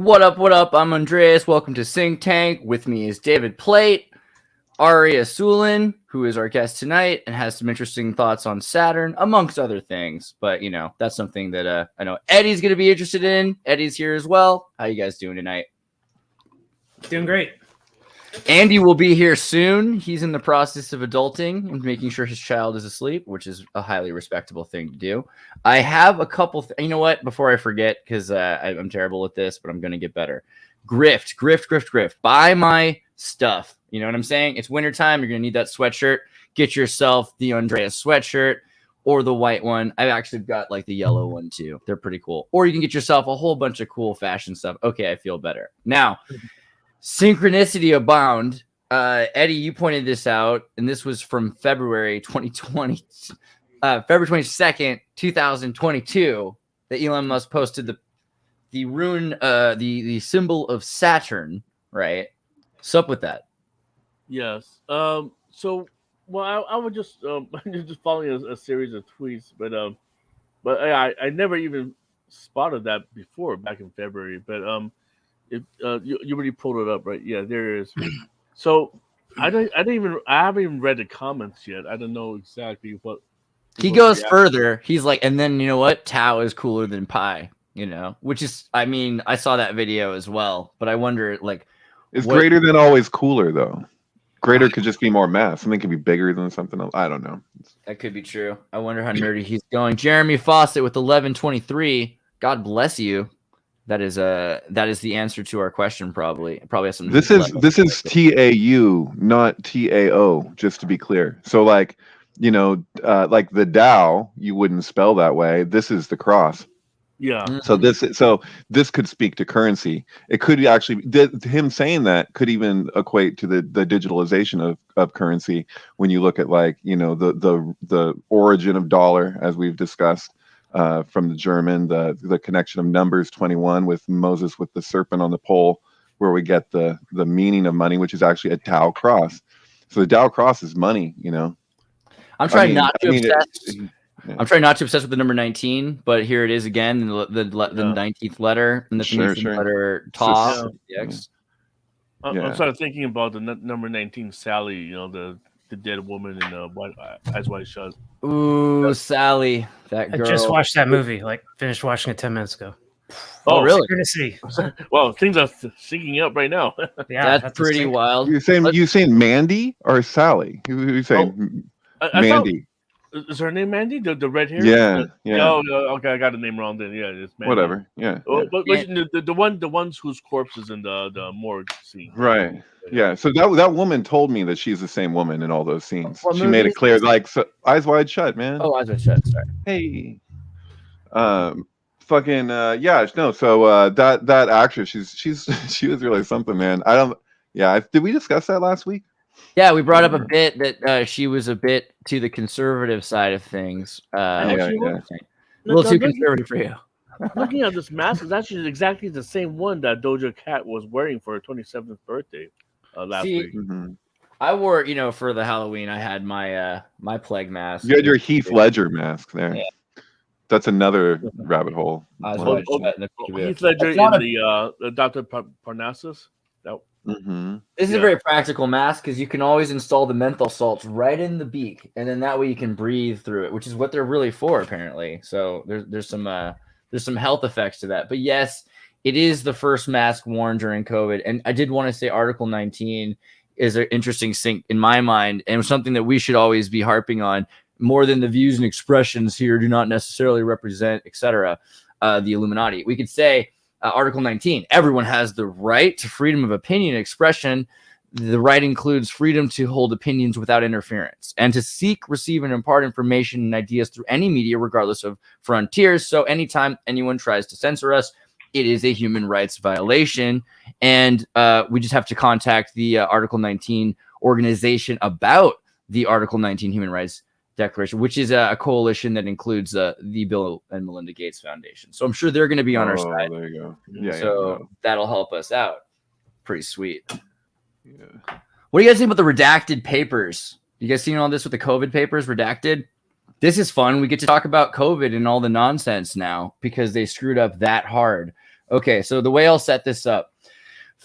What up, what up? I'm Andreas. Welcome to SYNCTANK. With me is David Plate, Aria Sulin, who is our guest tonight and has some interesting thoughts on Saturn, amongst other things. But, that's something that I know Eddie's going to be interested in. Eddie's here as well. How you guys doing tonight? Doing great. Andy will be here soon. He's in the process of adulting and making sure his child is asleep, which is a highly respectable thing to do. I have a couple. You know what? Before I forget, because I'm terrible at this, but I'm going to get better. Grift. Buy my stuff. You know what I'm saying? It's wintertime. You're going to need that sweatshirt. Get yourself the Andreas sweatshirt or the white one. I've actually got like the yellow one too. They're pretty cool. Or you can get yourself a whole bunch of cool fashion stuff. Okay, I feel better. Now, synchronicity abound. Eddie, you pointed this out, and this was from February 2020, February 22nd, 2022, that Elon Musk posted the rune, the symbol of Saturn, right? What's up with that? Yes. I would just just following a series of tweets, but I never even spotted that before back in February. But you already pulled it up, right? Yeah, there it is. So I haven't even read the comments yet. I don't know exactly what he goes further. He's like, and then you know what? Tau is cooler than pi. Which is, I mean, I saw that video as well, but I wonder, like, it's greater than always cooler though. Greater could just be more mass. Something could be bigger than something else. I don't know. That could be true. I wonder how nerdy he's going. Jeremy Fawcett with 1123. God bless you. That is the answer to our question. Probably has some. This is TAU, not TAO. Just to be clear. So like like the Tao, you wouldn't spell that way. This is the cross. Yeah. So this could speak to currency. It could actually him saying that could even equate to the digitalization of currency when you look at the origin of dollar, as we've discussed, from the German, the connection of Numbers 21 with Moses with the serpent on the pole, where we get the meaning of money, which is actually a Tao cross. So the Tao cross is money. I'm trying not to obsess. Yeah. I'm trying not to obsess with the number 19, but here it is again, the 19th letter, and the letter Ta. I'm sort of thinking about the number 19, Sally. The dead woman in Eyes Wide Shut. Ooh, Sally, that girl. I just watched that movie. Finished watching it 10 minutes ago. Oh, really? Well, things are syncing up right now. Yeah, that's pretty wild. You saying Mandy or Sally? Who you saying? Mandy. Is her name Mandy? The red hair? Yeah. Oh, okay, I got the name wrong then. Yeah, it's Mandy. Whatever. Yeah. But the ones whose corpse is in the morgue scene. Right. Yeah. So that woman told me that she's the same woman in all those scenes. She made it clear, Eyes Wide Shut, man. Oh, Eyes Wide Shut. Sorry. Hey. Fucking yeah. No. So that actress, she was really something, man. Did we discuss that last week? Yeah, we brought up a bit that she was a bit to the conservative side of things. A little too conservative for you. Looking at this mask, is actually exactly the same one that Doja Cat was wearing for her 27th birthday last week. Mm-hmm. I wore, for the Halloween, I had my my plague mask. You had your Heath Ledger mask there. Yeah. That's another rabbit hole. Heath Ledger in the Dr. Parnassus. Mm-hmm. This is a very practical mask because you can always install the menthol salts right in the beak, and then that way you can breathe through it, which is what they're really for, apparently. So there's some health effects to that. But yes, it is the first mask worn during COVID, and I did want to say Article 19 is an interesting sync in my mind, and something that we should always be harping on more than the views and expressions here do not necessarily represent, etc. The Illuminati. We could say. Article 19, everyone has the right to freedom of opinion and expression. The right includes freedom to hold opinions without interference and to seek, receive, and impart information and ideas through any media, regardless of frontiers. So anytime anyone tries to censor us, it is a human rights violation. And we just have to contact the Article 19 organization about the Article 19 Human Rights Declaration, which is a coalition that includes the Bill and Melinda Gates Foundation. So I'm sure they're going to be on our side. There you go. Yeah, that'll help us out. Pretty sweet. Yeah. What do you guys think about the redacted papers? You guys seen all this with the COVID papers redacted? This is fun. We get to talk about COVID and all the nonsense now because they screwed up that hard Okay, so the way I'll set this up,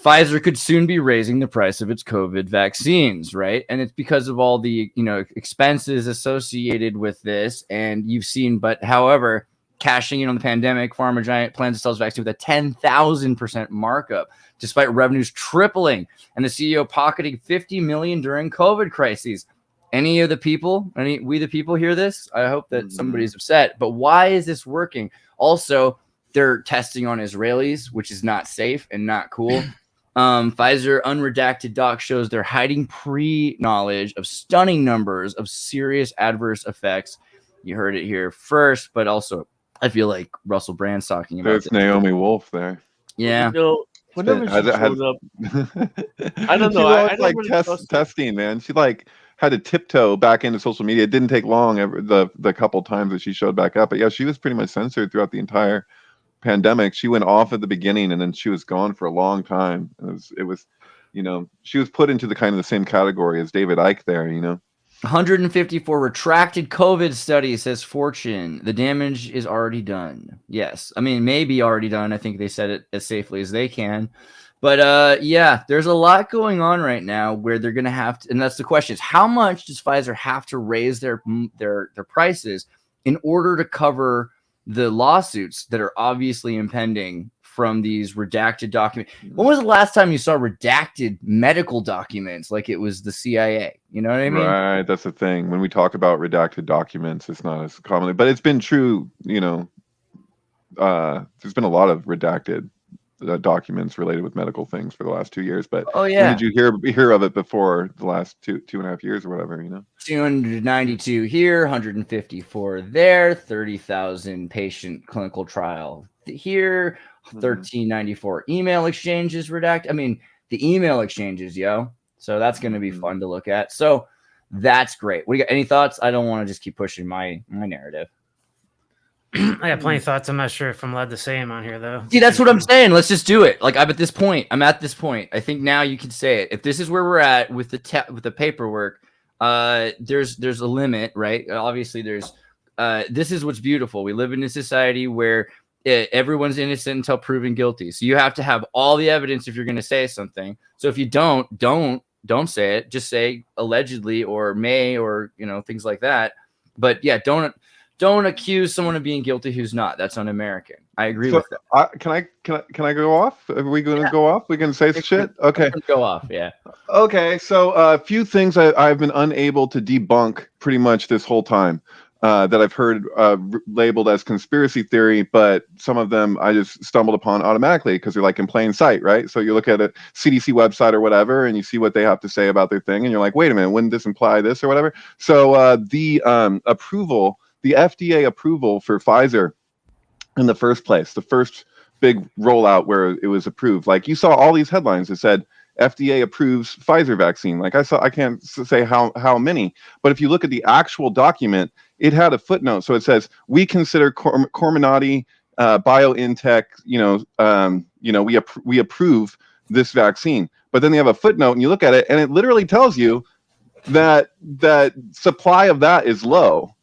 Pfizer could soon be raising the price of its COVID vaccines, right? And it's because of all the, expenses associated with this. And you've seen, but however, cashing in on the pandemic, pharma giant plans to sell its vaccine with a 10,000% markup, despite revenues tripling and the CEO pocketing $50 million during COVID crises. We the people hear this? I hope that somebody's upset. But why is this working? Also, they're testing on Israelis, which is not safe and not cool. Pfizer unredacted doc shows they're hiding pre-knowledge of stunning numbers of serious adverse effects. You heard it here first, but also I feel like Russell Brand's talking about There's this. Naomi Wolf there. Yeah. Whenever she showed up, I don't know. She I was don't like really trust her. testing, man. She like had to tiptoe back into social media. It didn't take long the couple times that she showed back up. But yeah, she was pretty much censored throughout the entire pandemic. She went off at the beginning and then she was gone for a long time. It was she was put into the same category as David Icke there, 154 retracted COVID studies, says Fortune. The damage is already done. Yes. I mean, maybe already done. I think they said it as safely as they can. But yeah, there's a lot going on right now where they're going to have to, and that's the question, is how much does Pfizer have to raise their prices in order to cover the lawsuits that are obviously impending from these redacted documents? When was the last time you saw redacted medical documents like it was the CIA? You know what I mean? Right, that's the thing. When we talk about redacted documents, it's not as commonly, but it's been true. There's been a lot of redacted documents related with medical things for the last 2 years. But oh yeah, when did you hear of it before the last two and a half years or whatever? 292 here, 154 there, 30,000 patient clinical trial here, 1394 email exchanges redacted. I mean, the email exchanges, yo. So that's going to be fun to look at. So that's great. What do you got? Any thoughts? I don't want to just keep pushing my narrative. I got plenty of thoughts. I'm not sure if I'm allowed to say them on here, though. See, that's what I'm saying. Let's just do it. Like I'm at this point. I think now you can say it. If this is where we're at with the paperwork, there's a limit, right? Obviously, there's. This is what's beautiful. We live in a society where everyone's innocent until proven guilty. So you have to have all the evidence if you're going to say something. So if you don't say it. Just say allegedly or may or things like that. But yeah, don't accuse someone of being guilty who's not. That's un-American. I agree with that. Can I go off? Are we going to go off? We can say shit? Okay. Go off, yeah. Okay, so a few things I've been unable to debunk pretty much this whole time that I've heard labeled as conspiracy theory, but some of them I just stumbled upon automatically because they're like in plain sight, right? So you look at a CDC website or whatever, and you see what they have to say about their thing, and you're like, wait a minute, wouldn't this imply this or whatever? So the FDA approval for Pfizer in the first place, the first big rollout where it was approved, like you saw all these headlines that said FDA approves Pfizer vaccine. Like I can't say how many, but if you look at the actual document, it had a footnote. So it says, we consider Comirnaty, BioNTech, we approve this vaccine. But then they have a footnote and you look at it and it literally tells you that supply of that is low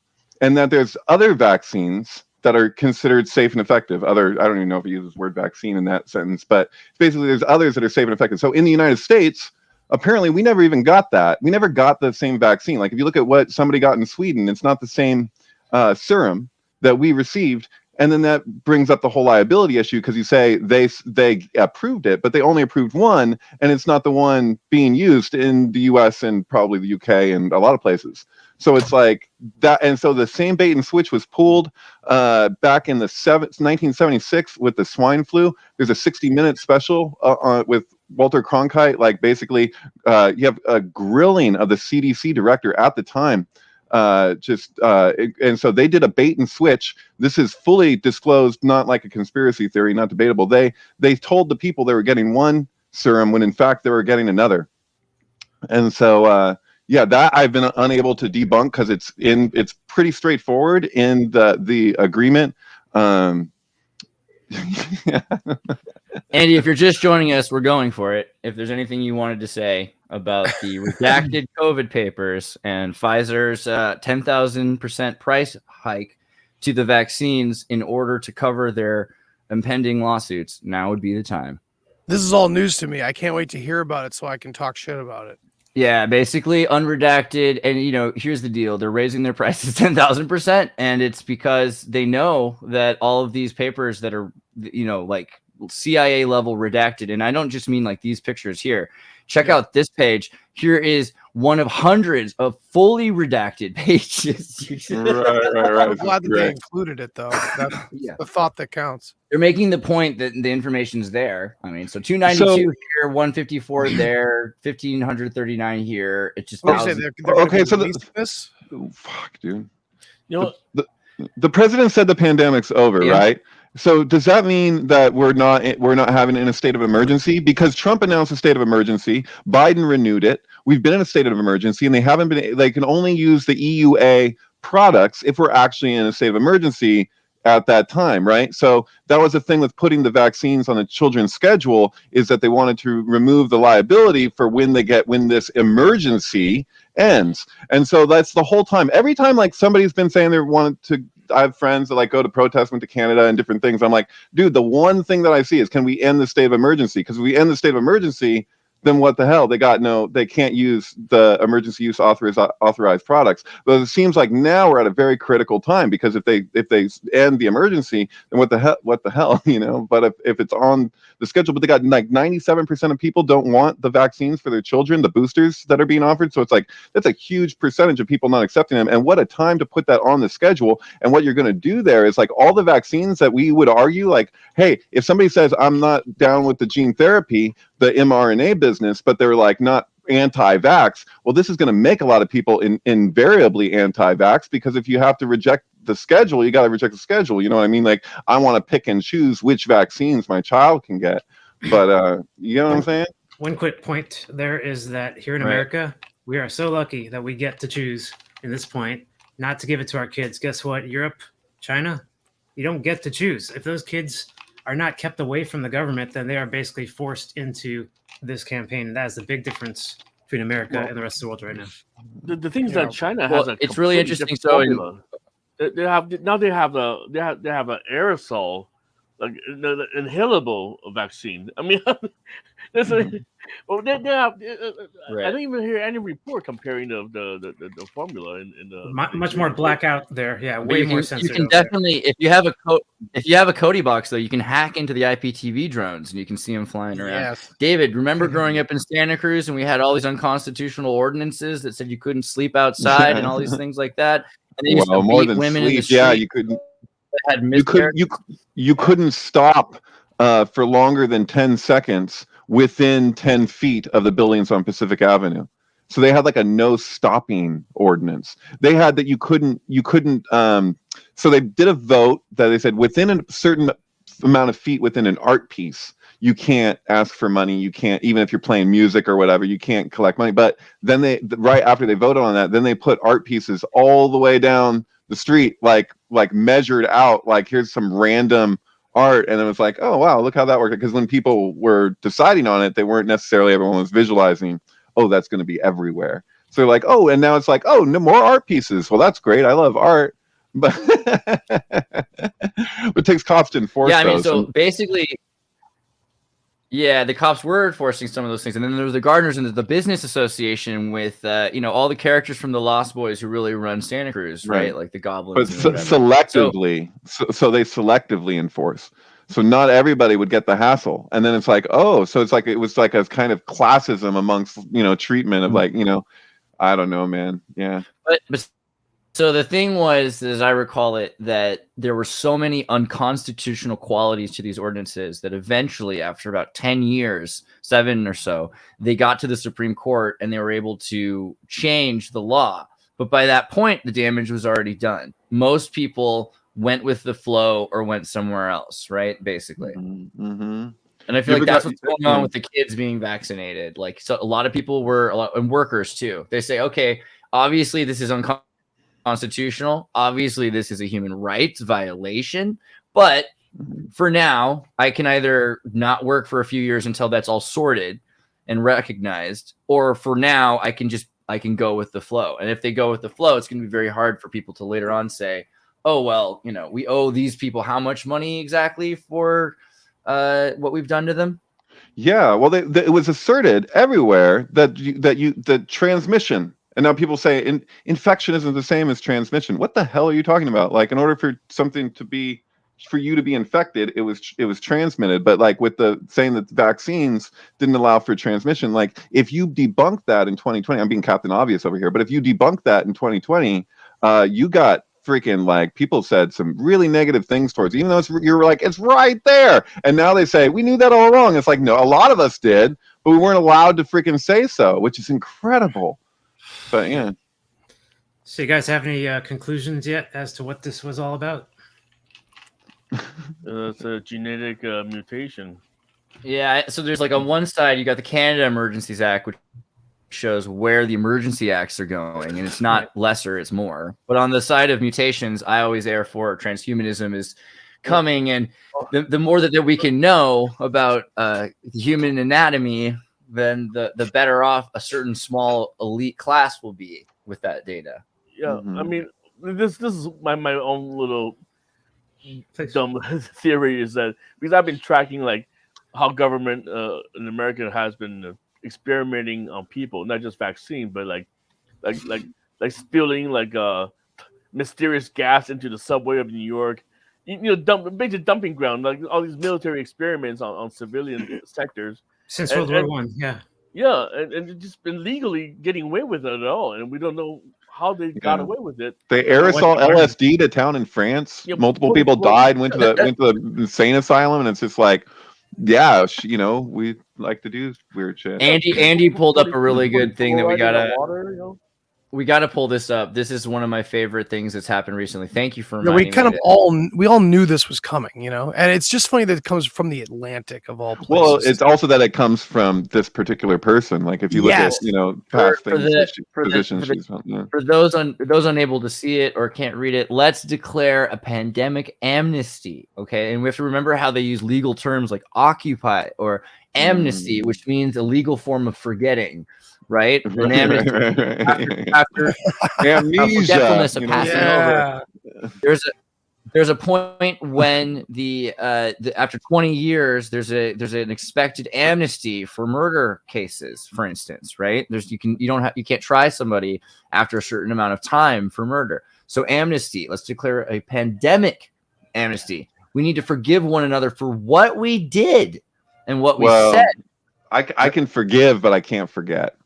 and that there's other vaccines that are considered safe and effective. I don't even know if he uses the word vaccine in that sentence, but basically there's others that are safe and effective. So in the United States, apparently we never even got that. We never got the same vaccine. Like if you look at what somebody got in Sweden, it's not the same serum that we received. And then that brings up the whole liability issue because you say they approved it, but they only approved one, and it's not the one being used in the US and probably the UK and a lot of places. So it's like that. And so the same bait and switch was pulled back in the 1976 with the swine flu. There's a 60-minute special with Walter Cronkite. Like basically you have a grilling of the CDC director at the time. And so they did a bait and switch. This is fully disclosed, not like a conspiracy theory, not debatable. They told the people they were getting one serum when in fact they were getting another. And so yeah, that I've been unable to debunk because it's pretty straightforward in the agreement. Andy, if you're just joining us, we're going for it. If there's anything you wanted to say about the redacted COVID papers and Pfizer's 10,000% price hike to the vaccines in order to cover their impending lawsuits, now would be the time. This is all news to me. I can't wait to hear about it so I can talk shit about it. Yeah, basically unredacted. And, here's the deal. They're raising their prices 10,000%. And it's because they know that all of these papers that are, like CIA level redacted. And I don't just mean like these pictures here. Check out this page. Here is one of hundreds of fully redacted pages. Right. I'm glad that they included it, though. That's the thought that counts. They're making the point that the information's there. I mean, so 292 here, 154 there, 1,539 here. It's just okay. So this. Oh, fuck, dude. The president said the pandemic's over, right? So does that mean that we're not having in a state of emergency? Because Trump announced a state of emergency, Biden renewed it. We've been in a state of emergency, and they can only use the EUA products if we're actually in a state of emergency at that time, right? So that was the thing with putting the vaccines on the children's schedule, is that they wanted to remove the liability for when this emergency ends. And so that's the whole time. Every time like somebody's been saying they wanted to, I have friends that like go to protest, went to Canada and different things. I'm like, dude, the one thing that I see is, can we end the state of emergency? Because if we end the state of emergency, then what the hell? They can't use the emergency use authorized products. But it seems like now we're at a very critical time, because if they end the emergency, then what the hell, But if it's on the schedule, but they got like 97% of people don't want the vaccines for their children, the boosters that are being offered. So it's like, that's a huge percentage of people not accepting them. And what a time to put that on the schedule. And what you're going to do there is like all the vaccines that we would argue, like, hey, if somebody says I'm not down with the gene therapy, the mRNA business, but they're like not anti-vax, well, this is going to make a lot of people invariably anti-vax, because if you have to reject the schedule, you got to reject the schedule. You know what I mean? Like, I want to pick and choose which vaccines my child can get. But you know what I'm saying? One quick point there is that here in America, we are so lucky that we get to choose in this point not to give it to our kids. Guess what? Europe, China, you don't get to choose. If those kids are not kept away from the government, then they are basically forced into this campaign. That is the big difference between America and the rest of the world right now. The things that China has, it's really interesting. So they have an aerosol, like the inhalable vaccine. I mean, I didn't even hear any report comparing the formula in the much more blackout there. Yeah, way more sensitive. You can definitely, if you have a Cody box though, you can hack into the IPTV drones and you can see them flying around. Yes. David, remember growing up in Santa Cruz and we had all these unconstitutional ordinances that said you couldn't sleep outside and all these things like that. And they used to more beat than women sleep. in the street. Yeah, you couldn't. You couldn't stop for longer than 10 seconds within 10 feet of the buildings on Pacific Avenue. So they had like a no stopping ordinance. They had that you couldn't so they did a vote that they said within a certain amount of feet within an art piece, you can't ask for money. You can't, even if you're playing music or whatever, you can't collect money. But then right after they voted on that, then they put art pieces all the way down the street, like measured out, like here's some random art. And it was like, oh wow, look how that worked. Because when people were deciding on it, they weren't necessarily, everyone was visualizing, oh, that's going to be everywhere. So they're like, oh, and now it's like, oh, no more art pieces. Well, that's great. I love art. But it takes cops to enforce those. Yeah, I mean, so basically, yeah, the cops were enforcing some of those things. And then there was the gardeners and the business association with, all the characters from the Lost Boys who really run Santa Cruz, right? Like the goblins. But selectively, so they selectively enforce. So not everybody would get the hassle. And then it's like, oh, so it's like, it was like a kind of classism amongst, treatment of like, I don't know, man. Yeah. But so the thing was, as I recall it, that there were so many unconstitutional qualities to these ordinances that eventually, after about 10 years, 7 or so, they got to the Supreme Court and they were able to change the law. But by that point, the damage was already done. Most people went with the flow or went somewhere else, right? Basically. Mm-hmm. And I feel like that's what's going on with the kids being vaccinated. Like, so a lot of people and workers too. They say, okay, obviously this is unconstitutional. Obviously this is a human rights violation. But for now, I can either not work for a few years until that's all sorted and recognized, or for now, I can go with the flow. And if they go with the flow, it's going to be very hard for people to later on say, oh well, we owe these people how much money exactly for what we've done to them. Yeah, well, it was asserted everywhere that the transmission, and now people say infection isn't the same as transmission. What the hell are you talking about? Like, in order for something for you to be infected, it was transmitted. But like with the saying that vaccines didn't allow for transmission, like if you debunk that in 2020, I'm being Captain Obvious over here, but if you debunk that in 2020, you got freaking, like, people said some really negative things towards, even though you're like, it's right there. And now they say, we knew that all along. It's like, no, a lot of us did, but we weren't allowed to freaking say so, which is incredible. But yeah. So you guys have any conclusions yet as to what this was all about? It's a genetic mutation. Yeah, so there's like on one side you got the Canada Emergencies Act, which shows where the emergency acts are going, and it's not lesser, it's more. But on the side of mutations, I always err for transhumanism is coming, and the more that we can know about the human anatomy, then the better off a certain small elite class will be with that data. Yeah, I mean, this is my own little dumb theory, is that because I've been tracking like how government in America has been experimenting on people, not just vaccine, but like spilling like mysterious gas into the subway of New York, basic dumping ground, like all these military experiments on civilian sectors since World War One. Yeah, and it's just been legally getting away with it at all, and we don't know how they got away with it. They aerosol LSD to town in France. Yeah, multiple people died, went to the insane asylum, and it's just like, yeah, we like to do weird shit. Andy pulled up a really good thing that we gotta pull this up. This is one of my favorite things that's happened recently. Thank you for reminding me. We all knew this was coming, and it's just funny that it comes from the Atlantic of all places. Well, it's also that it comes from this particular person. Like if you look at past positions. For those unable to see it or can't read it, let's declare a pandemic amnesty. Okay, and we have to remember how they use legal terms like occupy or amnesty, which means a legal form of forgetting. Right? An amnesty after forgetfulness of passing over. There's a point when the after 20 years there's an expected amnesty for murder cases, for instance, right? You can't try somebody after a certain amount of time for murder. So amnesty, let's declare a pandemic amnesty. We need to forgive one another for what we did and what we said. I can forgive, but I can't forget.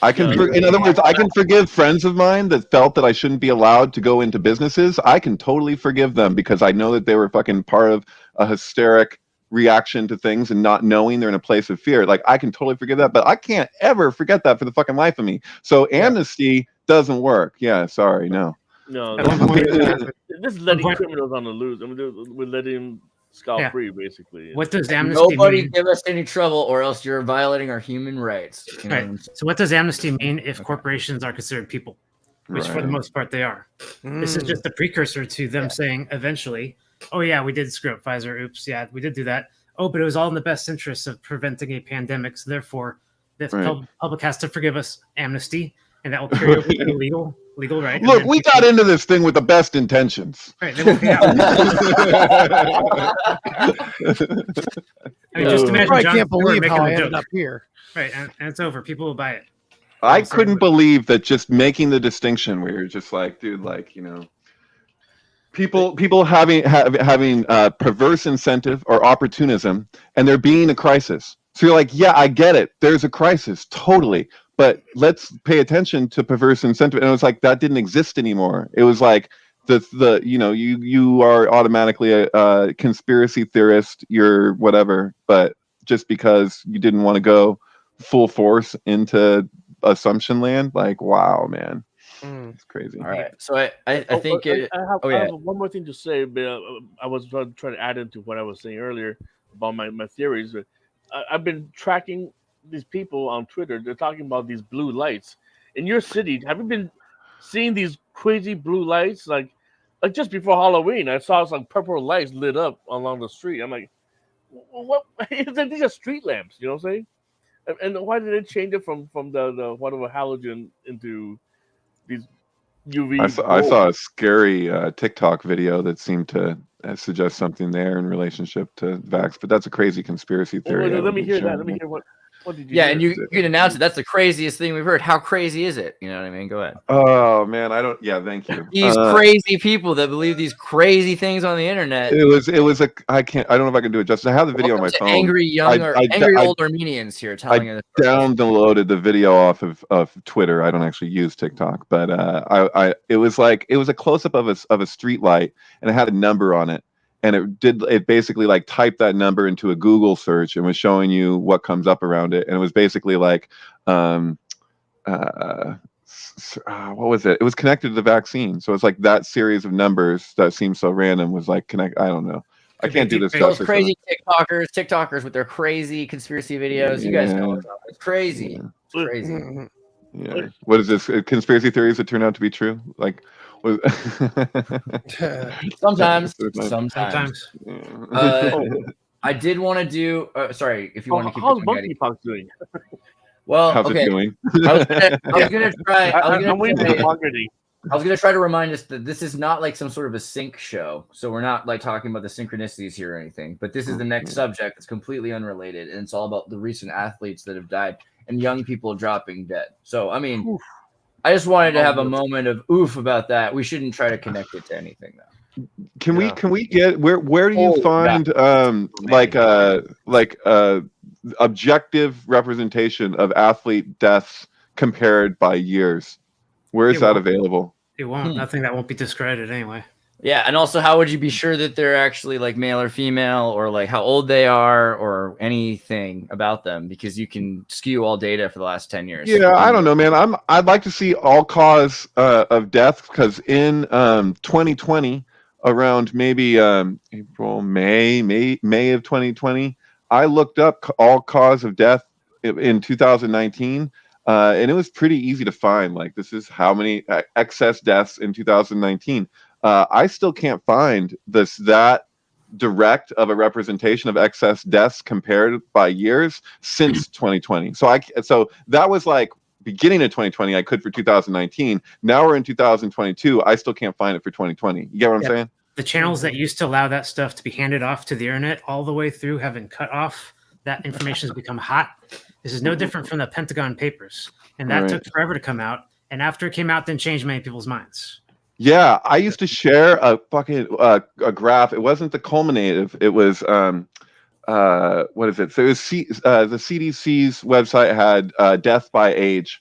In other words, I can forgive friends of mine that felt that I shouldn't be allowed to go into businesses. I can totally forgive them because I know that they were fucking part of a hysteric reaction to things and not knowing they're in a place of fear. Like, I can totally forgive that, but I can't ever forget that for the fucking life of me. So amnesty doesn't work. Yeah, sorry, no. No, this is letting criminals on the loose. I mean, we're letting scot-free, basically. What does amnesty mean? Give us any trouble, or else you're violating our human rights. Right. So what does amnesty mean if corporations are considered people, which for the most part they are? This is just a precursor to them saying eventually, oh yeah, we did screw up Pfizer. Oops, yeah, we did do that. Oh, but it was all in the best interest of preventing a pandemic. So therefore, the public has to forgive us amnesty, and that will carry over to legal right. Look, we got into this thing with the best intentions. Right. They will pay out. I mean, just imagine. I can't believe how I ended up here. Right, and it's over. People will buy it. I couldn't believe that just making the distinction where you're just like, dude, like, people having perverse incentive or opportunism, and there being a crisis. So you're like, yeah, I get it. There's a crisis, totally. But let's pay attention to perverse incentive. And it was like, that didn't exist anymore. It was like you are automatically a conspiracy theorist, you're whatever. But just because you didn't want to go full force into assumption land, like, wow, man. It's crazy. All right. So I think I have one more thing to say, but I was trying to add into what I was saying earlier about my theories. But I've been tracking these people on Twitter. They're talking about these blue lights in your city. Have you been seeing these crazy blue lights? Like just before Halloween, I saw some purple lights lit up along the street. I'm like, what? These are street lamps. You know what I'm saying? And why did they change it from the whatever halogen into these UV. I saw a scary TikTok video that seemed to suggest something there in relationship to vax, but that's a crazy conspiracy theory. Let me hear that. Let me hear what did you Yeah, hear? and you can announce it. That's the craziest thing we've heard. How crazy is it? You know what I mean? Go ahead. Oh man, I don't. Yeah, thank you. These crazy people that believe these crazy things on the internet. It was a. I can't. I don't know if I can do it justice. I have the video on my phone. Angry young or angry old Armenians here telling us. Downloaded the video off of Twitter. I don't actually use TikTok, but it was a close up of a street light, and it had a number on it, and it basically like typed that number into a Google search and was showing you what comes up around it, and it was basically like what was it? It was connected to the vaccine, so it's like that series of numbers that seems so random was like connect. I don't know. I can't do this. Those crazy TikTokers with their crazy conspiracy videos. You guys know it's crazy. It's crazy. Yeah. What is this? Conspiracy theories that turn out to be true? Like, sometimes. I did want to do. Sorry, if you want to keep. How's monkeypox doing? Well, how's it doing? I was gonna try. I'm waiting for the marketing. I was going to try to remind us that this is not like some sort of a sync show. So we're not like talking about the synchronicities here or anything, but this is the next subject that's completely unrelated. And it's all about the recent athletes that have died and young people dropping dead. So, I mean, I just wanted to have a moment of oof about that. We shouldn't try to connect it to anything though. Can we get where do you find objective representation of athlete deaths compared by years? Where is that available? It won't. Nothing that won't be discredited anyway. Yeah, and also, how would you be sure that they're actually like male or female, or like how old they are, or anything about them? Because you can skew all data for the last 10 years. Yeah, I don't know, man. I'd like to see all cause of death, because in 2020, around maybe April, May of 2020, I looked up all cause of death in 2019. And it was pretty easy to find. Like, this is how many excess deaths in 2019. I still can't find that direct of a representation of excess deaths compared by years since 2020. So that was like beginning of 2020. I could for 2019. Now we're in 2022. I still can't find it for 2020. You get what I'm saying? The channels that used to allow that stuff to be handed off to the internet all the way through have been cut off. That information has become hot. This is no different from the Pentagon Papers. And that took forever to come out. And after it came out, then changed many people's minds. Yeah, I used to share a fucking a graph. It wasn't the culminative. It was what is it? So it was the CDC's website had death by age,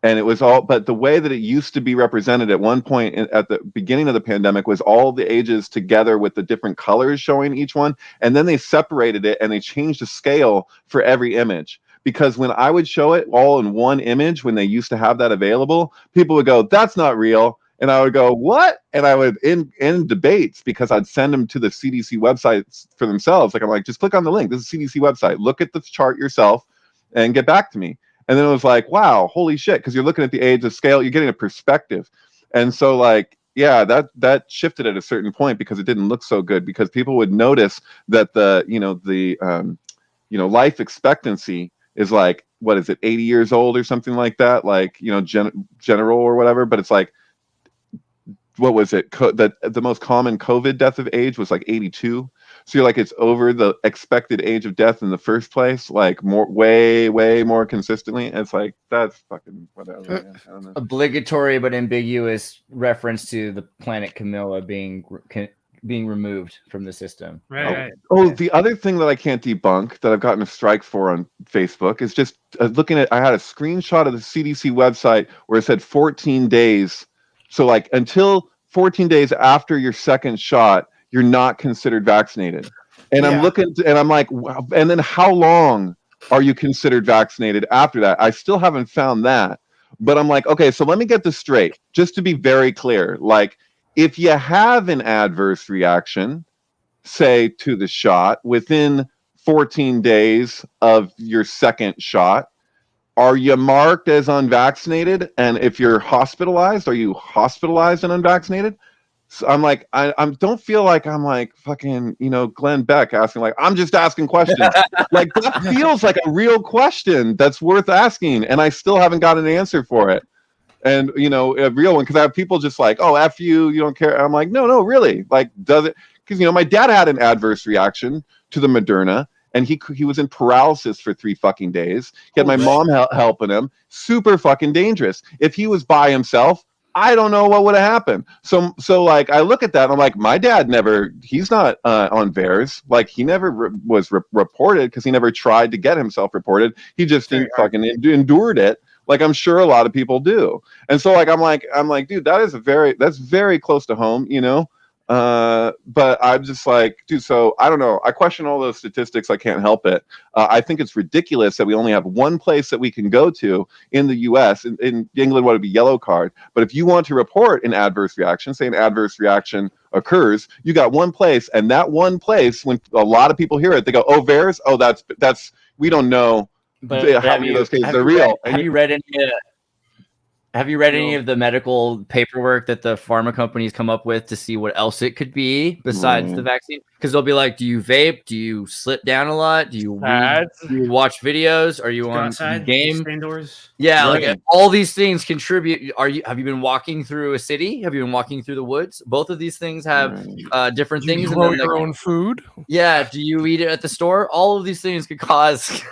and it was all. But the way that it used to be represented at one point at the beginning of the pandemic was all the ages together with the different colors showing each one, and then they separated it and they changed the scale for every image. Because when I would show it all in one image, when they used to have that available, people would go, "That's not real." And I would go, "What?" And I would in debates, because I'd send them to the CDC websites for themselves. Like, I'm like, just click on the link. This is CDC website. Look at the chart yourself and get back to me. And then it was like, wow, holy shit. Because you're looking at the age, the scale, you're getting a perspective. And so like, yeah, that shifted at a certain point because it didn't look so good, because people would notice that the life expectancy is like, what is it, 80 years old or something like that? Like, general or whatever. But it's like, what was it? The most common COVID death of age was like 82. So you're like, it's over the expected age of death in the first place, like way more consistently. And it's like, that's fucking whatever. Man. I don't know. Obligatory but ambiguous reference to the planet Camilla being removed from the system. Right. Oh, the other thing that I can't debunk that I've gotten a strike for on Facebook is just looking at. I had a screenshot of the CDC website where it said 14 days. So like until 14 days after your second shot, you're not considered vaccinated. And I'm looking and I'm like, wow. And then how long are you considered vaccinated after that? I still haven't found that. But I'm like, okay, so let me get this straight, just to be very clear. Like, if you have an adverse reaction, say to the shot within 14 days of your second shot, are you marked as unvaccinated? And if you're hospitalized, are you hospitalized and unvaccinated? So I'm like, I don't feel like I'm like fucking, Glenn Beck asking, like, I'm just asking questions. Like, that feels like a real question that's worth asking. And I still haven't got an answer for it. And a real one, because I have people just like, oh, F you, you don't care. And I'm like, no, really. Like, does it? Because my dad had an adverse reaction to the Moderna, and he was in paralysis for 3 fucking days. He had my mom helping him. Super fucking dangerous. If he was by himself, I don't know what would have happened. So like, I look at that and I'm like, my dad he's not on VAERS. Like, he never was reported, because he never tried to get himself reported. He just fucking endured it. Like, I'm sure a lot of people do. And so like, I'm like, dude, that's very close to home, but I'm just like, dude, so I don't know. I question all those statistics. I can't help it. I think it's ridiculous that we only have one place that we can go to in the US. In England, what would be yellow card. But if you want to report an adverse reaction, say an adverse reaction occurs, you got one place, and that one place, when a lot of people hear it, they go, oh, VAERS? Oh, that's we don't know. But how many of those cases are real? Have you read any of the medical paperwork that the pharma companies come up with to see what else it could be besides the vaccine? Because they'll be like, do you vape? Do you slip down a lot? Do you read? Do you watch videos? Are you on game? Indoors? Yeah, like all these things contribute. Have you been walking through a city? Have you been walking through the woods? Both of these things have different things. You grow your own food? Yeah. Do you eat it at the store? All of these things could cause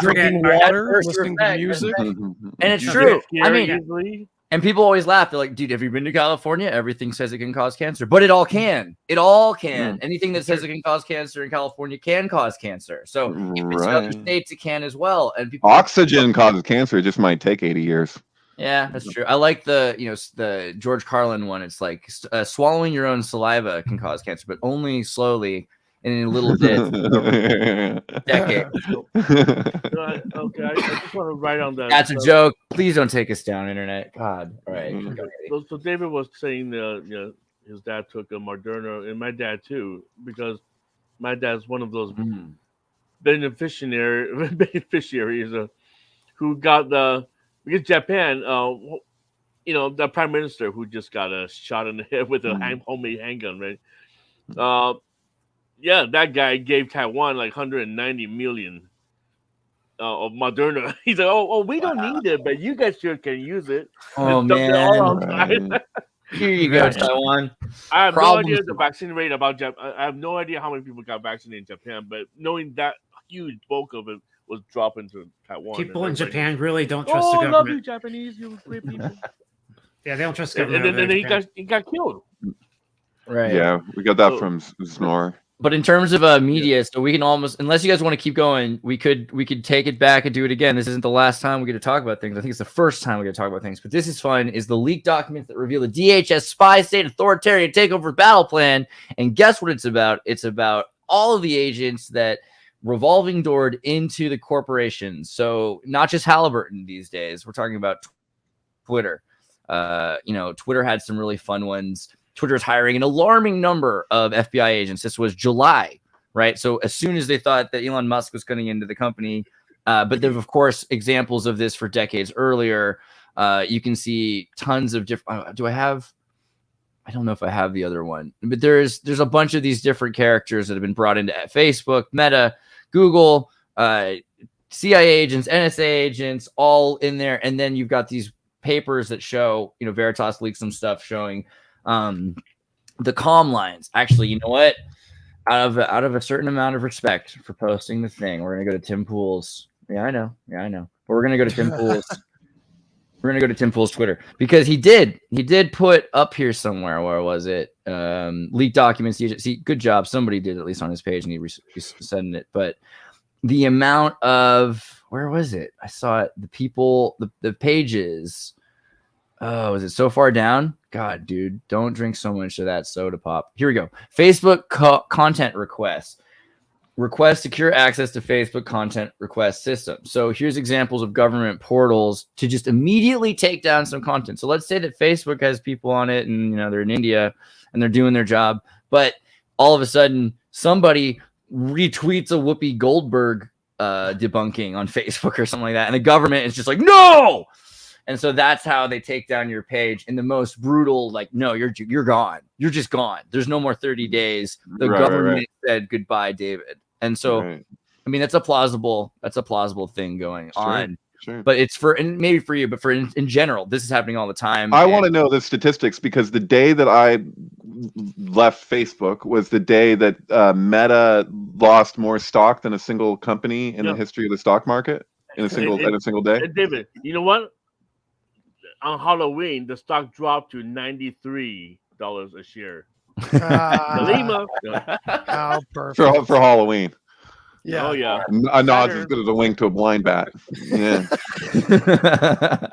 drinking water, listening to music. And it's true. I mean, and people always laugh. They're like, dude, have you been to California? Everything says it can cause cancer, but it all can. It all can. Anything that says it can cause cancer in California can cause cancer. So if it's in other states, it can as well. And people oxygen causes cancer. It just might take 80 years. Yeah, that's true. I like the George Carlin one. It's like swallowing your own saliva can cause cancer, but only slowly. In a little bit, decade. Okay, I just want to write on that. That's a joke. Please don't take us down, internet. God, all right. So David was saying, his dad took a Moderna, and my dad too, because my dad's one of those beneficiaries who got because Japan, the prime minister who just got a shot in the head with a homemade handgun, right? Yeah, that guy gave Taiwan like 190 million of Moderna. He's like, oh, we don't need it, but you guys sure can use it. Oh, man. Here you go, Taiwan. I have no idea the vaccine rate about Japan. I have no idea how many people got vaccinated in Japan, but knowing that huge bulk of it was dropping to Taiwan. People in Japan really don't trust the government. Oh, love you, Japanese. You great people. Yeah, they don't trust the government. And then he got killed. Right. Yeah, we got that from Snore. But in terms of media, so we can almost, unless you guys want to keep going, we could take it back and do it again. This isn't the last time we get to talk about things. I think it's the first time we get to talk about things. But this is fun. Is the leaked documents that reveal the DHS spy state authoritarian takeover battle plan. And guess what it's about? It's about all of the agents that revolving doored into the corporations. So not just Halliburton these days. We're talking about Twitter. Twitter had some really fun ones. Twitter is hiring an alarming number of FBI agents. This was July, right? So as soon as they thought that Elon Musk was coming into the company, but there are, of course, examples of this for decades earlier. You can see tons of different. I don't know if I have the other one, but there's a bunch of these different characters that have been brought into Facebook, Meta, Google, CIA agents, NSA agents, all in there. And then you've got these papers that show, Veritas leaked some stuff showing the comm lines. Actually, you know what? Out of a certain amount of respect for posting the thing, we're gonna go to Tim Pool's. Yeah, I know. But we're gonna go to Tim Pool's. We're gonna go to Tim Pool's Twitter because he did put up here somewhere. Where was it? Leaked documents. See, good job. Somebody did at least on his page, and he's sending it. But the amount of where was it? I saw it. The people, the pages. Oh, is it so far down? God, dude, don't drink so much of that soda pop. Here we go. Facebook content requests. Request secure access to Facebook content request system. So here's examples of government portals to just immediately take down some content. So let's say that Facebook has people on it and they're in India and they're doing their job, but all of a sudden somebody retweets a Whoopi Goldberg debunking on Facebook or something like that. And the government is just like, no. And so that's how they take down your page in the most brutal, like, no, you're gone. You're just gone. There's no more 30 days. The government said goodbye, David. And so, I mean, that's a plausible thing going on. Sure. But it's and maybe for you, but for in general, this is happening all the time. I want to know the statistics because the day that I left Facebook was the day that Meta lost more stock than a single company in the history of the stock market in a single day. David, you know what? On Halloween, the stock dropped to $93 a share. Kalima. How perfect. For Halloween. Yeah. Oh yeah. A nod's as good as a wink to a blind bat. Yeah.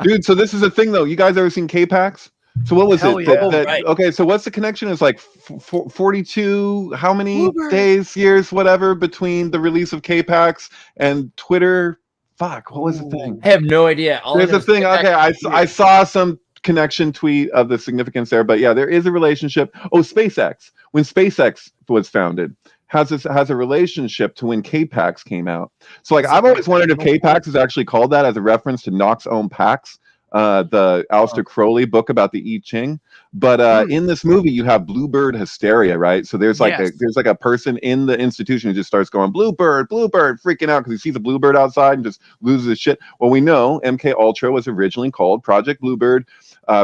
Dude, so this is a thing though. You guys ever seen K-Pax? So what was Hell it? yeah. Right. Okay, so what's the connection? It's like 42, how many Bluebird. days, years, whatever, between the release of K-Pax and Twitter? Fuck, what was the thing? I have no idea. All I There's know a is thing. K-Pax Okay, is I weird. saw some connection tweet of the significance there, but yeah, there is a relationship. Oh, SpaceX. When SpaceX was founded, has a relationship to when K-Pax came out. So like I've always wondered if K-Pax is actually called that as a reference to Nock's own Pax, the Aleister Crowley book about the I Ching. But in this movie, you have bluebird hysteria, right? So there's like a person in the institution who just starts going bluebird, freaking out because he sees a bluebird outside and just loses his shit. Well, we know MK Ultra was originally called Project Bluebird.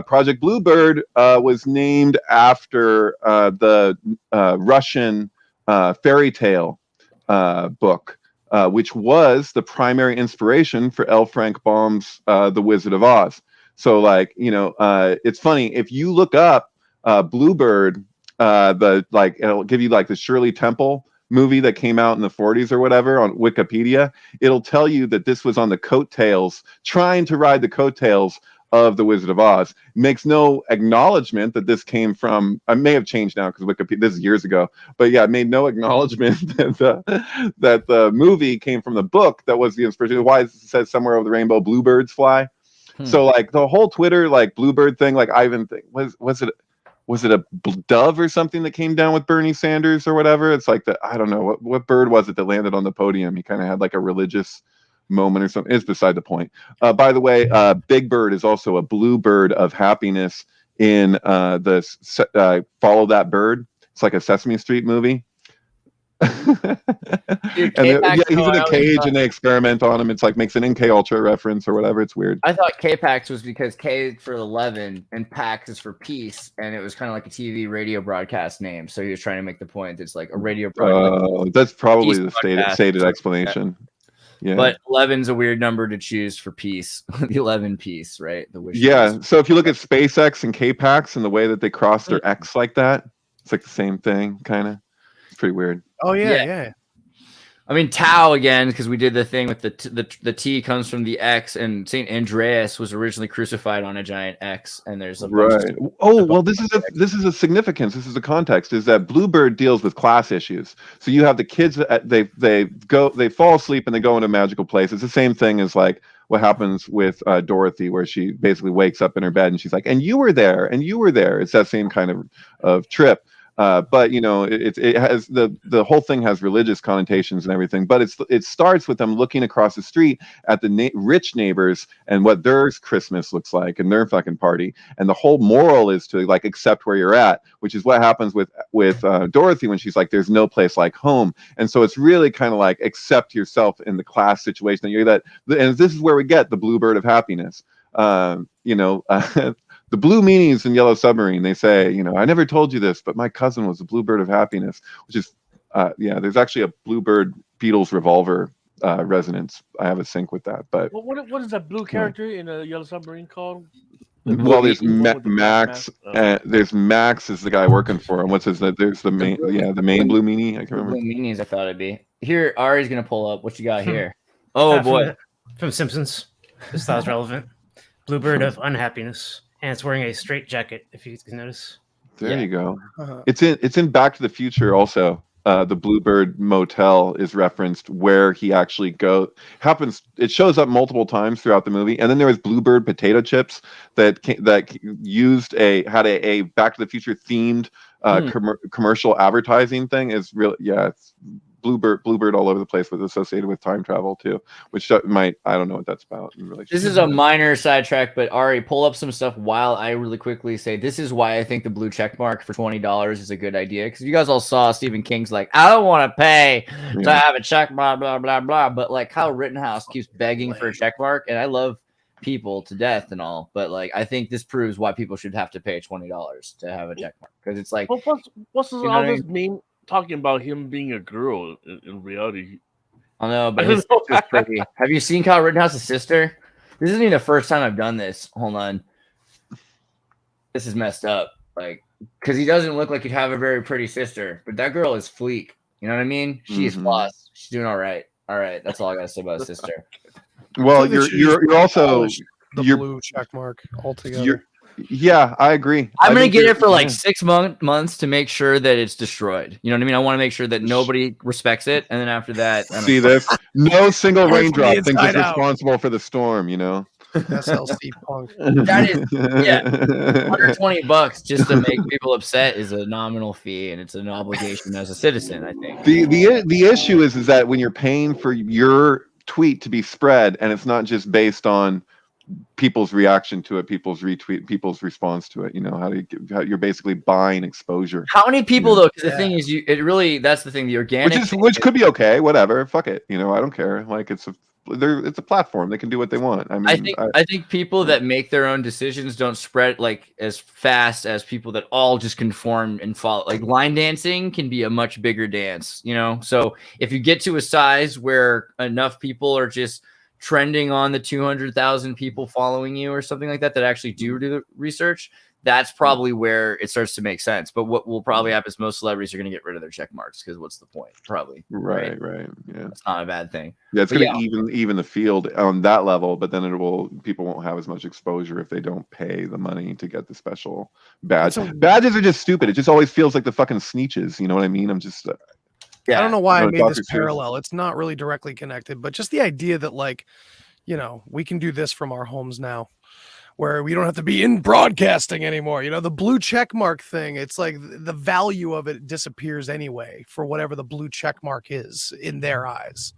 Project Bluebird was named after the Russian fairy tale book, which was the primary inspiration for L. Frank Baum's The Wizard of Oz. So, like, it's funny if you look up Bluebird, it'll give you like the Shirley Temple movie that came out in the 40s or whatever on Wikipedia. It'll tell you that this was on the coattails, trying to ride the coattails of The Wizard of Oz. Makes no acknowledgement that this came from, I may have changed now because Wikipedia, this is years ago, but yeah, it made no acknowledgement that the movie came from the book that was the inspiration. Why it says somewhere over the rainbow, bluebirds fly. So like the whole Twitter, like bluebird thing, like I even think, was it a dove or something that came down with Bernie Sanders or whatever? It's like I don't know, what bird was it that landed on the podium? He kind of had like a religious moment or something. It's beside the point. By the way, Big Bird is also a bluebird of happiness in the Follow That Bird. It's like a Sesame Street movie. Dude, And K-Pax, he's in I a always cage thought- and they experiment on him. It's like makes an MK Ultra reference or whatever. It's weird. I thought K-Pax was because K for 11 and Pax is for peace, and it was kind of like a TV radio broadcast name. So he was trying to make the point that it's like a radio broadcast. That's probably Peace the stated explanation. Yeah. But 11's a weird number to choose for peace. The 11 piece, right? The wish. Yeah. So if you look at SpaceX and K-Pax and the way that they cross their X like that, it's like the same thing, kind of. It's pretty weird. Oh yeah. I mean, Tau again, because we did the thing with the T comes from the X, and Saint Andreas was originally crucified on a giant X, and there's a bunch of Oh well, this is a significance. This is a context. Is that Bluebird deals with class issues? So you have the kids that they fall asleep and they go into a magical place. It's the same thing as like what happens with Dorothy, where she basically wakes up in her bed and she's like, "And you were there, and you were there." It's that same kind of trip. But it has the whole thing has religious connotations and everything. But it starts with them looking across the street at the rich neighbors and what their Christmas looks like and their fucking party. And the whole moral is to like accept where you're at, which is what happens with Dorothy when she's like, "There's no place like home." And so it's really kind of like accept yourself in the class situation that you're that. And this is where we get the bluebird of happiness. The blue meanies in Yellow Submarine, they say, "I never told you this, but my cousin was a bluebird of happiness," which is, there's actually a Bluebird Beatles revolver resonance. I have a sync with that. But what is that blue character in a Yellow Submarine called? Well, there's Max. There's Max is the guy working for him. What's his? There's the main blue meanie. I can remember. Blue meanies. I thought it'd be here. Ari's gonna pull up. What you got here? Oh boy, from Simpsons. This thought was relevant. Bluebird of unhappiness. And it's wearing a straight jacket, if you can notice. There you go. It's in Back to the Future also. The Bluebird Motel is referenced where he actually happens. It shows up multiple times throughout the movie. And then there was Bluebird potato chips that had a Back to the Future themed commercial advertising thing. It's real. Yeah, it's Bluebird all over the place with associated with time travel too, which might, I don't know what that's about in relation. This is a minor sidetrack, but Ari, pull up some stuff while I really quickly say this is why I think the blue check mark for $20 is a good idea. Because you guys all saw Stephen King's like, I don't want to pay to have a check, blah, blah, blah, blah. But like Kyle Rittenhouse keeps begging for a check mark, and I love people to death and all, but like I think this proves why people should have to pay $20 to have a check mark, because it's like, what's all this meme talking about him being a girl in reality? I don't know, but his sister's pretty. Have you seen Kyle Rittenhouse's sister? This isn't even the first time I've done this. Hold on, this is messed up, like, because he doesn't look like he'd have a very pretty sister, but that girl is fleek, you know what I mean? She's floss. She's doing all right. That's all I gotta say about his sister. Well, you're also the blue check mark altogether. Yeah, I agree. I'm gonna get it for like 6 months to make sure that it's destroyed. You know what I mean? I want to make sure that nobody respects it, and then after that, see this? No single raindrop thinks it's responsible for the storm. You know. SLC punk. That is, $120 just to make people upset is a nominal fee, and it's an obligation as a citizen, I think. The issue is that when you're paying for your tweet to be spread, and it's not just based on people's reaction to it, people's retweet, people's response to it, you know, how you're basically buying exposure. How many people though? Because the thing is, that's the thing, the organic, which could be okay, whatever, fuck it, you know, I don't care. Like it's a platform, they can do what they want. I mean, I think people that make their own decisions don't spread like as fast as people that all just conform and follow. Like line dancing can be a much bigger dance, you know. So if you get to a size where enough people are just trending on the 200,000 people following you or something like that actually do the research, that's probably where it starts to make sense. But what will probably happen is most celebrities are going to get rid of their check marks, because what's the point? Probably. Right. Yeah, it's not a bad thing. Yeah, it's going to even the field on that level, but then people won't have as much exposure if they don't pay the money to get the special badge. Badges are just stupid. It just always feels like the fucking sneeches. You know what I mean? I'm just. I don't know why I made this parallel. It's not really directly connected, but just the idea that, like, you know, we can do this from our homes now, where we don't have to be in broadcasting anymore. You know, the blue check mark thing, it's like the value of it disappears anyway for whatever the blue check mark is in their eyes,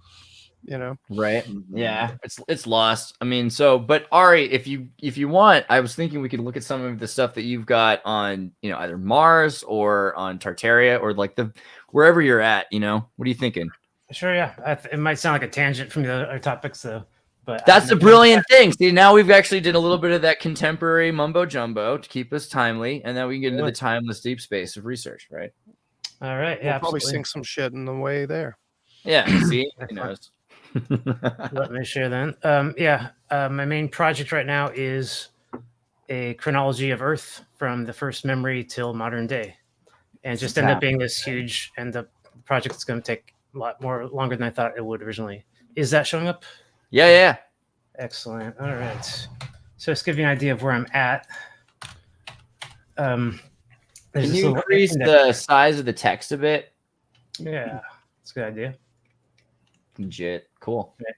you know? Right. Yeah. It's lost. I mean, but Ari, if you want, I was thinking we could look at some of the stuff that you've got on, you know, either Mars or on Tartaria or like wherever you're at, you know. What are you thinking? Sure, yeah. It might sound like a tangent from the other topics, though. But that's the brilliant thing. See, now we've actually did a little bit of that contemporary mumbo jumbo to keep us timely, and then we can get into the timeless deep space of research, right? All right. Yeah, we'll probably sink some shit in the way there. Yeah. See, who knows? Let me share then. My main project right now is a chronology of Earth from the first memory till modern day. And just ended up being this huge, and the project's going to take a lot longer than I thought it would originally. Is that showing up? Yeah. Excellent. All right. So let's give you an idea of where I'm at. Can you increase the size of the text a bit? Yeah, that's a good idea. Legit. Cool. Okay.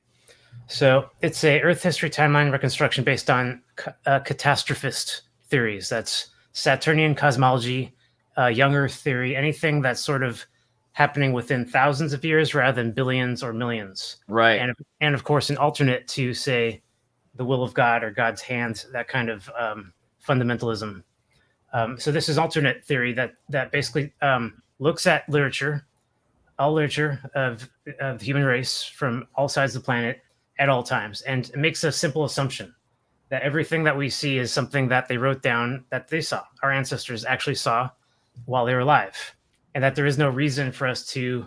So it's a Earth history timeline reconstruction based on catastrophist theories. That's Saturnian cosmology, young Earth theory, anything that's sort of happening within thousands of years rather than billions or millions. Right. And of course, an alternate to, say, the will of God or God's hand, that kind of fundamentalism. So this is alternate theory that basically looks at literature, all literature of the human race from all sides of the planet at all times, and it makes a simple assumption that everything that we see is something that they wrote down that they saw, our ancestors actually saw while they were alive, and that there is no reason for us to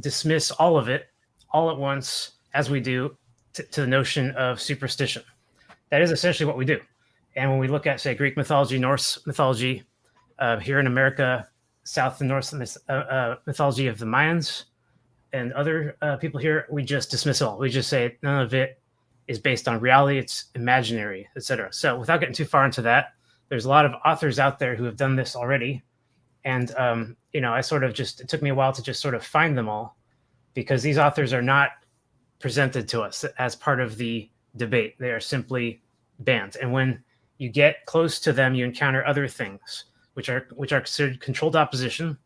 dismiss all of it all at once as we do to the notion of superstition. That is essentially what we do. And when we look at, say, Greek mythology, Norse mythology, here in America, South and North mythology of the Mayans and other people here, we just dismiss it all. We just say none of it is based on reality, it's imaginary, etc. So without getting too far into that, there's a lot of authors out there who have done this already. And, I it took me a while to just sort of find them all, because these authors are not presented to us as part of the debate. They are simply banned. And when you get close to them, you encounter other things, which are considered controlled opposition,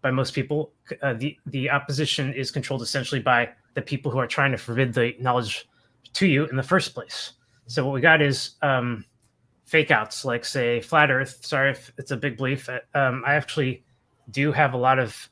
by most people. The opposition is controlled essentially by the people who are trying to forbid the knowledge to you in the first place. So what we got is fake outs, like say flat Earth. Sorry if it's a big belief. I actually do have a lot of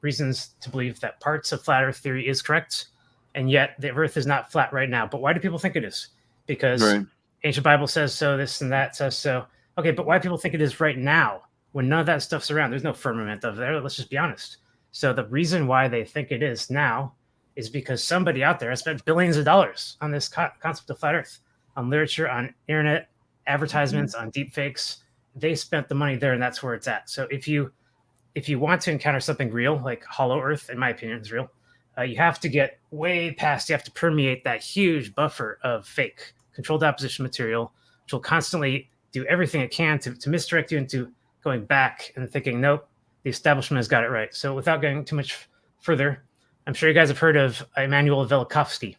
reasons to believe that parts of flat Earth theory is correct, and yet the Earth is not flat right now. But why do people think it is? Because ancient Bible says so, this and that says so. Okay, but why do people think it is right now when none of that stuff's around? There's no firmament over there. Let's just be honest. So the reason why they think it is now is because somebody out there has spent billions of dollars on this concept of flat Earth, on literature, on internet advertisements, on deep fakes. They spent the money there, and that's where it's at. So if you want to encounter something real, like hollow Earth, in my opinion, is real, you have to get way past. You have to permeate that huge buffer of fake, controlled opposition material, which will constantly do everything it can to misdirect you into going back and thinking, nope, the establishment has got it right. So without going too much further, I'm sure you guys have heard of Immanuel Velikovsky.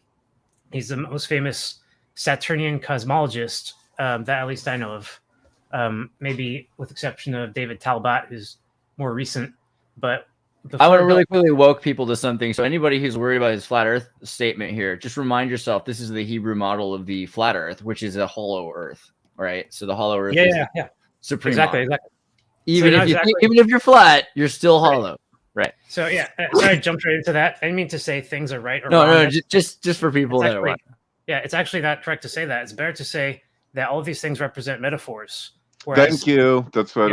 He's the most famous Saturnian cosmologist that at least I know of, maybe with exception of David Talbot, who's more recent. But I want to really quickly woke people to something. So anybody who's worried about his flat Earth statement here, just remind yourself this is the Hebrew model of the flat Earth, which is a hollow Earth, right? So the hollow Earth is supreme. Exactly. Even if you're flat, you're still hollow. Right. So sorry, I jumped right into that. I didn't mean to say things are right or wrong. No, just for people that are watching. Yeah, it's actually not correct to say that. It's better to say that all of these things represent metaphors. Thank you. That's what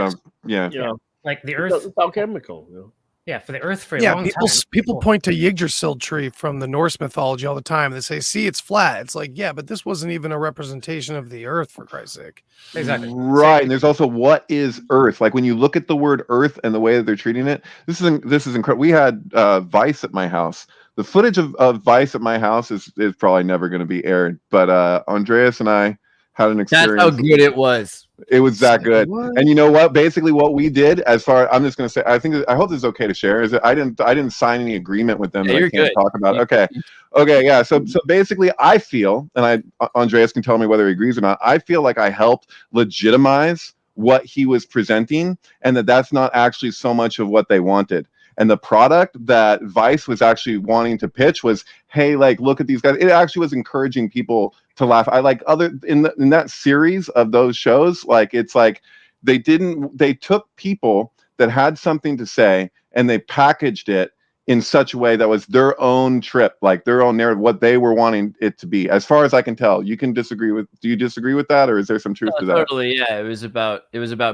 like the Earth. It's alchemical. You know? Yeah, for the Earth for a long time. People point to Yggdrasil tree from the Norse mythology all the time. They say, see, it's flat. It's like, yeah, but this wasn't even a representation of the Earth, for Christ's sake. Exactly. Right. And there's also, what is Earth? Like when you look at the word Earth and the way that they're treating it, this is incredible. We had Vice at my house. The footage of Vice at my house is probably never going to be aired. But Andreas and I had an experience. That's how good it was. It was that good. What? And you know what? Basically what we did, I'm just going to say, I hope this is okay to share, is that I didn't sign any agreement with them that I can't talk about. Okay. Yeah. So basically I feel, and Andreas can tell me whether he agrees or not, I feel like I helped legitimize what he was presenting, and that's not actually so much of what they wanted. And the product that Vice was actually wanting to pitch was, hey, like, look at these guys. It actually was encouraging people to laugh. I like in that series of those shows, like, it's like they took people that had something to say and they packaged it in such a way that was their own trip, like their own narrative, what they were wanting it to be. As far as I can tell, do you disagree with that, or is there some truth to that? Totally, yeah. It was about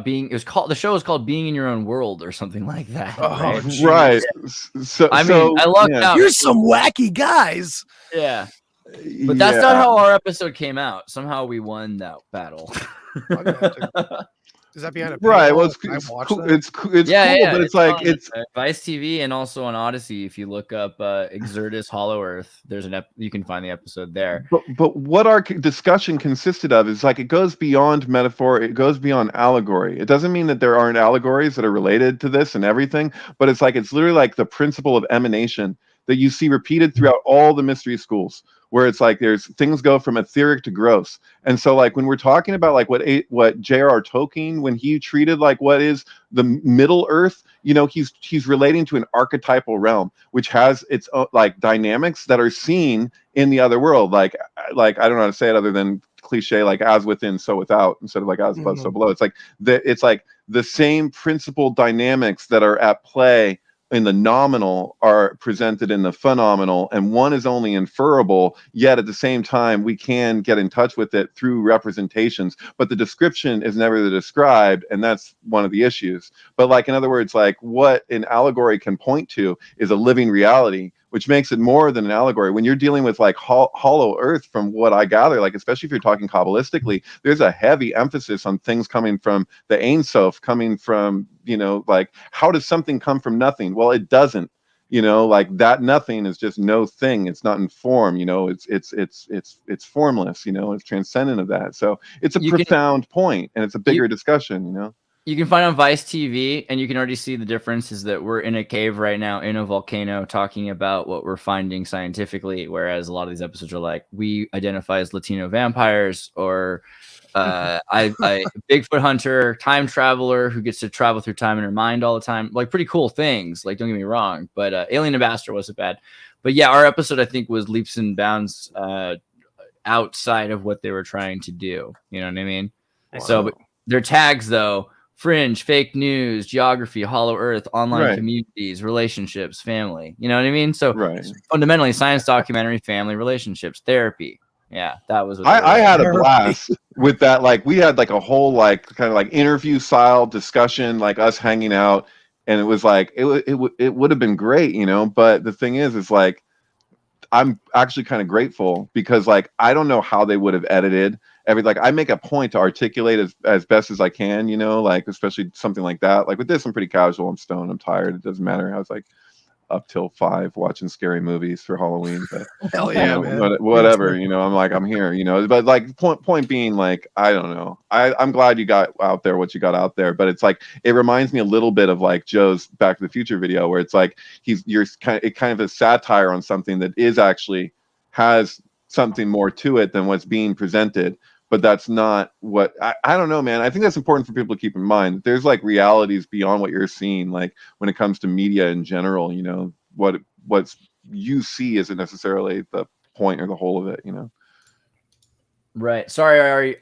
being. The show was called Being in Your Own World or something like that. Oh, right. So I lucked out. You're some wacky guys. Yeah, but that's not how our episode came out. Somehow we won that battle. Is that behind a paywall? Right? Well, it's cool, but it's like it's Vice TV, and also on Odyssey. If you look up Xirtus Hollow Earth, there's you can find the episode there. But what our discussion consisted of is like, it goes beyond metaphor, it goes beyond allegory. It doesn't mean that there aren't allegories that are related to this and everything, but it's literally like the principle of emanation that you see repeated throughout all the mystery schools, where it's like there's things go from etheric to gross. And so like when we're talking about like what J.R.R. Tolkien, when he treated like what is the Middle Earth, you know, he's relating to an archetypal realm which has its own, like, dynamics that are seen in the other world. Like I don't know how to say it other than cliche, like as within so without, instead of like as above so below. It's like the same principal dynamics that are at play in the nominal are presented in the phenomenal, and one is only inferable, yet at the same time we can get in touch with it through representations, but the description is never the described, and that's one of the issues. But like, in other words, like what an allegory can point to is a living reality, which makes it more than an allegory. When you're dealing with like hollow earth, from what I gather, like especially if you're talking Kabbalistically, there's a heavy emphasis on things coming from the Ein Sof, coming from, you know, like, how does something come from nothing? Well, it doesn't. You know, like that nothing is just no thing. It's not in form. You know, it's formless. You know, it's transcendent of that. So it's a profound point, and it's a bigger discussion. You know. You can find on Vice TV, and you can already see the difference is that we're in a cave right now in a volcano talking about what we're finding scientifically, whereas a lot of these episodes are like, we identify as Latino vampires, or I Bigfoot hunter, time traveler who gets to travel through time in her mind all the time. Like pretty cool things. Like, don't get me wrong, but Alien Ambassador wasn't bad. But yeah, our episode I think was leaps and bounds outside of what they were trying to do. You know what I mean? Wow. So but their tags though: fringe, fake news, geography, hollow earth, online Right. communities, relationships, family. You know what I mean? So Right. fundamentally, science documentary, family, relationships, therapy. Yeah, that was what they I were. had a blast with that. Like we had like a whole like kind of like interview style discussion, like us hanging out, and it was like it would have been great, you know. But the thing is like I'm actually kind of grateful because like I don't know how they would have edited every, like I make a point to articulate as best as I can, you know, like especially something like that. Like with this, I'm pretty casual. I'm stoned. I'm tired. It doesn't matter. I was like up till 5 watching scary movies for Halloween. But Hell yeah, you know, man. whatever, you know, I'm here, you know. But like point being, like I don't know. I'm glad you got out there what you got out there, but it's like it reminds me a little bit of like Joe's Back to the Future video where it's like you're kind of a satire on something that is actually has something more to it than what's being presented. But that's not what I don't know, man. I think that's important for people to keep in mind. There's like realities beyond what you're seeing, like when it comes to media in general, you know, what's you see isn't necessarily the point or the whole of it, you know. Right. Sorry, Ari.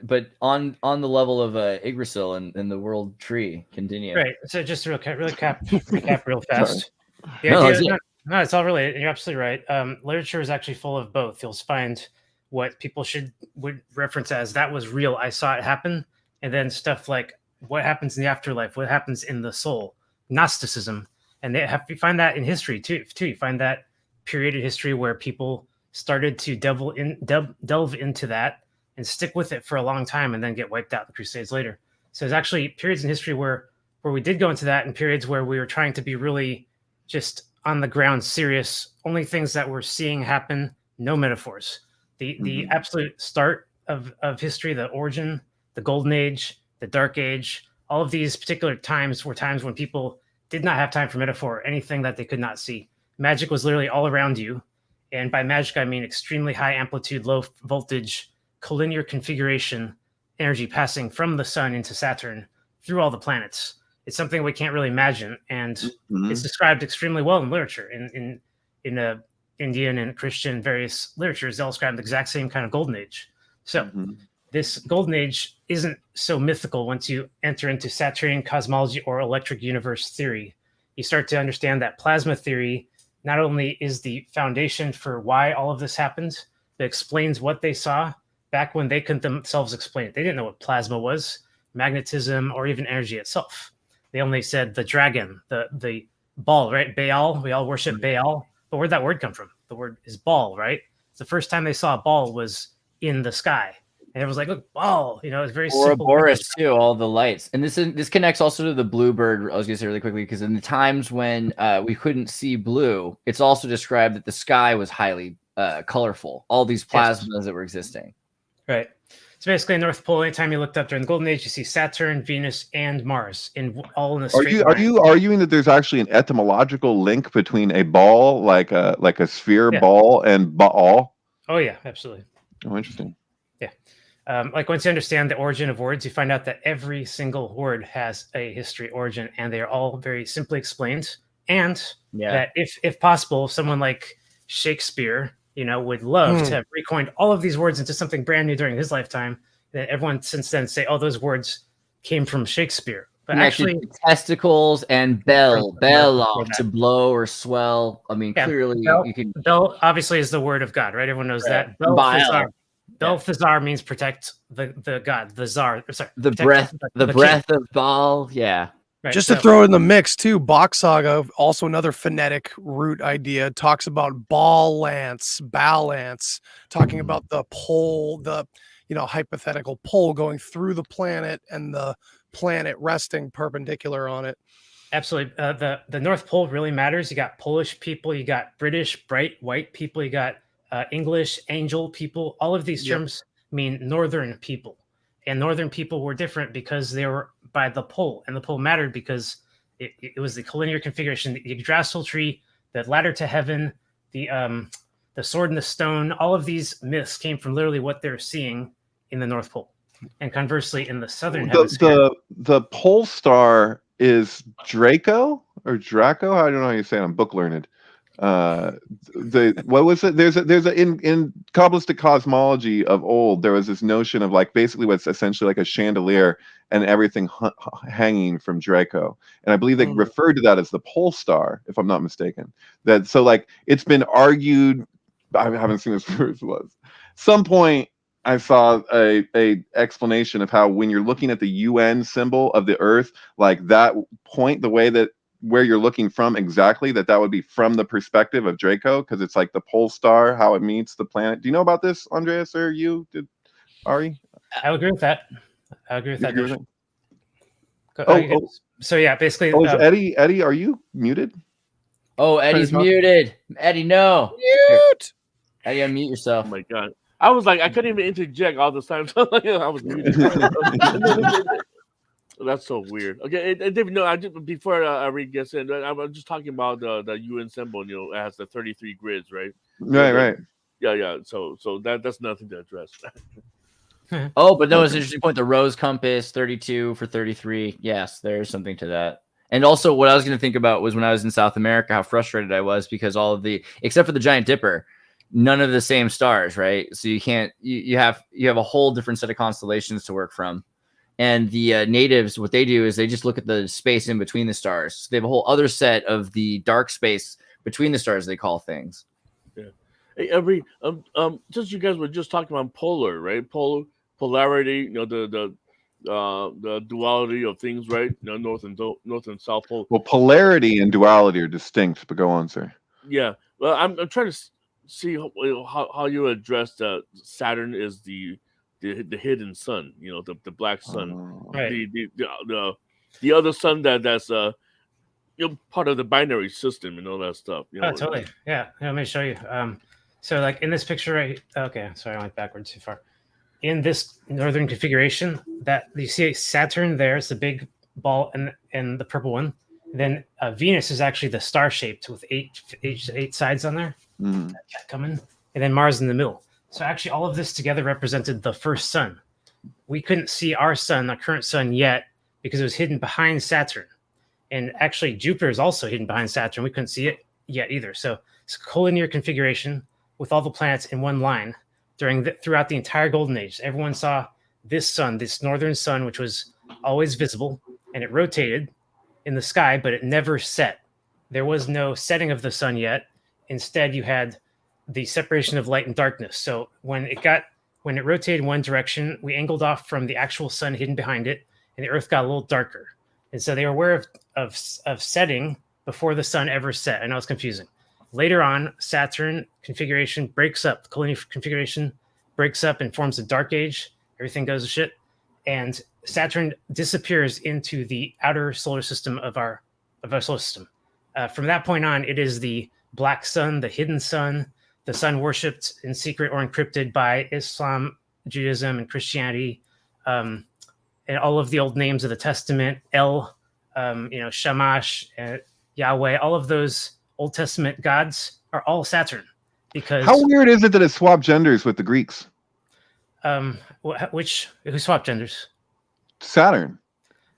But on the level of Yggdrasil and the world tree, continue. Right. So just to recap real fast. The No, idea, no, it's all related. You're absolutely right. Literature is actually full of both. You'll find what people would reference as that was real. I saw it happen, and then stuff like what happens in the afterlife, what happens in the soul, Gnosticism, and you find that in history too. You find that period in history where people started to delve into that and stick with it for a long time, and then get wiped out in the Crusades later. So there's actually periods in history where we did go into that, and periods where we were trying to be really just on the ground, serious, only things that we're seeing happen, no metaphors. The absolute start of history, the origin, the golden age, the dark age, all of these particular times were times when people did not have time for metaphor or anything that they could not see. Magic was literally all around you. And by magic, I mean extremely high amplitude, low voltage, collinear configuration energy passing from the sun into Saturn through all the planets. It's something we can't really imagine. And it's described extremely well in literature. In Indian and Christian various literatures, they all describe the exact same kind of golden age. So this golden age isn't so mythical once you enter into Saturnian cosmology or electric universe theory. You start to understand that plasma theory not only is the foundation for why all of this happened, but explains what they saw back when they couldn't themselves explain it. They didn't know what plasma was, magnetism, or even energy itself. They only said the dragon, the ball, right? Baal, we all worship Baal. But where'd that word come from? The word is ball, right? It's the first time they saw a ball was in the sky. And it was like, look, ball, you know, it's very simple. Ouroboros too, all the lights. And this connects also to the bluebird. I was gonna say really quickly, because in the times when we couldn't see blue, it's also described that the sky was highly colorful. All these plasmas that were existing. Right. So basically, North Pole, anytime you looked up during the Golden Age, you see Saturn, Venus, and Mars all in a straight line. Are you arguing that there's actually an etymological link between a ball, like a sphere ball, and Baal? Oh yeah, absolutely. Oh, interesting. Yeah. Like once you understand the origin of words, you find out that every single word has a history origin, and they are all very simply explained. And that if possible, someone like Shakespeare, you know, would love to have recoined all of these words into something brand new during his lifetime. That everyone since then say, oh, those words came from Shakespeare. But actually, testicles and bell off to blow or swell. I mean, clearly you can. Bell obviously is the word of God, right? Everyone knows that. Belthazar means protect the god, the czar. Sorry, the breath of Baal. Yeah. Right, just to throw in the mix too, Bach Saga, also another phonetic root idea, talks about ball lance, balance, talking about the pole, the hypothetical pole going through the planet and the planet resting perpendicular on it. Absolutely. The North Pole really matters. You got Polish people, you got British bright white people, you got English angel people. All of these terms mean northern people. And northern people were different because they were by the pole, and the pole mattered because it was the collinear configuration, the Yggdrasil tree, the ladder to heaven, the sword and the stone. All of these myths came from literally what they're seeing in the North Pole, and conversly in the southern hemisphere. The pole star is Draco or Draco. I don't know how you say it. I'm book learned. What was it? There's a in Kabbalistic cosmology of old, there was this notion of like basically what's essentially like a chandelier and everything hanging from Draco, and I believe they referred to that as the pole star, if I'm not mistaken. That so like it's been argued. I haven't seen this for some point. I saw a explanation of how when you're looking at the UN symbol of the Earth, like that point, the way that where you're looking from exactly, that would be from the perspective of Draco, because it's like the pole star, how it meets the planet. Do you know about this, Andreas, or you? Ari? I would agree with that. I agree with that. Agree with So yeah, basically. Oh, is Eddie, are you muted? Oh, Eddie's muted. Eddie, no. Mute. Eddie, unmute yourself. Oh my god. I was like, I couldn't even interject all this time. So I was muted. That's so weird. Okay, David, no, before Ari gets in, I'm just talking about the UN symbol. It has the 33 grids, right? Right. Yeah. So that's nothing to address. Oh, but no, it's an interesting point. The rose compass, 32 for 33. Yes, there's something to that. And also, what I was going to think about was when I was in South America, how frustrated I was because all of except for the Giant Dipper, none of the same stars, right? So you can't. You have a whole different set of constellations to work from. And the natives, what they do is they just look at the space in between the stars. So they have a whole other set of the dark space between the stars, they call things. Yeah. Hey, Every just you guys were just talking about polar, right? Polarity, the duality of things, right? North and south pole. Well, polarity and duality are distinct, but go on, sir. Yeah. Well, I'm trying to see how you address that. Saturn is the hidden sun, the black sun, right. the other sun that's part of the binary system and all that stuff. Totally. Yeah. Let me show you. So like in this picture, right? Okay, sorry, I went backwards too far. In this northern configuration, that you see Saturn there, it's the big ball, and the purple one. And then Venus is actually the star shaped with eight sides on there. Coming, and then Mars in the middle. So actually, all of this together represented the first sun. We couldn't see our sun, our current sun, yet because it was hidden behind Saturn. And actually, Jupiter is also hidden behind Saturn. We couldn't see it yet either. So it's a collinear configuration with all the planets in one line throughout the entire Golden Age. Everyone saw this sun, this northern sun, which was always visible, and it rotated in the sky, but it never set. There was no setting of the sun yet. Instead, you had the separation of light and darkness. So when it rotated in one direction, we angled off from the actual sun hidden behind it, and the Earth got a little darker. And so they were aware of setting before the sun ever set. I know it's confusing. Later on, Saturn configuration breaks up. The collinear configuration breaks up and forms a dark age. Everything goes to shit. And Saturn disappears into the outer solar system of our solar system. From that point on, it is the black sun, the hidden sun, the sun worshipped in secret or encrypted by Islam, Judaism, and Christianity, and all of the old names of the Testament, Shamash, Yahweh, all of those Old Testament gods are all Saturn. Because how weird is it that it swapped genders with the Greeks? Who swapped genders? Saturn,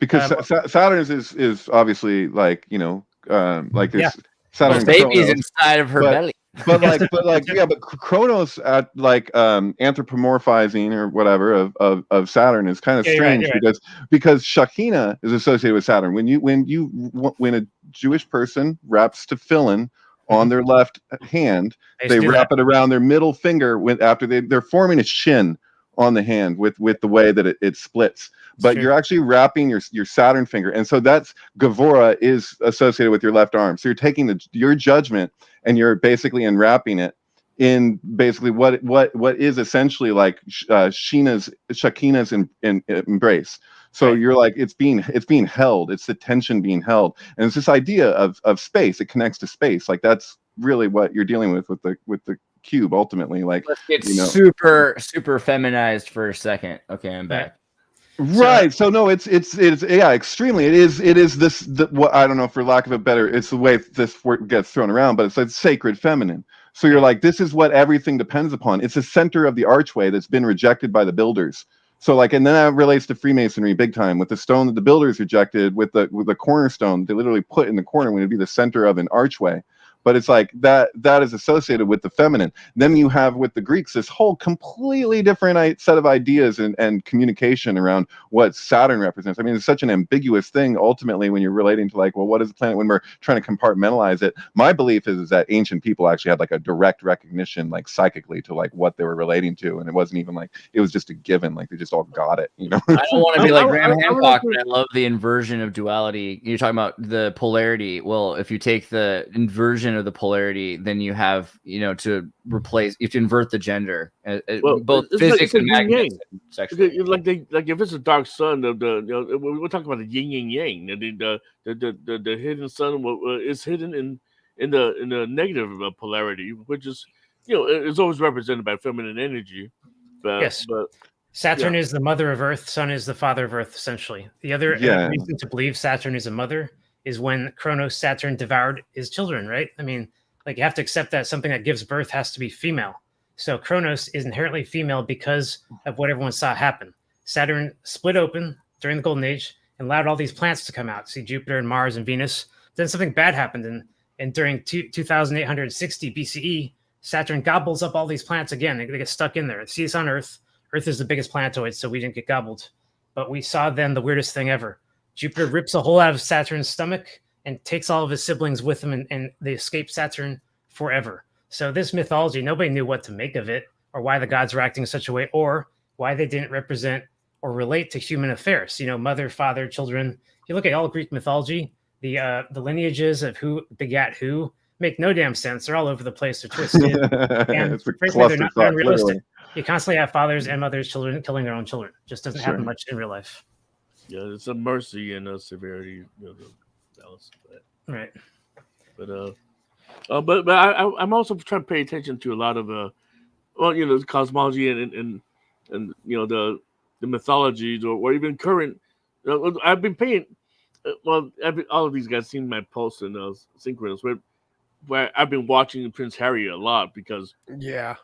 because Saturn is obviously like like this. Yeah. Saturn baby's inside of her belly. But Kronos at like anthropomorphizing or whatever of Saturn is kind of strange because Shekinah is associated with Saturn. When a Jewish person wraps tefillin on their left hand, they wrap it around their middle finger after they're forming a shin on the hand with the way that it splits. But you're actually wrapping your Saturn finger, and so that's Gevurah is associated with your left arm. So you're taking your judgment and you're basically unwrapping it in basically what is essentially like Shekinah's embrace. So you're like it's being held. It's the tension being held, and it's this idea of space. It connects to space. Like that's really what you're dealing with the cube ultimately. Like let's get super feminized for a second. Okay, I'm back. Right. So no, it's yeah, extremely. It is this what I don't know, for lack of a better, it's the way this word gets thrown around, but it's like sacred feminine. So you're like, this is what everything depends upon. It's the center of the archway that's been rejected by the builders. So like, and then that relates to Freemasonry big time, with the stone that the builders rejected, with the cornerstone they literally put in the corner when it'd be the center of an archway. But it's like that is associated with the feminine. Then you have with the Greeks this whole completely different set of ideas and communication around what Saturn represents. I mean, it's such an ambiguous thing ultimately when you're relating to like, well, what is the planet when we're trying to compartmentalize it? My belief is that ancient people actually had like a direct recognition, like psychically, to like what they were relating to. And it wasn't even like, it was just a given. Like they just all got it, you know? I don't want to be like Graham Hancock, but I love the inversion of duality. You're talking about the polarity. Well, if you take the inversion of the polarity, then you have, to replace, you have to invert the gender, both physics and magnetism. Like if it's a dark sun, we're talking about the yin and yang. The hidden sun is hidden in the negative polarity, which is is always represented by feminine energy. But Saturn is the mother of Earth. Sun is the father of Earth. Essentially, the other reason to believe Saturn is a mother is when Kronos Saturn devoured his children, right? I mean, like you have to accept that something that gives birth has to be female. So Kronos is inherently female because of what everyone saw happen. Saturn split open during the Golden Age and allowed all these planets to come out. See Jupiter and Mars and Venus. Then something bad happened, and during 2860 BCE, Saturn gobbles up all these planets again. They get stuck in there. See, it's on Earth. Earth is the biggest planetoid, so we didn't get gobbled. But we saw then the weirdest thing ever. Jupiter rips a hole out of Saturn's stomach and takes all of his siblings with him, and they escape Saturn forever. So this mythology, nobody knew what to make of it, or why the gods were acting in such a way, or why they didn't represent or relate to human affairs. Mother, father, children. If you look at all Greek mythology, the lineages of who begat who make no damn sense. They're all over the place. They're twisted. And frankly, they're not unrealistic. You constantly have fathers and mothers, children killing their own children. Just doesn't happen much in real life. Yeah, it's a mercy and a severity, balance of that. Right. But I'm also trying to pay attention to a lot of the cosmology and the mythologies or even current. I've been paying. All of these guys seen my posts in Synchronous, where I've been watching Prince Harry a lot because I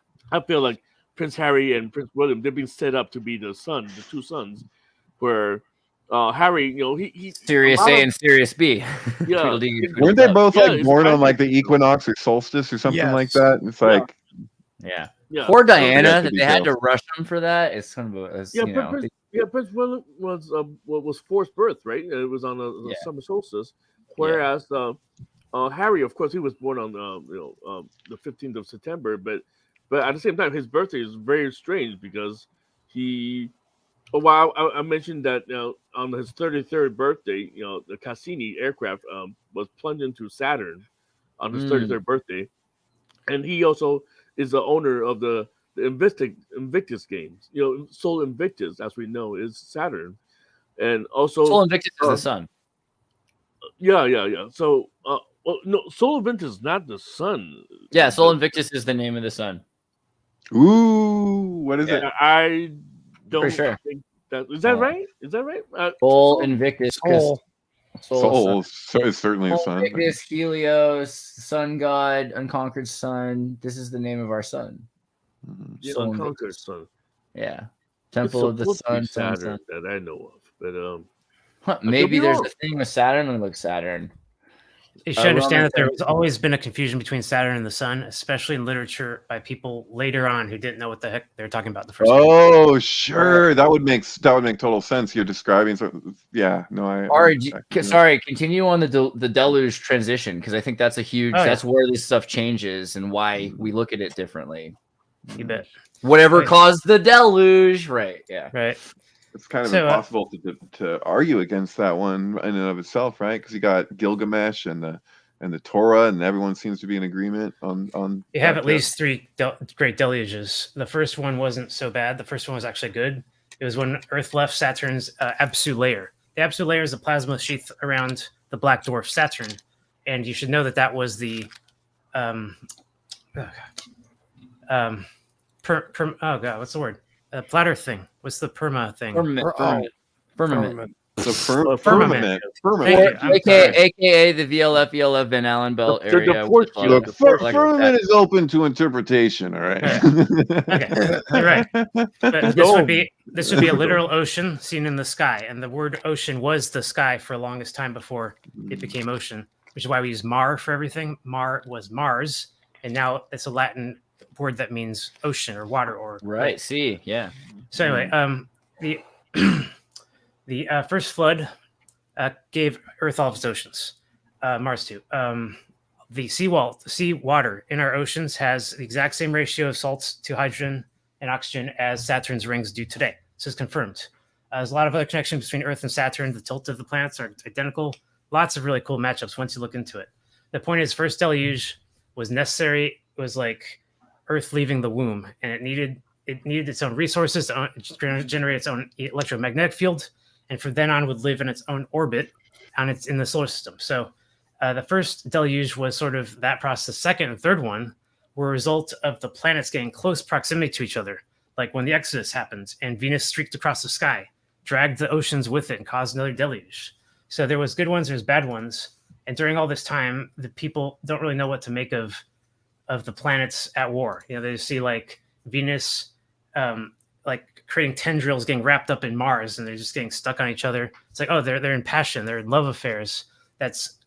feel like Prince Harry and Prince William, they've been set up to be the two sons, where Harry, he Sirius A and Sirius B. Yeah, weren't they both born on like the equinox or solstice or something like that? It's like, poor Diana that they had to rush him for that. It's kind of Prince William was forced birth, right? It was on the summer solstice, whereas Harry, of course, he was born on the 15th of September, but at the same time, his birthday is very strange because he. Well, I mentioned that on his 33rd birthday, the Cassini aircraft was plunged into Saturn on his 33rd birthday, and he also is the owner of the Invictus games. Sol Invictus, as we know, is Saturn, and also Sol Invictus is the sun. Yeah. So, no, Sol Invictus is not the sun. Yeah, Sol Invictus is the name of the sun. Ooh, what is it? I don't think that is that right? Is that right? Sol Invictus. Sol is certainly a sun. Invictus, Helios, sun god, unconquered sun. This is the name of our sun. Unconquered sun. Yeah, temple of the sun. Saturn that I know of, but maybe there's a thing with Saturn. Let me look Saturn. You should understand that there has always been a confusion between Saturn and the sun, especially in literature by people later on who didn't know what the heck they were talking about the first time. Oh, sure. That would make total sense. You're describing sorry, continue on the deluge transition, because I think that's a huge that's where this stuff changes and why we look at it differently. You bet. Whatever caused the deluge, right? Yeah. Right. It's kind of impossible to argue against that one in and of itself, right? Because you got Gilgamesh and the Torah, and everyone seems to be in agreement on. You have at least three great deluges. The first one wasn't so bad. The first one was actually good. It was when Earth left Saturn's Absu layer. The Absu layer is a plasma sheath around the black dwarf Saturn, and you should know that was the what's the word? Flat Earth thing. What's the perma thing? Firmament. The Firmament. firmament. Thank you. AKA the VLF ELF Van Allen belt The area. force with a lot field. of Firmament is open to interpretation. All right. Okay, you're right. But this would be a literal ocean seen in the sky, and the word ocean was the sky for the longest time before it became ocean, which is why we use mar for everything. Mar was Mars, and now it's a Latin word that means ocean or water or Right. See. Yeah. So anyway, the the first flood gave Earth all of its oceans. Mars too. The seawater in our oceans has the exact same ratio of salts to hydrogen and oxygen as Saturn's rings do today. This is confirmed. There's a lot of other connections between Earth and Saturn. The tilt of the planets are identical. Lots of really cool matchups once you look into it. The point is, first deluge was necessary. It was like Earth leaving the womb, and it needed its own resources to generate its own electromagnetic field, and from then on would live in its own orbit in the solar system. So the first deluge was sort of that process. The second and third one were a result of the planets getting close proximity to each other, like when the Exodus happened and Venus streaked across the sky, dragged the oceans with it, and caused another deluge. So there was good ones, there's bad ones, and during all this time, the people don't really know what to make of the planets at war. You know, they see like Venus, like creating tendrils, getting wrapped up in Mars, and they're just getting stuck on each other. It's like, oh, they're in passion, they're in love affairs. It's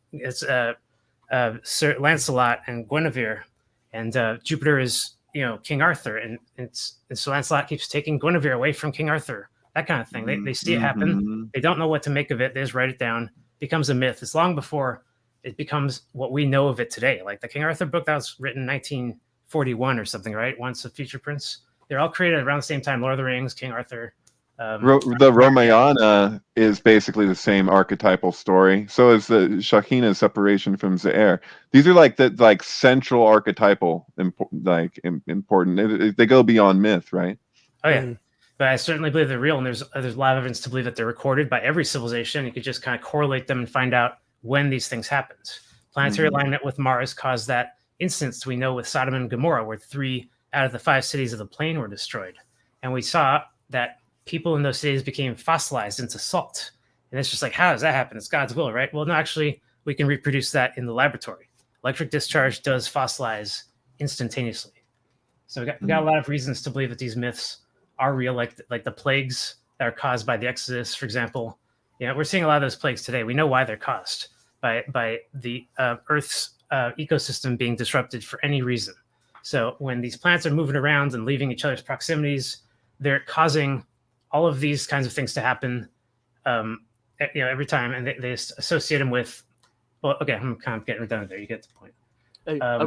Sir Lancelot and Guinevere, and Jupiter is King Arthur, and so Lancelot keeps taking Guinevere away from King Arthur. That kind of thing. They see it happen. They don't know what to make of it. They just write it down. It becomes a myth. It's long before it becomes what we know of it today. Like the King Arthur book that was written in 1941 or something, right? Once a Future Prince. They're all created around the same time. Lord of the Rings, King Arthur. The Ramayana is basically the same archetypal story. So is the Shekhinah's separation from Ze'er. These are like central archetypal important. They go beyond myth, right? Oh yeah. But I certainly believe they're real, and there's a lot of evidence to believe that they're recorded by every civilization. You could just kind of correlate them and find out when these things happened. Planetary alignment with Mars caused that instance we know with Sodom and Gomorrah, where 3 out of the 5 cities of the plain were destroyed. And we saw that people in those cities became fossilized into salt. And it's just like, how does that happen? It's God's will, right? Well, no, actually, we can reproduce that in the laboratory. Electric discharge does fossilize instantaneously. So we got a lot of reasons to believe that these myths are real, like the plagues that are caused by the Exodus, for example. We're seeing a lot of those plagues today. We know why they're caused by the Earth's ecosystem being disrupted for any reason. So when these plants are moving around and leaving each other's proximities, they're causing all of these kinds of things to happen, every time, and they associate them with. Well, okay, I'm kind of getting redundant there. You get the point. Hey, I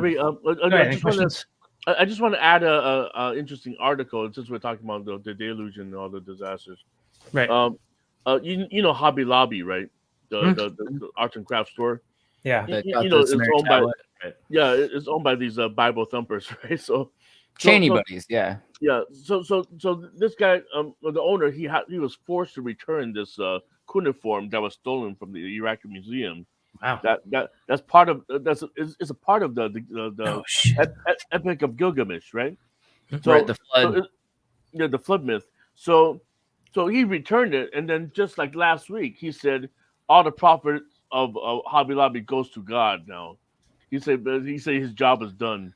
I just want to add a interesting article since we're talking about the deluge and all the disasters. Right. You know Hobby Lobby, right? The arts and crafts store. Yeah. It's owned by it's owned by these Bible thumpers, right? So Cheney buddies, yeah. Yeah. So this guy, the owner, he was forced to return this cuneiform that was stolen from the Iraqi museum. Wow. That's part of is a part of the Epic of Gilgamesh, right? So, right, the flood. The flood myth. So he returned it, and then just like last week, he said all the profit of Hobby Lobby goes to God now. He said his job is done.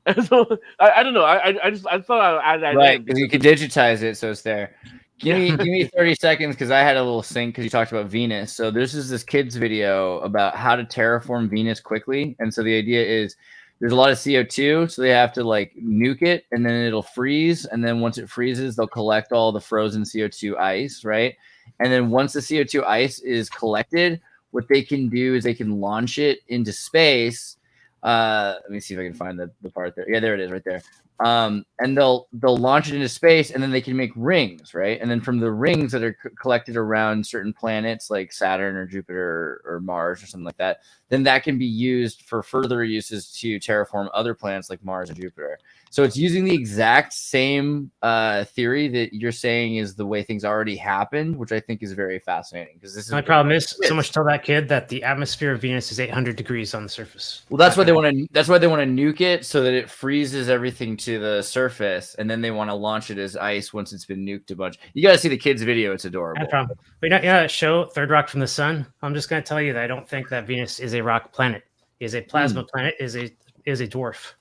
And so I don't know. I thought I'd add that right, because you could digitize it, so it's there. Give me 30 seconds because I had a little sync because you talked about Venus. So this is this kid's video about how to terraform Venus quickly. And so the idea is there's a lot of CO2, so they have to like nuke it and then it'll freeze. And then once it freezes, they'll collect all the frozen CO2 ice, right? And then once the CO2 ice is collected, what they can do is they can launch it into space. Let me see if I can find the part there. Yeah, there it is right there. And they'll launch it into space, and then they can make rings, right? And then from the rings that are collected around certain planets like Saturn or Jupiter or Mars or something like that, then that can be used for further uses to terraform other planets like Mars and Jupiter. So it's using the exact same theory that you're saying is the way things already happened, which I think is very fascinating because this is My problem is someone should tell that kid that the atmosphere of Venus is 800 degrees on the surface. Well, that's why they want to. That's why they want to nuke it so that it freezes everything to the surface, and then they want to launch it as ice once it's been nuked a bunch. You got to see the kids' video; it's adorable. No problem. But you know that show Third Rock from the Sun? I'm just going to tell you that I don't think that Venus is a rock planet. It is a plasma planet. Is a dwarf.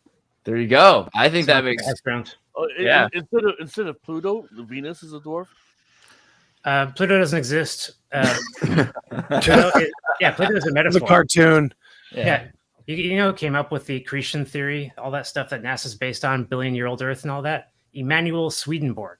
There you go. I think that makes background. Yeah. Instead of Pluto, the Venus is a dwarf. Pluto doesn't exist. Pluto is a metaphor. It's a cartoon. Yeah. You know who came up with the accretion theory, all that stuff that NASA's based on, billion-year-old Earth and all that? Emanuel Swedenborg.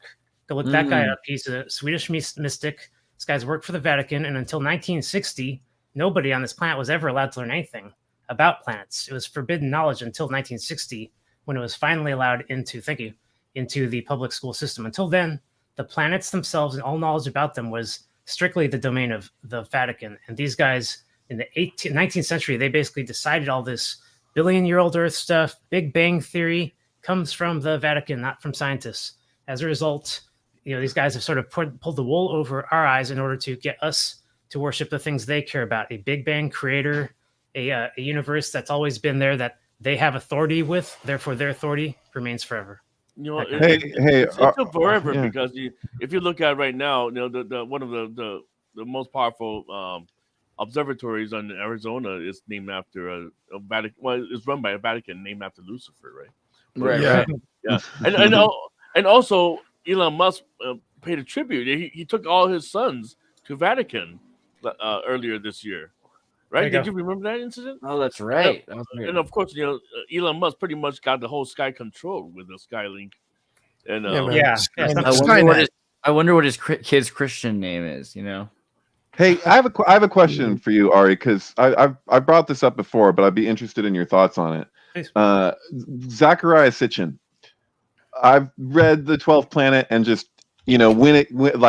Go look that guy up. He's a Swedish mystic. This guy's worked for the Vatican, and until 1960, nobody on this planet was ever allowed to learn anything about planets. It was forbidden knowledge until 1960, when it was finally allowed into the public school system. Until then, the planets themselves and all knowledge about them was strictly the domain of the Vatican. And these guys in the 19th century, they basically decided all this billion-year-old Earth stuff. Big Bang Theory comes from the Vatican, not from scientists. As a result, these guys have sort of pulled the wool over our eyes in order to get us to worship the things they care about. A Big Bang creator, a universe that's always been there that they have authority with, therefore their authority remains forever. It's forever because if you look at it right now, the one of the most powerful observatories in Arizona is named after a Vatican. Well, it's run by a Vatican named after Lucifer, right? Right. Yeah, and also Elon Musk paid a tribute. He took all his sons to Vatican earlier this year. Right? Did you remember that incident? Oh, that's right. And of course, Elon Musk pretty much got the whole sky controlled with the Skylink. And I wonder what his kid's Christian name is. Hey, I have a question for you, Ari, because I brought this up before, but I'd be interested in your thoughts on it. Zecharia Sitchin. I've read The 12th Planet and just when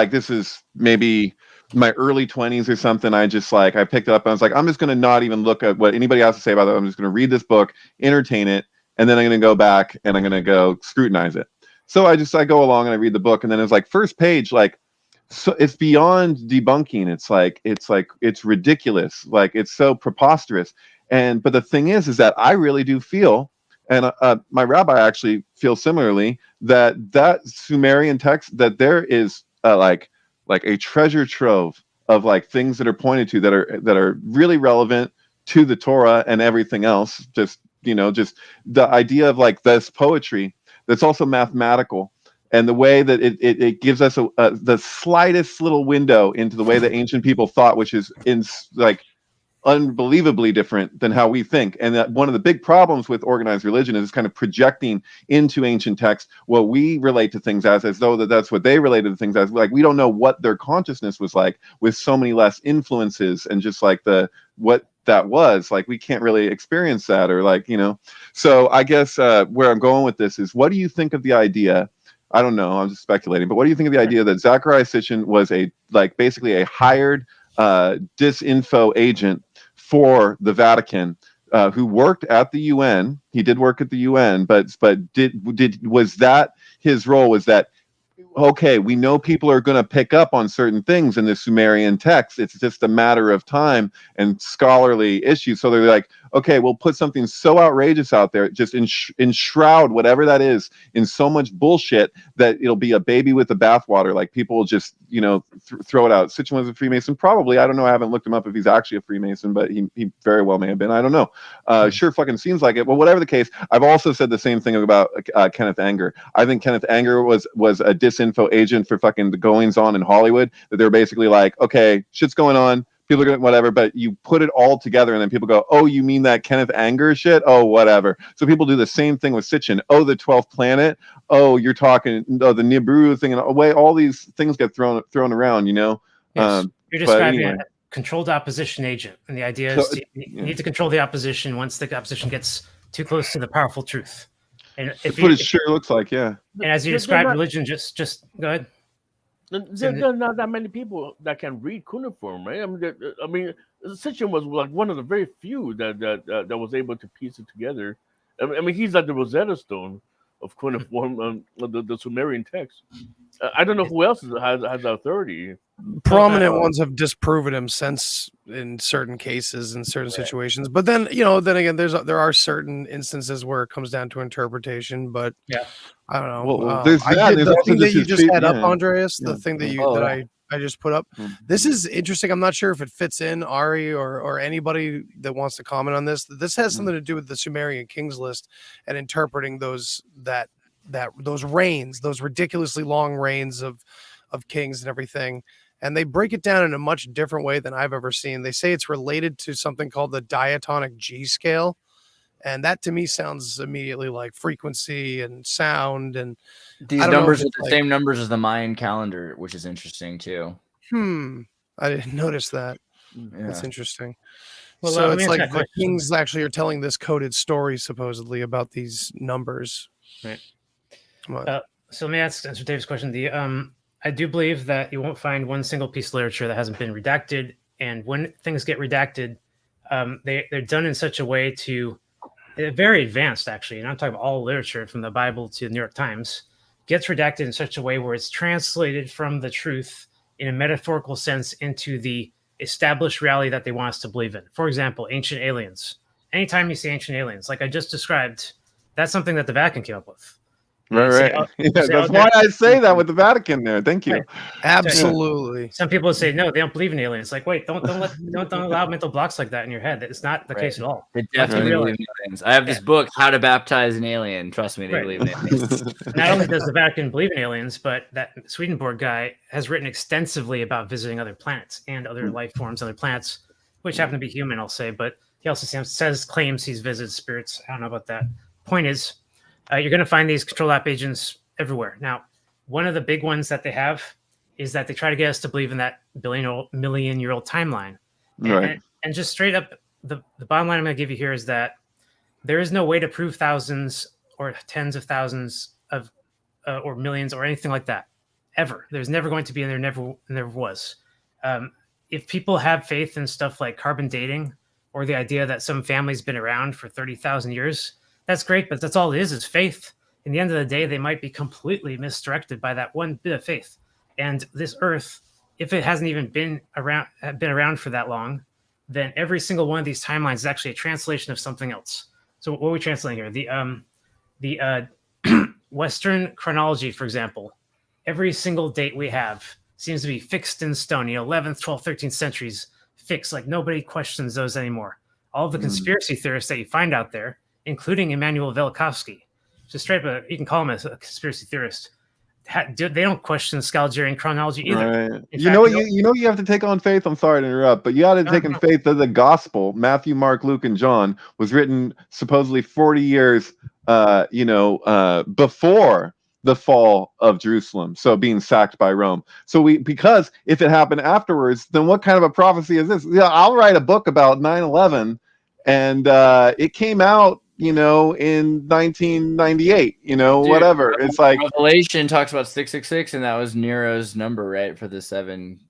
this is maybe my early 20s or something, I picked it up and I was like, I'm just going to not even look at what anybody else to say about it. I'm just going to read this book, entertain it, and then I'm going to go back and I'm going to go scrutinize it. So I go along and I read the book, and then it's like first page, so it's beyond debunking. It's ridiculous. It's so preposterous. But the thing is that I really do feel, and my rabbi actually feels similarly, that Sumerian text, that there is like a treasure trove of things that are pointed to that are really relevant to the Torah and everything else. Just the idea of this poetry that's also mathematical, and the way that it gives us the slightest little window into the way that ancient people thought, which is unbelievably different than how we think. And that one of the big problems with organized religion is kind of projecting into ancient texts what we relate to things as though that's what they related to things as. We don't know what their consciousness was like with so many less influences, and just what that was we can't really experience that, or so I guess where I'm going with this is, what do you think of the idea? I don't know, I'm just speculating, but what do you think of the idea that Zecharia Sitchin was basically a hired disinfo agent for the Vatican, who worked at the UN? He did work at the UN, but was that his role? Was that, okay, we know people are going to pick up on certain things in the Sumerian text. It's just a matter of time and scholarly issues. So they're like, okay, we'll put something so outrageous out there, just enshroud whatever that is in so much bullshit that it'll be a baby with the bathwater. People will just, throw it out. Sitchin was a Freemason, probably. I don't know. I haven't looked him up if he's actually a Freemason, but he very well may have been. I don't know. Sure fucking seems like it. But whatever the case, I've also said the same thing about Kenneth Anger. I think Kenneth Anger was a disinfo agent for fucking the goings on in Hollywood, that they're basically like, okay, shit's going on, people are going whatever, but you put it all together and then people go, oh, you mean that Kenneth Anger shit? Oh, whatever. So people do the same thing with Sitchin. Oh, the 12th planet. Oh, you're talking the Nibiru thing, and away all these things get thrown around, Yes. You're describing a controlled opposition agent, and the idea is you need to control the opposition once the opposition gets too close to the powerful truth. And that's what it sure looks like, yeah. And as you describe religion, just go ahead. There's not that many people that can read cuneiform, right? I mean, Sitchin was one of the very few that was able to piece it together. I mean, he's like the Rosetta Stone cuneiform, the Sumerian text. I don't know who else has authority. Prominent ones have disproven him since in certain cases, in certain situations. But then, then again, there are certain instances where it comes down to interpretation. But yeah, I don't know. Well, there's that. There's the also thing that just you his just had up, yeah. Andreas, Yeah. the thing that I just put up. This is interesting. I'm not sure if it fits in, Ari, or anybody that wants to comment on this. This has something to do with the Sumerian kings list and interpreting those reigns, those ridiculously long reigns of kings and everything. And they break it down in a much different way than I've ever seen. They say it's related to something called the diatonic G scale. And that to me sounds immediately like frequency and sound. And these numbers are the same numbers as the Mayan calendar, which is interesting too. I didn't notice that. Yeah. That's interesting. Well, so it's like the kings actually are telling this coded story supposedly about these numbers. Right. So let me answer Dave's question. I do believe that you won't find one single piece of literature that hasn't been redacted. And when things get redacted, they're done in such a way to very advanced, actually. And I'm talking about all literature from the Bible to the New York Times gets redacted in such a way where it's translated from the truth in a metaphorical sense into the established reality that they want us to believe in. For example, ancient aliens. Anytime you see ancient aliens, like I just described, that's something that the Vatican came up with. Right. That's why I say that with the Vatican there. Thank you. Right. Absolutely. Some people say no, they don't believe in aliens. Like, wait, don't allow mental blocks like that in your head. It's not the case at all. They definitely believe in aliens. I have this book, How to Baptize an Alien. Trust me, they believe in aliens. Not only does the Vatican believe in aliens, but that Swedenborg guy has written extensively about visiting other planets and other life forms, other planets, which happen to be human, I'll say. But he also claims he's visited spirits. I don't know about that. Point is, you're going to find these control app agents everywhere. Now, one of the big ones that they have is that they try to get us to believe in that million-year-old timeline. Right. And just straight up, the bottom line I'm going to give you here is that there is no way to prove thousands or tens of thousands of or millions or anything like that ever. There's never going to be, and there never was. If people have faith in stuff like carbon dating or the idea that some family's been around for 30,000 years, that's great, but that's all it is faith. In the end of the day, they might be completely misdirected by that one bit of faith. And this Earth, if it hasn't even been around for that long, then every single one of these timelines is actually a translation of something else. So what are we translating here? The Western chronology, for example, every single date we have seems to be fixed in stone. 11th, 12th, 13th centuries fixed. Like nobody questions those anymore. All of the conspiracy theorists that you find out there, including Immanuel Velikovsky, just straight up, you can call him a conspiracy theorist. They don't question Scalgerian chronology either. Right. You have to take on faith. I'm sorry to interrupt, but you got to take on faith that the gospel, Matthew, Mark, Luke, and John, was written supposedly 40 years, before the fall of Jerusalem, so being sacked by Rome. So because if it happened afterwards, then what kind of a prophecy is this? Yeah, I'll write a book about 9/11, and it came out, in 1998, whatever. It's like Revelation talks about 666, and that was Nero's number, right, for the 7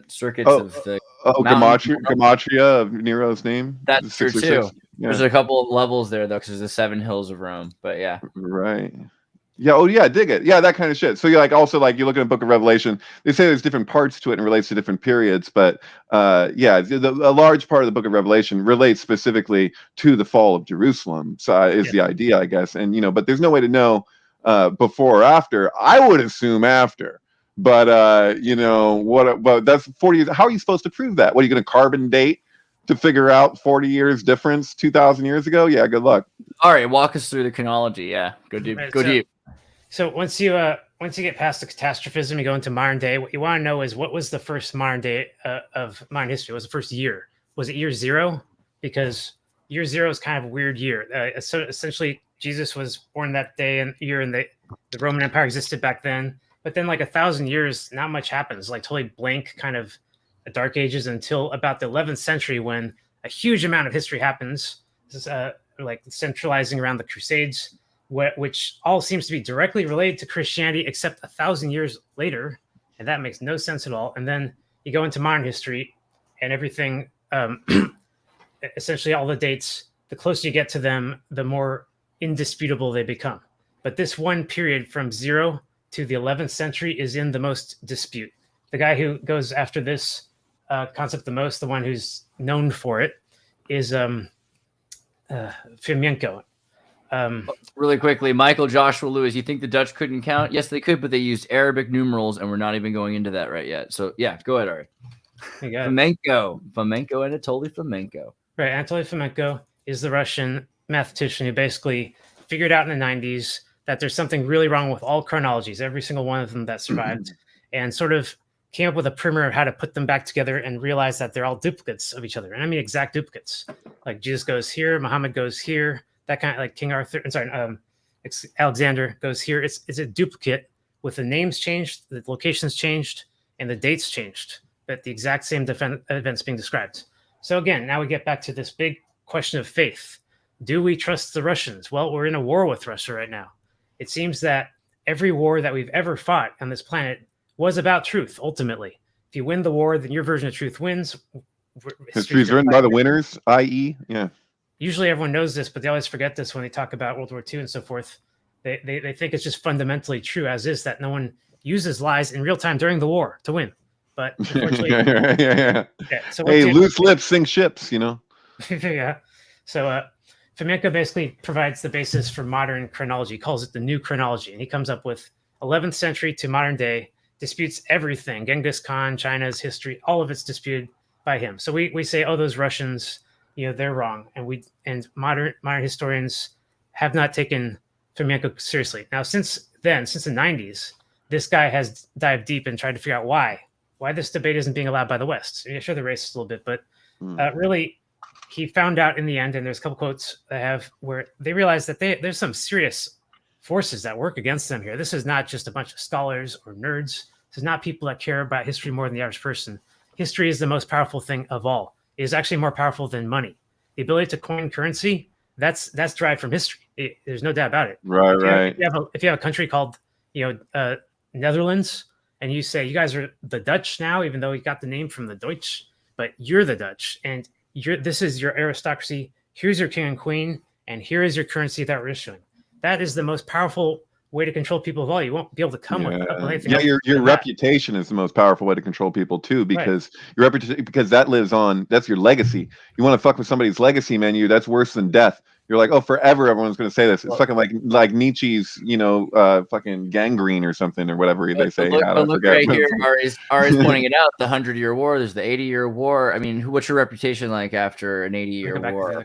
circuits of the gematria of Nero's name. That's true too. Yeah. There's a couple of levels there though, because there's the 7 hills of Rome. But yeah, right. Yeah. Oh, yeah. Dig it. Yeah, that kind of shit. So you're also you look at the Book of Revelation. They say there's different parts to it and relates to different periods, but a large part of the Book of Revelation relates specifically to the fall of Jerusalem. So is the idea, I guess. And but there's no way to know before or after. I would assume after, but But that's 40 years. How are you supposed to prove that? What are you going to carbon date to figure out 40 years difference 2,000 years ago? Yeah, good luck. All right, walk us through the chronology. Yeah, go deep. Go deep. So once you get past the catastrophism, you go into modern day. What you want to know is what was the first modern day of modern history? What was the first year? Was it year 0? Because year 0 is kind of a weird year. So essentially, Jesus was born that day and year, and the Roman Empire existed back then. But then, 1,000 years, not much happens. Totally blank, kind of a dark ages until about the 11th century, when a huge amount of history happens. This is centralizing around the Crusades, which all seems to be directly related to Christianity, except 1,000 years later, and that makes no sense at all. And then you go into modern history, and everything, essentially all the dates, the closer you get to them, the more indisputable they become. But this one period from 0 to the 11th century is in the most dispute. The guy who goes after this concept the most, the one who's known for it, is Fomenko. Really quickly, Michael Joshua Lewis, you think the Dutch couldn't count? Yes, they could, but they used Arabic numerals, and we're not even going into that right yet. So, yeah, go ahead, Ari. Fomenko, Anatoly Fomenko. Right, Anatoly Fomenko is the Russian mathematician who basically figured out in the 90s that there's something really wrong with all chronologies, every single one of them that survived, and sort of came up with a primer of how to put them back together and realize that they're all duplicates of each other. And I mean exact duplicates. Like Jesus goes here, Muhammad goes here, that kind of like King Arthur, Alexander goes here. It's a duplicate with the names changed, the locations changed, and the dates changed, but the exact same events being described. So again, now we get back to this big question of faith. Do we trust the Russians? Well, we're in a war with Russia right now. It seems that every war that we've ever fought on this planet was about truth, ultimately. If you win the war, then your version of truth wins. History's written by the winners, i.e., yeah. Usually everyone knows this, but they always forget this when they talk about World War II and so forth. They think it's just fundamentally true, as is, that no one uses lies in real time during the war to win. But unfortunately, yeah. So hey, loose lips sink ships, you know? Yeah. So Fomenko basically provides the basis for modern chronology, calls it the new chronology. And he comes up with 11th century to modern day, disputes everything. Genghis Khan, China's history, all of it's disputed by him. So we say, oh, those Russians, they're wrong. And modern historians have not taken Fomenko seriously. Now, since the 90s, this guy has dived deep and tried to figure out why this debate isn't being allowed by the West. Yeah, sure, they're racist a little bit, but really, he found out in the end, and there's a couple quotes I have where they realize that there's some serious forces that work against them here. This is not just a bunch of scholars or nerds. This is not people that care about history more than the average person. History is the most powerful thing of all. It is actually more powerful than money. The ability to coin currency, that's derived from history. There's no doubt about it. Right. If you have a country called Netherlands, and you say you guys are the Dutch now, even though you got the name from the Deutsch, but you're the Dutch, and this is your aristocracy. Here's your king and queen, and here is your currency that we're issuing. That is the most powerful way to control people of all. You won't be able to come with anything. Yeah, your reputation is the most powerful way to control people too, because your reputation, because that lives on. That's your legacy. You want to fuck with somebody's legacy, man. That's worse than death. You're like, oh, forever everyone's going to say this. It's fucking like Nietzsche's, fucking gangrene or something or whatever they say. Look right here, Ari's pointing it out. The 100-year war. There's the 80-year war. I mean, what's your reputation like after an 80-year war?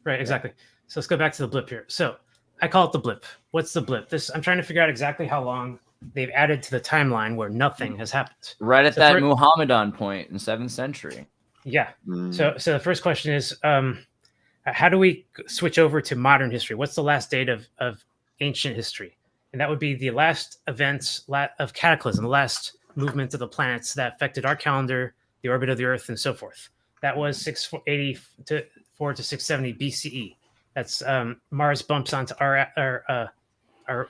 Right, exactly. So let's go back to the blip here. So I call it the blip. What's the blip? I'm trying to figure out exactly how long they've added to the timeline where nothing has happened. Right at that Muhammadan point in 7th century. Yeah. So the first question is, how do we switch over to modern history? What's the last date of ancient history? And that would be the last events of cataclysm, the last movement of the planets that affected our calendar, the orbit of the Earth, and so forth. That was 684 to 670 BCE. That's Mars bumps onto our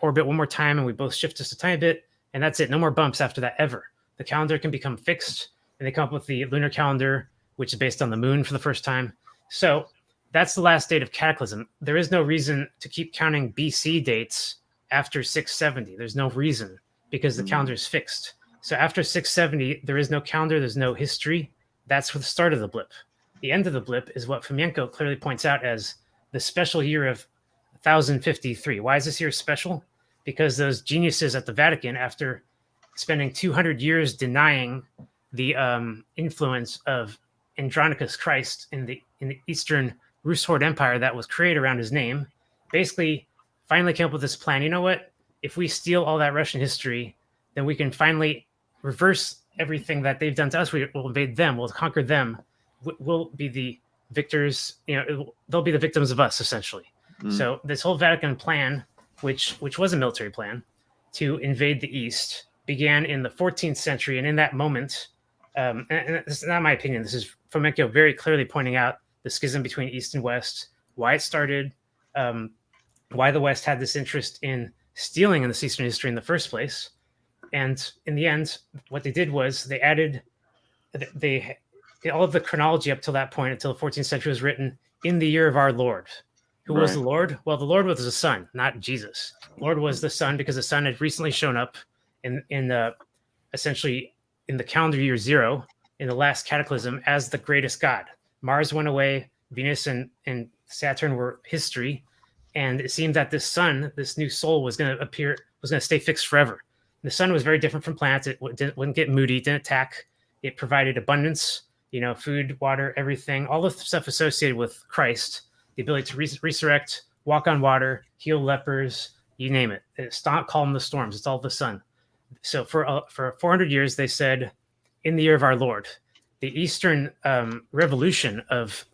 orbit one more time, and we both shift just a tiny bit, and that's it. No more bumps after that ever. The calendar can become fixed, and they come up with the lunar calendar, which is based on the moon for the first time. So that's the last date of cataclysm. There is no reason to keep counting BC dates after 670. There's no reason, because the calendar is fixed. So after 670, there is no calendar, there's no history. That's the start of the blip. The end of the blip is what Fomenko clearly points out as the special year of 1053. Why is this year special? Because those geniuses at the Vatican, after spending 200 years denying the influence of Andronicus Christ in the Eastern Rus Horde Empire that was created around his name, basically finally came up with this plan. You know what? If we steal all that Russian history, then we can finally reverse everything that they've done to us. We will invade them. We'll conquer them. We'll be the victors. They'll be the victims of us, essentially. So this whole Vatican plan, which was a military plan to invade the East, began in the 14th century. And in that moment, and this is not my opinion, this is Fomenko very clearly pointing out the schism between East and West, why it started, why the West had this interest in stealing in this Eastern history in the first place. And in the end, what they did was they added all of the chronology up till that point, until the 14th century was written in the year of our Lord, Who was the Lord? Well, the Lord was the Son, not Jesus. Lord was the Son because the Son had recently shown up in the essentially in the calendar year 0 in the last cataclysm as the greatest God. Mars went away, Venus and Saturn were history, and it seemed that this sun, this new soul, was going to stay fixed forever. The sun was very different from planets. It wouldn't get moody, didn't attack. It provided abundance, food, water, everything, all the stuff associated with Christ, the ability to resurrect, walk on water, heal lepers, you name it. Calm the storms. It's all the sun. So for 400 years, they said, in the year of our Lord, the Eastern revolution of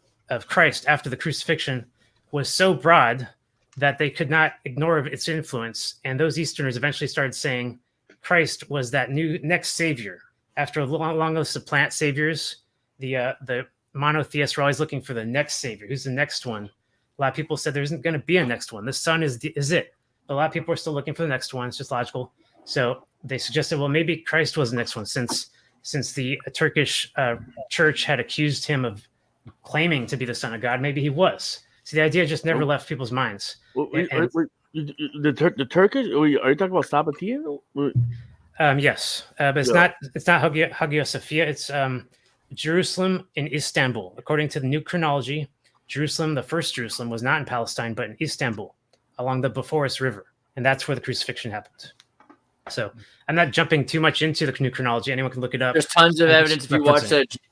Christ after the crucifixion was so broad that they could not ignore its influence. And those Easterners eventually started saying Christ was that next savior. After a long list of plant saviors, the monotheists were always looking for the next savior. Who's the next one? A lot of people said there isn't going to be a next one. The sun is it. But a lot of people are still looking for the next one. It's just logical. So they suggested, well, maybe Christ was the next one, since the Turkish church had accused him of claiming to be the Son of God. Maybe he was. So the idea just never left people's minds. The Turkish? Are you talking about Sabbatean? Yes, but it's not Hagia Sophia. It's Jerusalem in Istanbul. According to the new chronology, Jerusalem, the first Jerusalem, was not in Palestine, but in Istanbul, along the Bosphorus River, and that's where the crucifixion happened. So I'm not jumping too much into the new chronology. Anyone can look it up. There's tons of evidence.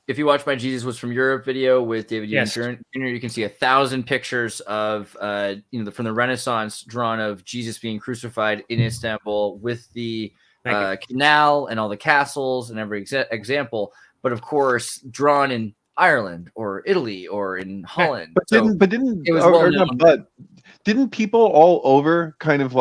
If you watch my Jesus Was From Europe video with David Jr., you can see 1,000 pictures of from the Renaissance drawn of Jesus being crucified in Istanbul with the canal and all the castles and every example. But of course, drawn in Ireland or Italy or in Holland. But didn't people all over kind of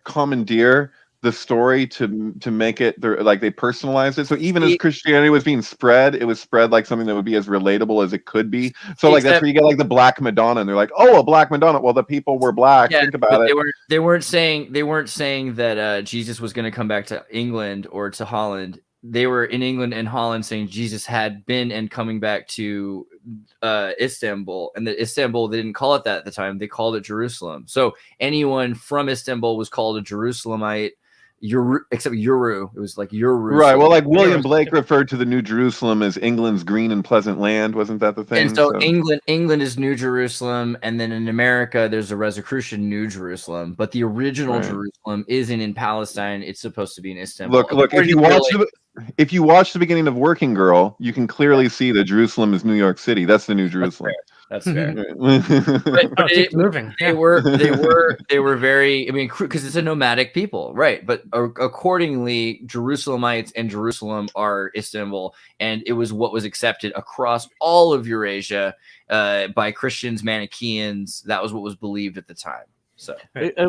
commandeer the story to make it they personalized it? So even as Christianity was being spread, it was spread like something that would be as relatable as it could be. So that's where you get the Black Madonna, and they're like, oh, a Black Madonna. Well, the people were black. Think about it. They weren't saying that Jesus was going to come back to England or to Holland. They were in England and Holland saying Jesus had been and coming back to Istanbul, and the Istanbul, they didn't call it that at the time. They called it Jerusalem. So anyone from Istanbul was called a Jerusalemite, except Uru. It was like Uru. Right. Well, William Blake referred to the New Jerusalem as England's green and pleasant land. Wasn't that the thing? And so England is New Jerusalem, and then in America there's a Rosicrucian New Jerusalem, but the original Jerusalem isn't in Palestine. It's supposed to be in Istanbul. Look, if you watch the beginning of Working Girl, you can clearly see that Jerusalem is New York City. That's the New Jerusalem. That's fair. but keep moving. They were very, because it's a nomadic people, right? But accordingly, Jerusalemites and Jerusalem are Istanbul, and it was what was accepted across all of Eurasia by Christians, Manichaeans. That was what was believed at the time. So, I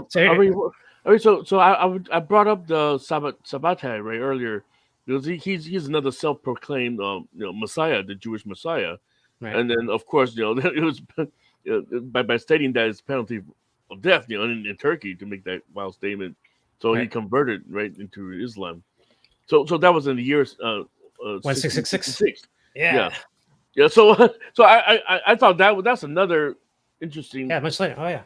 brought up the Sabbatai right earlier because he's another self-proclaimed Messiah, the Jewish Messiah. Right. And then, of course, it was by stating that it's penalty of death, in Turkey to make that wild statement. So he converted right into Islam. So that was in the year 1666. Yeah. So I thought that's another interesting. Yeah, much later. Oh yeah.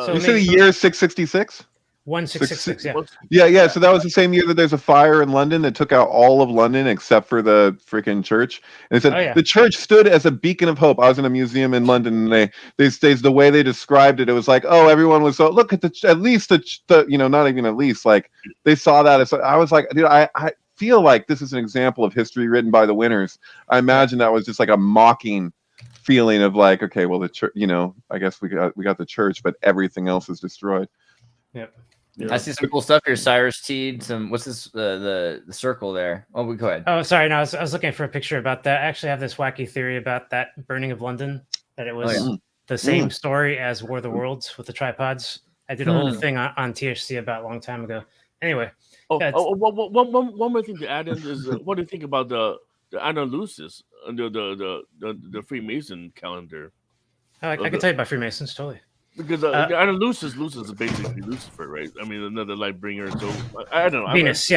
So you said the year 666. 1666. Yeah. So that was the same year that there's a fire in London that took out all of London except for the freaking church. And it said the church stood as a beacon of hope. I was in a museum in London, and the way they described it, it was like, oh, everyone was so look at at least not even at least, like they saw that as I was like, dude, I feel like this is an example of history written by the winners. I imagine that was just like a mocking feeling of like, okay, well, the church, I guess we got the church, but everything else is destroyed. Yep. I see some cool stuff here. Cyrus Teed, what's this? The circle there. Oh, go ahead. Oh, sorry. No, I was looking for a picture about that. I actually have this wacky theory about that burning of London. That it was the same story as War of the Worlds with the tripods. I did a whole thing on THC about a long time ago. Anyway. One more thing to add in is what do you think about the Analusis under the Freemason calendar? I can tell you about Freemasons totally. Because Lucis is basically Lucifer, right? I mean, another light bringer. So I don't know. Venus,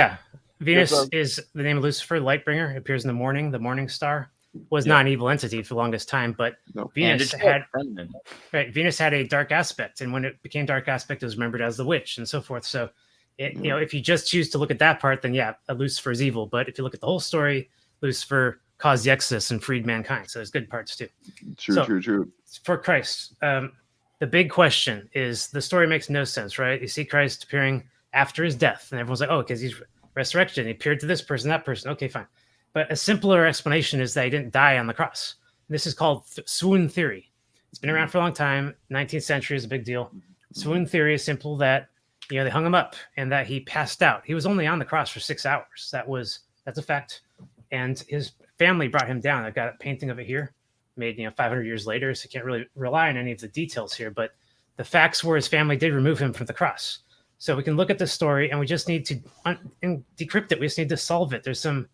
Venus is the name of Lucifer, light bringer. It appears in the morning star. was not an evil entity for the longest time, but Venus had Venus had a dark aspect, and when it became dark aspect, it was remembered as the witch and so forth. So, if you just choose to look at that part, then Lucifer is evil. But if you look at the whole story, Lucifer caused the Exodus and freed mankind. So there's good parts too. True. For Christ, the big question is the story makes no sense, right? You see Christ appearing after his death, and everyone's like, oh, because he's resurrection. He appeared to this person, that person. Okay, fine. But a simpler explanation is that he didn't die on the cross. This is called swoon theory. It's been around for a long time. 19th century is a big deal. Swoon theory is simple that they hung him up and that he passed out. He was only on the cross for 6 hours. That's a fact. And his family brought him down. I've got a painting of it here, made 500 years later, so you can't really rely on any of the details here. But the facts were his family did remove him from the cross. So we can look at this story, and we just need to decrypt it. We just need to solve it. There's some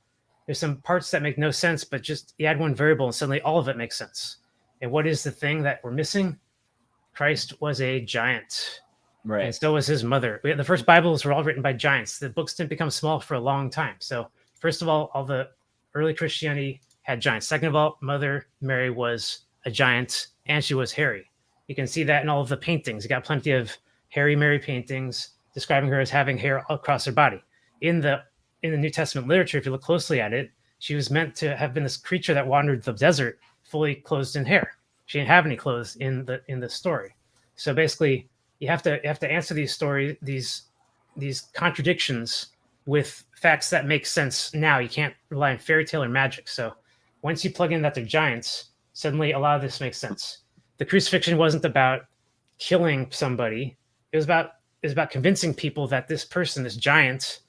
parts that make no sense, but just you add one variable, and suddenly all of it makes sense. And what is the thing that we're missing? Christ was a giant. Right. And so was his mother. The first Bibles were all written by giants. The books didn't become small for a long time. So first of all the early Christianity had giants. Second of all, Mother Mary was a giant, and she was hairy. You can see that in all of the paintings. You got plenty of hairy Mary paintings describing her as having hair across her body. In the New Testament literature, if you look closely at it, she was meant to have been this creature that wandered the desert, fully clothed in hair. She didn't have any clothes in the story. So basically, you have to answer these contradictions with facts that make sense now. You can't rely on fairy tale or magic. So once you plug in that they're giants, suddenly a lot of this makes sense. The crucifixion wasn't about killing somebody. It was about convincing people that this person, this giant,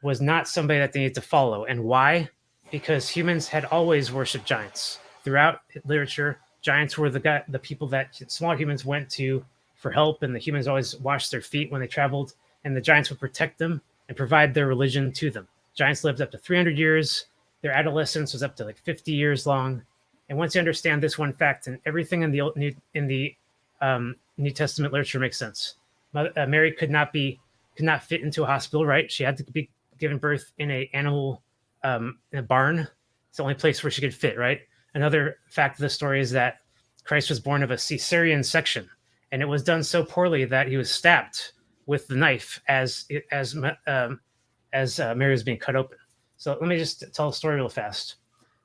was not somebody that they needed to follow. And why? Because humans had always worshipped giants. Throughout literature, giants were the people that small humans went to for help, and the humans always washed their feet when they traveled, and the giants would protect them and provide their religion to them. Giants lived up to 300 years. Their adolescence was up to 50 years long. And once you understand this one fact, and everything in the New Testament literature makes sense. Mary could not fit into a hospital, right? She had to be given birth in in a barn. It's the only place where she could fit, right? Another fact of the story is that Christ was born of a cesarean section, and it was done so poorly that he was stabbed with the knife as Mary was being cut open. So let me just tell the story real fast.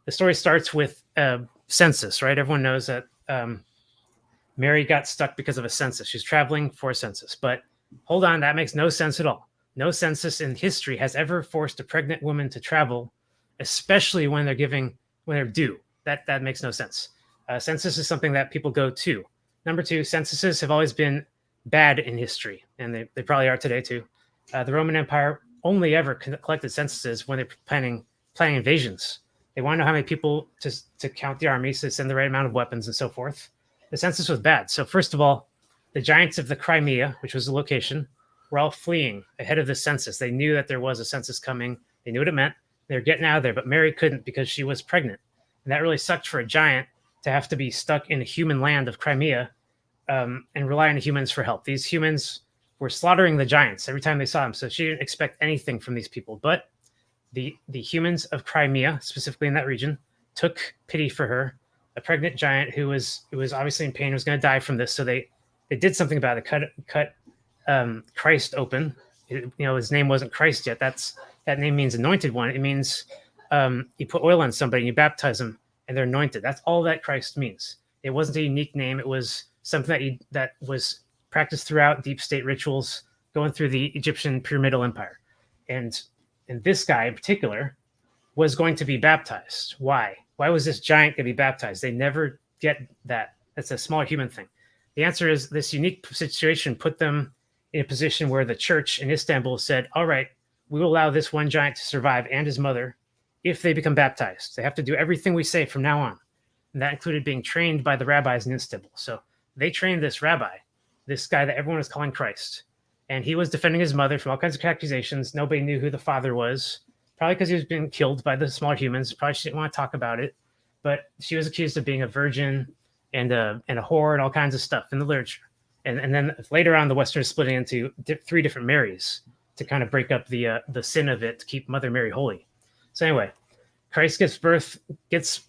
The story starts with a census, right? Everyone knows that Mary got stuck because of a census. She's traveling for a census, but hold on, that makes no sense at all. No census in history has ever forced a pregnant woman to travel, especially when they're due. That makes no sense. Census is something that people go to. Number two, censuses have always been bad in history, and they probably are today too. The Roman Empire only ever collected censuses when they're planning invasions. They want to know how many people to count the armies, to send the right amount of weapons and so forth. The census was bad. So first of all, the giants of the Crimea, which was the location, were all fleeing ahead of the census. They knew that there was a census coming. They knew what it meant. They were getting out of there, but Mary couldn't because she was pregnant. And that really sucked for a giant to have to be stuck in a human land of Crimea and rely on humans for help. These humans were slaughtering the giants every time they saw them. So she didn't expect anything from these people. But the humans of Crimea, specifically in that region, took pity for her, a pregnant giant who was obviously in pain, was going to die from this. So they did something about it, cut Christ open. His name wasn't Christ yet. That name means anointed one. It means you put oil on somebody and you baptize them and they're anointed. That's all that Christ means. It wasn't a unique name. It was something that was practiced throughout deep state rituals going through the Egyptian pyramidal empire. And this guy in particular was going to be baptized. Why? Why was this giant going to be baptized? They never get that. That's a small human thing. The answer is this unique situation put them in a position where the church in Istanbul said, all right, we will allow this one giant to survive and his mother if they become baptized. They have to do everything we say from now on. And that included being trained by the rabbis in Istanbul. So they trained this rabbi, this guy that everyone was calling Christ. And he was defending his mother from all kinds of accusations. Nobody knew who the father was, probably because he was being killed by the small humans. Probably she didn't want to talk about it. But she was accused of being a virgin and a whore and all kinds of stuff in the literature. And then later on, the Westerners splitting into three different Marys to kind of break up the sin of it, to keep Mother Mary holy. So anyway, Christ gives birth, gets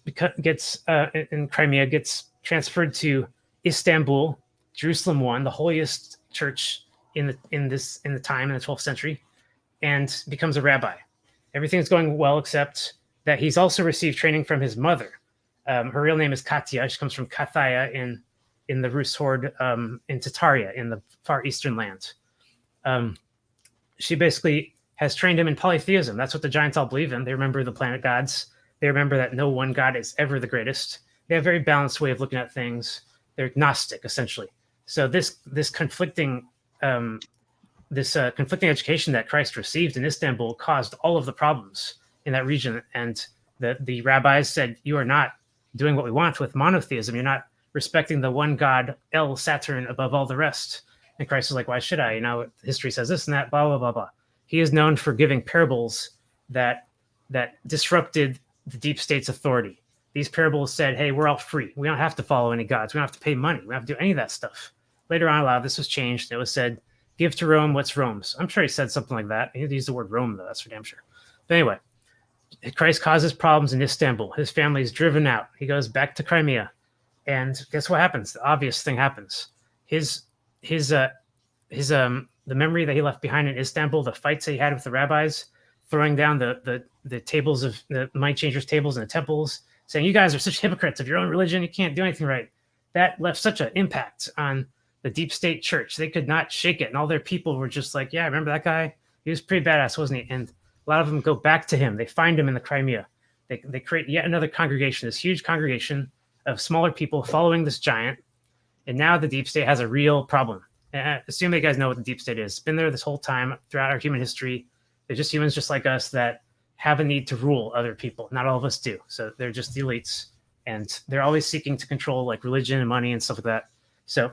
in Crimea, gets transferred to Istanbul, Jerusalem 1, the holiest church in the time in the 12th century, and becomes a rabbi. Everything's going well, except that he's also received training from his mother. Her real name is Katya. She comes from Kathaya in the Rus horde in Tataria, in the far eastern land. She basically has trained him in polytheism. That's what the giants all believe in. They remember the planet gods. They remember that no one god is ever the greatest. They have a very balanced way of looking at things. They're Gnostic, essentially. So this conflicting education that Christ received in Istanbul caused all of the problems in that region. And the rabbis said, you are not doing what we want with monotheism. You're not respecting the one god, El Saturn, above all the rest. And Christ was like, why should I? You know, history says this and that, blah, blah, blah, blah. He is known for giving parables that disrupted the deep state's authority. These parables said, hey, we're all free. We don't have to follow any gods. We don't have to pay money. We don't have to do any of that stuff. Later on, a lot of this was changed. It was said, give to Rome what's Rome's. I'm sure he said something like that. He used the word Rome, though. That's for damn sure. But anyway, Christ causes problems in Istanbul. His family is driven out. He goes back to Crimea. And guess what happens? The obvious thing happens. The memory that he left behind in Istanbul, the fights that he had with the rabbis, throwing down the tables of the money changers' tables in the temples, saying, you guys are such hypocrites of your own religion. You can't do anything right. That left such an impact on the deep state church. They could not shake it. And all their people were just like, yeah, remember that guy? He was pretty badass, wasn't he? And a lot of them go back to him. They find him in the Crimea. They create yet another congregation, this huge congregation of smaller people following this giant. And now the deep state has a real problem. And assume you guys know what the deep state is. It's been there this whole time throughout our human history. They're just humans just like us that have a need to rule other people. Not all of us do. So they're just the elites. And they're always seeking to control like religion and money and stuff like that. So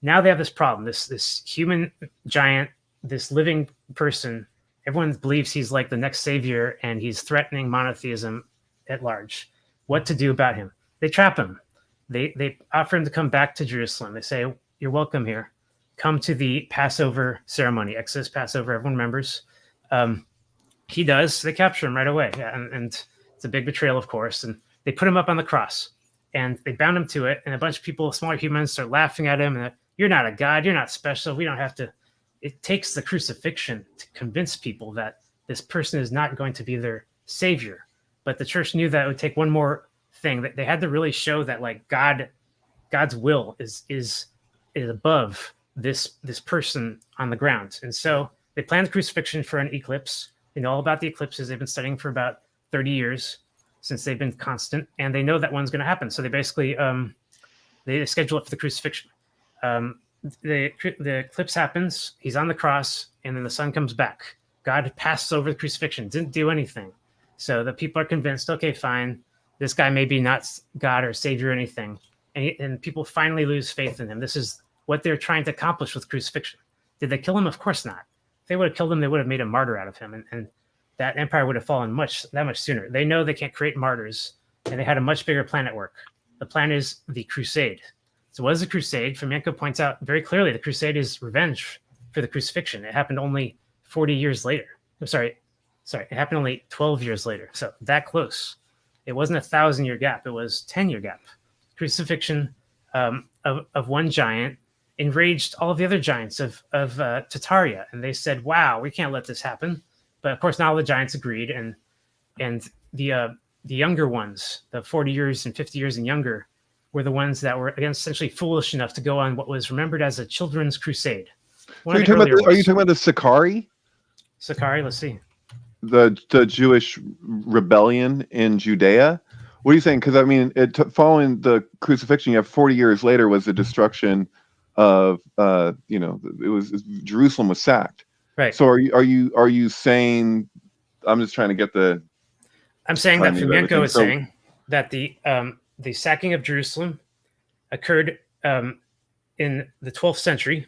now they have this problem, this human giant, this living person. Everyone believes he's like the next savior and he's threatening monotheism at large. What to do about him? They trap him. They offer him to come back to Jerusalem. They say, you're welcome here. Come to the Passover ceremony, Exodus Passover, everyone remembers. He does. They capture him right away. And it's a big betrayal, of course. And they put him up on the cross and they bound him to it. And a bunch of people, smaller humans, start laughing at him. And you're not a god. You're not special. We don't have to. It takes the crucifixion to convince people that this person is not going to be their savior. But the church knew that it would take one more thing, that they had to really show that like God's will is above this person on the ground. And so they planned the crucifixion for an eclipse. They know all about the eclipses. They've been studying for about 30 years since they've been constant, and they know that one's going to happen. So they basically they schedule it for the crucifixion. The eclipse happens. He's on the cross, and then the sun comes back. God passes over the crucifixion, didn't do anything. So the people are convinced, okay, fine, this guy may be not God or savior or anything. And people finally lose faith in him. This is what they're trying to accomplish with crucifixion. Did they kill him? Of course not. If they would have killed him, they would have made a martyr out of him. And that empire would have fallen that much sooner. They know they can't create martyrs, and they had a much bigger plan at work. The plan is the crusade. So what is the crusade? Fomenko points out very clearly the crusade is revenge for the crucifixion. It happened only 40 years later. Sorry, it happened only 12 years later. So that close. It wasn't a 1,000-year gap. It was 10-year gap. Crucifixion of one giant enraged all of the other giants of Tataria, and they said, wow, we can't let this happen. But of course, not all the giants agreed, and the younger ones, the 40 years and 50 years and younger, were the ones that were, again, essentially foolish enough to go on what was remembered as a children's crusade. So are you talking about the Sicarii? Sicarii, let's see. The Jewish rebellion in Judea? What are you saying? Because I mean, following the crucifixion, you have 40 years later was the destruction of Jerusalem was sacked. Right. So are you saying? I'm just trying to get the. I'm saying that Fomenko is saying that the sacking of Jerusalem occurred in the 12th century,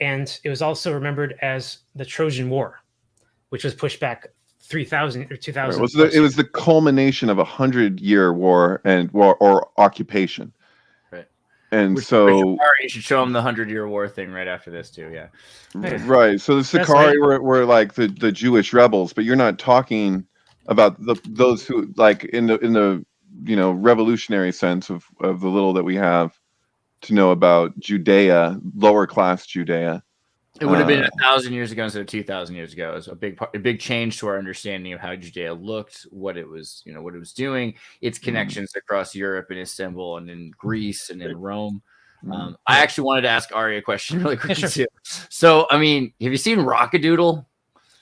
and it was also remembered as the Trojan War, which was pushed back 3,000 or 2,000. Right. It was the culmination of 100-year war or occupation. Right. And which, so you should show them the 100-year war thing right after this too. Yeah. Right. So the Sicarii were like the Jewish rebels, but you're not talking about those who like in the revolutionary sense of the little that we have to know about Judea, lower class Judea. It would have been 1,000 years ago instead of 2,000 years ago. It was a big change to our understanding of how Judea looked, what it was, what it was doing, its connections across Europe and Istanbul and in Greece and in Rome. I actually wanted to ask Ari a question really quickly too. So, I mean, have you seen Rockadoodle?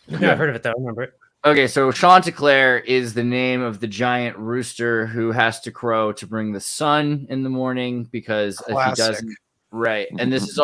Yeah, I've heard of it though. I remember it. Okay, so Chanticleer is the name of the giant rooster who has to crow to bring the sun in the morning because if he doesn't, right. And this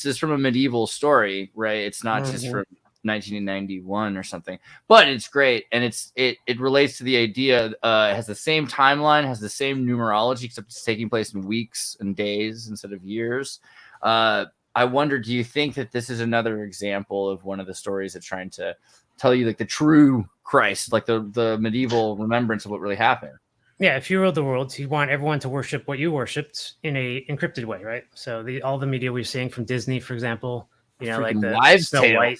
is from a medieval story, right? It's not just from 1991 or something, but it's great. And it relates to the idea, it has the same timeline, has the same numerology, except it's taking place in weeks and days instead of years. I wonder, do you think that this is another example of one of the stories that's trying to tell you like the true Christ, like the medieval remembrance of what really happened? Yeah, if you ruled the world, you want everyone to worship what you worshipped in a encrypted way, right? So all the media we're seeing from Disney, for example, like the Wives' Snow Tales. White.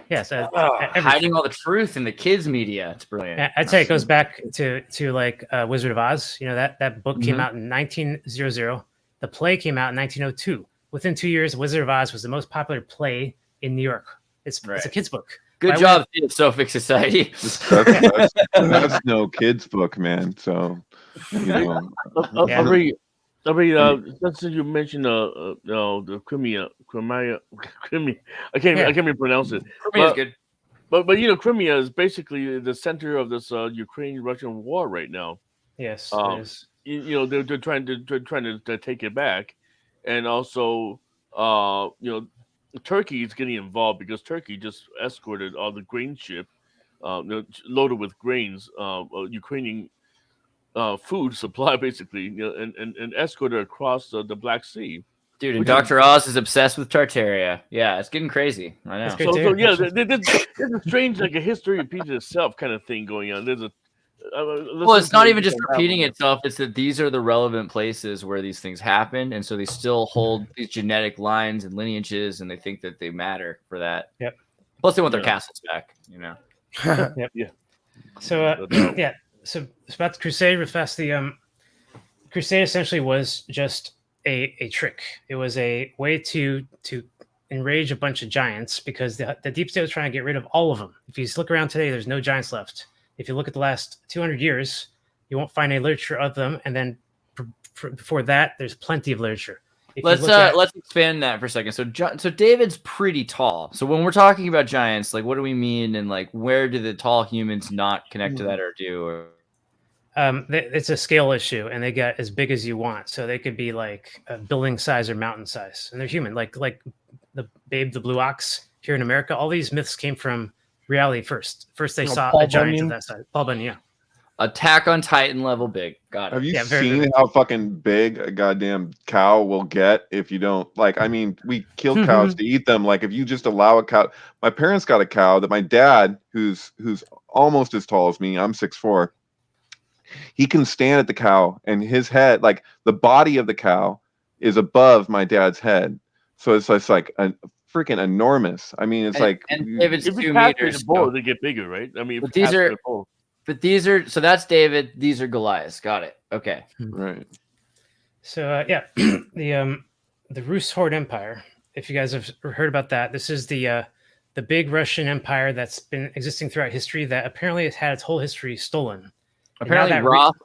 Yeah, so hiding all the truth in the kids' media. It's brilliant. I'd say it goes back to like Wizard of Oz. that book came out in 1900. The play came out in 1902. Within 2 years, Wizard of Oz was the most popular play in New York. It's a kid's book. Good job, Theosophic Society. That's no kids' book, man. So, since you mentioned the Crimea, I can't even pronounce it. Crimea is good. But Crimea is basically the center of this Ukraine-Russian war right now. Yes, it is. They're trying to take it back, and also Turkey is getting involved because Turkey just escorted all the grain ship loaded with grains, Ukrainian food supply, basically, and escorted across the Black Sea. Dude, and Dr. Oz is obsessed with Tartaria. Yeah, it's getting crazy. I know. There's a strange, like a history repeats itself kind of thing going on. Well, it's not even just repeating itself. It's that these are the relevant places where these things happen. And so they still hold these genetic lines and lineages, and they think that they matter for that. Yep. Plus, they want their castles back, Yep. Yeah. So, So it's about the Crusade. Real fast, the Crusade essentially was just a trick. It was a way to enrage a bunch of giants because the Deep State was trying to get rid of all of them. If you look around today, there's no giants left. If you look at the last 200 years, you won't find any literature of them. And then before that, there's plenty of literature. Let's expand that for a second. So David's pretty tall. So when we're talking about giants, like what do we mean, and like where do the tall humans not connect to that or do? It's a scale issue, and they get as big as you want. So they could be like a building size or mountain size, and they're human. Like the Babe the Blue Ox here in America. All these myths came from reality first. First they saw a giant of that size. Paul Bunyan, yeah. Attack on Titan level big. Got it. Have you seen how fucking big a goddamn cow will get if you don't we kill cows to eat them. Like if you just allow a cow. My parents got a cow that my dad, who's almost as tall as me, I'm 6'4", he can stand at the cow and his head, like the body of the cow is above my dad's head. So it's like a freaking enormous. I mean, it's and David's if 2 meters. They get bigger, right? I mean, these are so that's David. These are Goliath. Got it. Okay. Right. So the Rus Horde Empire. If you guys have heard about that, this is the big Russian empire that's been existing throughout history that apparently has had its whole history stolen. Apparently,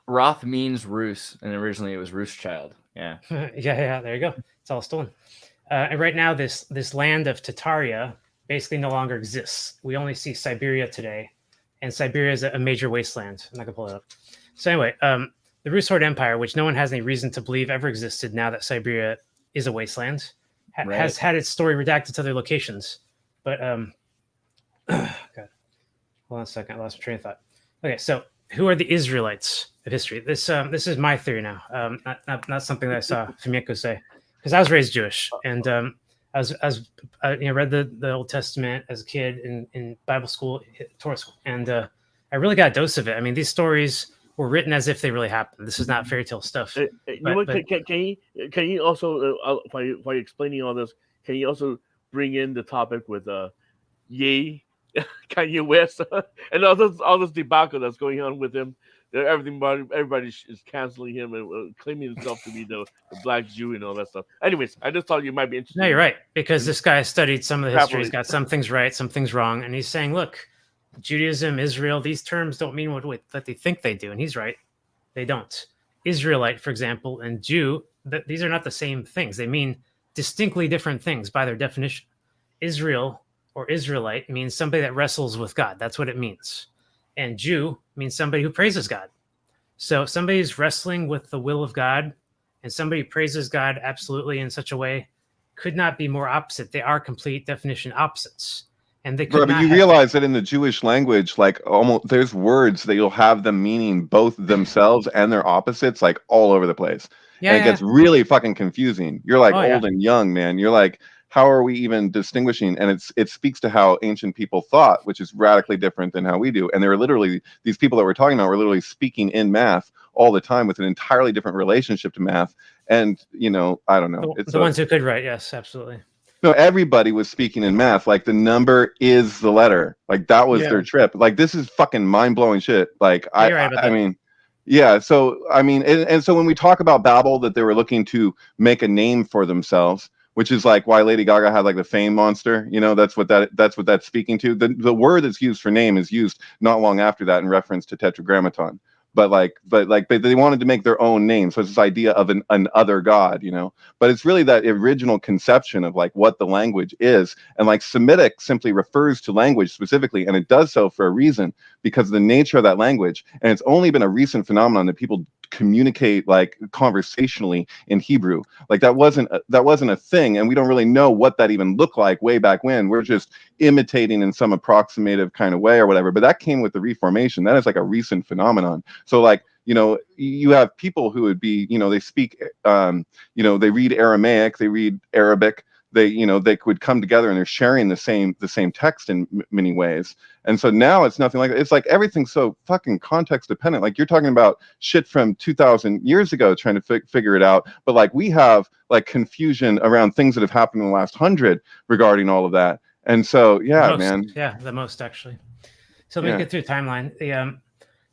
Roth means Rus, and originally it was Rothschild. Yeah. yeah. There you go. It's all stolen. And right now, this land of Tataria basically no longer exists. We only see Siberia today, and Siberia is a major wasteland. I'm not gonna pull it up. So anyway, the Rus Horde Empire, which no one has any reason to believe ever existed, now that Siberia is a wasteland, has had its story redacted to other locations. But God, hold on a second, I lost my train of thought. Okay, so who are the Israelites of history? This is my theory now, not something that I saw Fomenko say, because I was raised Jewish, and I read the Old Testament as a kid in Bible school, Torah school, and I really got a dose of it. I mean, these stories were written as if they really happened. This is not fairy tale stuff. Can you also, while you're explaining all this, can you also bring in the topic with Ye Kanye West, and all this debacle that's going on with him. Everybody is canceling him and claiming himself to be the black Jew and all that stuff. Anyways, I just thought you might be interested. No, you're right, because this guy studied some of the history. He's Extrapolate. got some things right, some things wrong, and he's saying, look, Judaism, Israel, these terms don't mean what they think they do, and he's right. They don't. Israelite, for example, and Jew, these are not the same things. They mean distinctly different things by their definition. Israel or Israelite means somebody that wrestles with God. That's what it means. And Jew means somebody who praises God. So somebody who's wrestling with the will of God and somebody who praises God absolutely in such a way could not be more opposite. They are complete definition opposites. And they could but you realize that in the Jewish language, like almost there's words that you'll have them meaning both themselves and their opposites, like all over the place. Yeah, and it gets really fucking confusing. You're like old and young, man. You're like, how are we even distinguishing? And it speaks to how ancient people thought, which is radically different than how we do. And there are literally these people that we're talking about were literally speaking in math all the time with an entirely different relationship to math. And I don't know. It's the ones who could write, yes, absolutely. No, everybody was speaking in math. Like the number is the letter. Like that was their trip. Like this is fucking mind blowing shit. Like I mean, yeah. So I mean, and so when we talk about Babel, that they were looking to make a name for themselves, which is like why Lady Gaga had like the fame monster. That's what that's speaking to. The word that's used for name is used not long after that in reference to Tetragrammaton. But they wanted to make their own name. So it's this idea of an other God, but it's really that original conception of like what the language is. And like Semitic simply refers to language specifically. And it does so for a reason, because of the nature of that language. And it's only been a recent phenomenon that people communicate like conversationally in Hebrew. Like that wasn't a thing. And we don't really know what that even looked like way back when. We're just imitating in some approximative kind of way or whatever. But that came with the Reformation. That is like a recent phenomenon. So like, you have people who would be, they speak, they read Aramaic, they read Arabic, they could come together and they're sharing the same text in many ways. And so now it's nothing like that. It's like everything's so fucking context dependent. Like you're talking about shit from 2000 years ago trying to figure it out. But like we have like confusion around things that have happened in the last 100 regarding all of that. And so, yeah, man. Yeah, the most actually. So let me get through the timeline.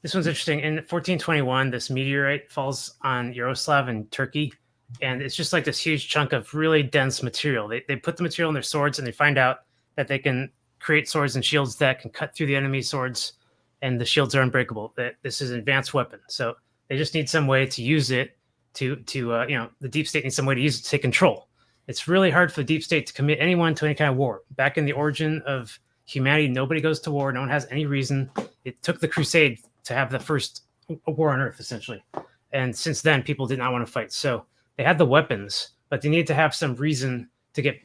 This one's interesting. In 1421, this meteorite falls on Yaroslav in Turkey. And it's just like this huge chunk of really dense material. They put the material in their swords and they find out that they can create swords and shields that can cut through the enemy's swords, and the shields are unbreakable. That this is an advanced weapon. So they just need some way to use it to the deep state needs some way to use it to take control. It's really hard for the deep state to commit anyone to any kind of war. Back in the origin of humanity, nobody goes to war. No one has any reason. It took the crusade to have the first war on earth, essentially. And since then, people did not want to fight. So they had the weapons, but they needed to have some reason to get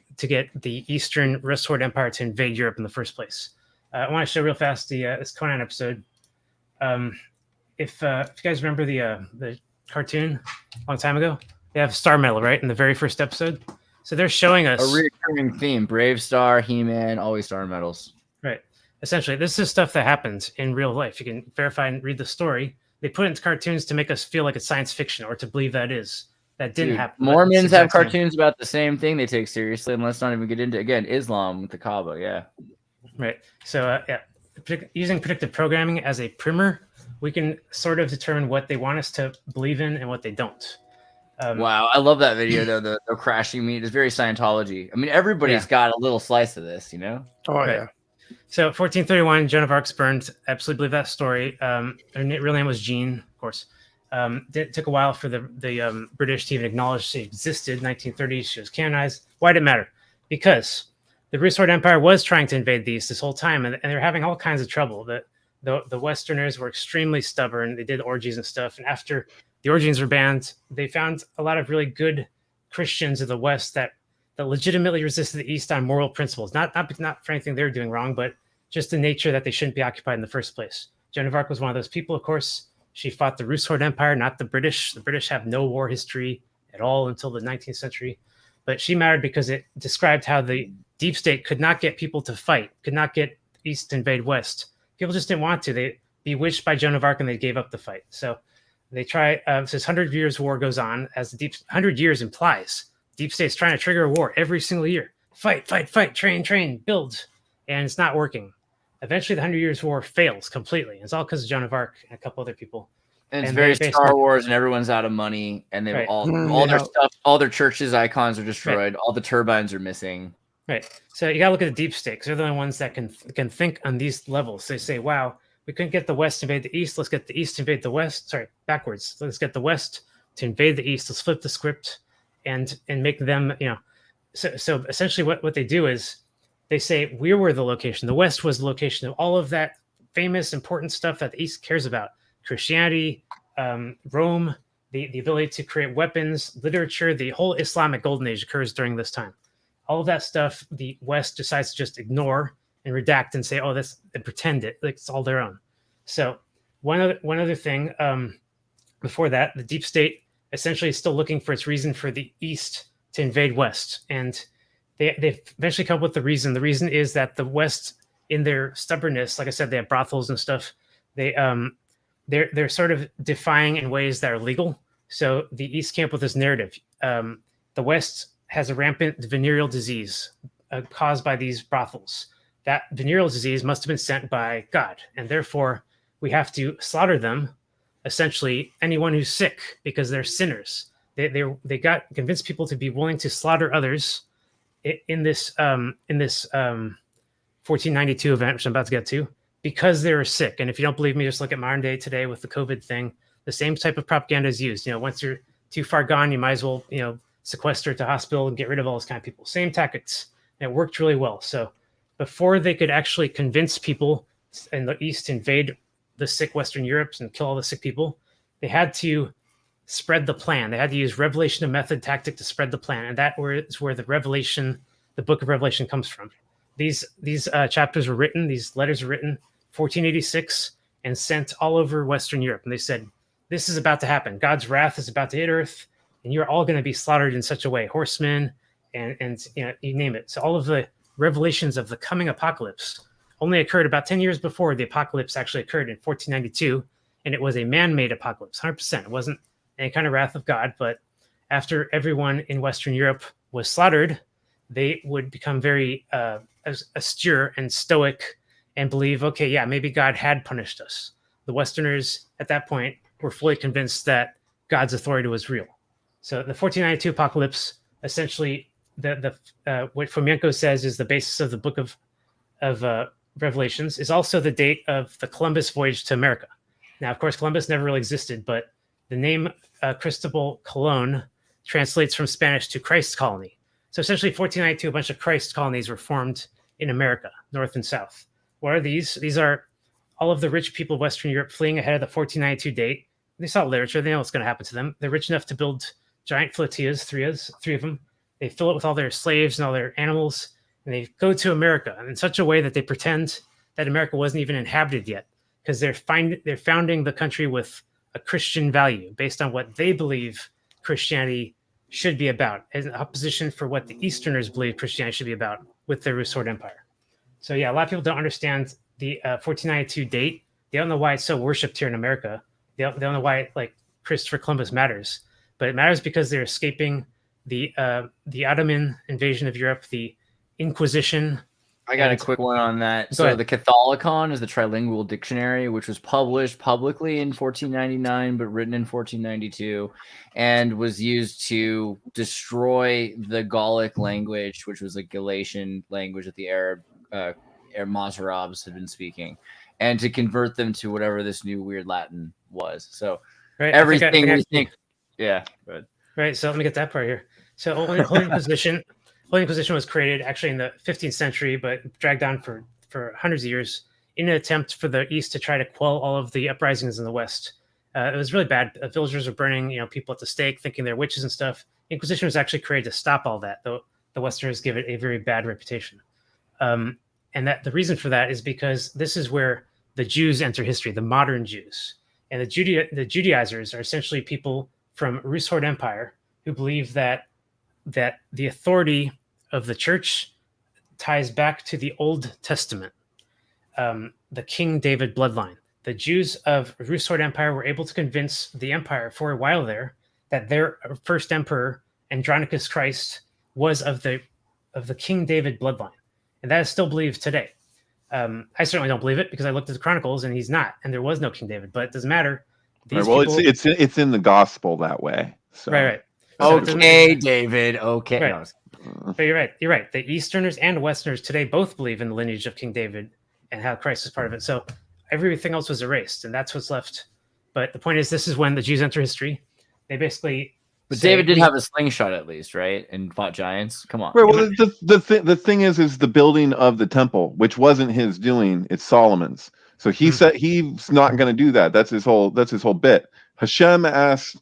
the Eastern Sword Empire to invade Europe in the first place. I want to show real fast this Conan episode. If you guys remember the cartoon a long time ago, they have Star Medal, right, in the very first episode. So they're showing us a recurring theme: Brave Star, He-Man, always Star Medals. Right. Essentially, this is stuff that happens in real life. You can verify and read the story. They put it into cartoons to make us feel like it's science fiction or to believe that is. That didn't happen. Mormons have cartoons about the same thing they take seriously, and let's not even get into, again, Islam with the Kaaba. Yeah. Right. So, using predictive programming as a primer, we can sort of determine what they want us to believe in and what they don't. Wow, I love that video though. The crashing meat is very Scientology. I mean, everybody's got a little slice of this, Oh right. yeah. So 1431, Joan of Arc's burned. Absolutely believe that story. Her real name was Jean, of course. It took a while for the British to even acknowledge she existed. 1930s, she was canonized. Why did it matter? Because the Sword Empire was trying to invade the East this whole time, and they were having all kinds of trouble. The Westerners were extremely stubborn. They did orgies and stuff, and after the orgies were banned, they found a lot of really good Christians of the West that legitimately resisted the East on moral principles. Not for anything they were doing wrong, but just the nature that they shouldn't be occupied in the first place. Joan of Arc was one of those people, of course. She fought the Sword Empire, not the British. The British have no war history at all until the 19th century. But she mattered because it described how the deep state could not get people to fight, could not get East to invade West. People just didn't want to. They bewitched by Joan of Arc and they gave up the fight. So they try, this 100 years war goes on, as the 100 years implies. Deep state's trying to trigger a war every single year. Fight, train, build. And it's not working. Eventually, the 100 Years' War fails completely. It's all because of Joan of Arc and a couple other people. And it's And very they Star Wars, and everyone's out of money, and they've Right. all their stuff, all their churches' icons are destroyed, all the turbines are missing. Right. So you gotta look at the deep stakes. They're the only ones that can think on these levels. They say, wow, we couldn't get the West to invade the East. Let's get the East to invade the West. Sorry, backwards. Let's get the West to invade the East. Let's flip the script and make them, so essentially what they do is they say we were the location. The West was the location of all of that famous, important stuff that the East cares about. Christianity, Rome, the ability to create weapons, literature, the whole Islamic golden age occurs during this time. All of that stuff, the West decides to just ignore and redact and say, "Oh, and pretend it like it's all their own." So one other thing before that, the deep state essentially is still looking for its reason for the East to invade West, and they eventually come up with the reason. The reason is that the West, in their stubbornness, like I said, they have brothels and stuff. They're sort of defying in ways that are legal. So the East came up with this narrative. The West has a rampant venereal disease caused by these brothels. That venereal disease must have been sent by God, and therefore we have to slaughter them, essentially anyone who's sick, because they're sinners. They got convinced people to be willing to slaughter others in this 1492 event, which I'm about to get to, because they were sick. And if you don't believe me, just look at modern day today with the COVID thing. The same type of propaganda is used. Once you're too far gone, you might as well sequester to hospital and get rid of all those kind of people. Same tactics. And it worked really well. So before they could actually convince people in the East to invade the sick Western Europe and kill all the sick people, they had to spread the plan. They had to use revelation of method tactic to spread the plan. And that is where the book of Revelation comes from. These chapters were written, these letters were written 1486 and sent all over Western Europe. And they said, this is about to happen. God's wrath is about to hit earth, and you're all going to be slaughtered in such a way. Horsemen and you name it. So all of the revelations of the coming apocalypse only occurred about 10 years before the apocalypse actually occurred in 1492. And it was a man-made apocalypse, 100%. It wasn't any kind of wrath of God, but after everyone in Western Europe was slaughtered, they would become very austere and stoic and believe, okay, yeah, maybe God had punished us. The Westerners at that point were fully convinced that God's authority was real. So the 1492 apocalypse, essentially, what Fomenko says is the basis of the book of Revelations, is also the date of the Columbus voyage to America. Now, of course, Columbus never really existed, but the name Cristobal Colon translates from Spanish to Christ colony. So essentially, 1492, a bunch of Christ colonies were formed in America, north and south. What are these? These are all of the rich people of Western Europe fleeing ahead of the 1492 date. They saw literature. They know what's going to happen to them. They're rich enough to build giant flotillas, three of them. They fill it with all their slaves and all their animals, and they go to America in such a way that they pretend that America wasn't even inhabited yet, because they're founding the country with a Christian value based on what they believe Christianity should be about, as an opposition for what the Easterners believe Christianity should be about with their restored empire. So yeah, a lot of people don't understand the 1492 date. They don't know why it's so worshipped here in America. They don't know why Christopher Columbus matters, but it matters because they're escaping the Ottoman invasion of Europe, the Inquisition. I got a quick one on that. So the Catholicon is the trilingual dictionary, which was published publicly in 1499, but written in 1492, and was used to destroy the Gallic language, which was a Galatian language that the Arab Mozarabs had been speaking, and to convert them to whatever this new weird Latin was. So everything we think, yeah. But. Right. So let me get that part here. So Holy Inquisition. Holy Inquisition was created actually in the 15th century, but dragged on for hundreds of years in an attempt for the East to try to quell all of the uprisings in the West. It was really bad. Villagers were burning, people at the stake, thinking they're witches and stuff. Inquisition was actually created to stop all that, though the Westerners give it a very bad reputation. And that the reason for that is because this is where the Jews enter history, the modern Jews. And the Judaizers are essentially people from restored empire who believe that the authority of the church ties back to the Old Testament, the King David bloodline. The Jews of restored empire were able to convince the empire for a while there that their first emperor, Andronicus Christ, was of the King David bloodline, and that is still believed today. I certainly don't believe it because I looked at the Chronicles and he's not, and there was no King David. But it doesn't matter. Right, well, people... it's in the gospel that way. So. Right. So okay, David. Okay. Right. No. But you're right. You're right. The Easterners and Westerners today both believe in the lineage of King David and how Christ is part of it. So everything else was erased, and that's what's left. But the point is, this is when the Jews enter history. They basically. But David did have a slingshot at least, right? And fought giants. Come on. Right. Well, the thing is the building of the temple, which wasn't his doing; it's Solomon's. So he said he's not going to do that. That's his whole bit. Hashem asked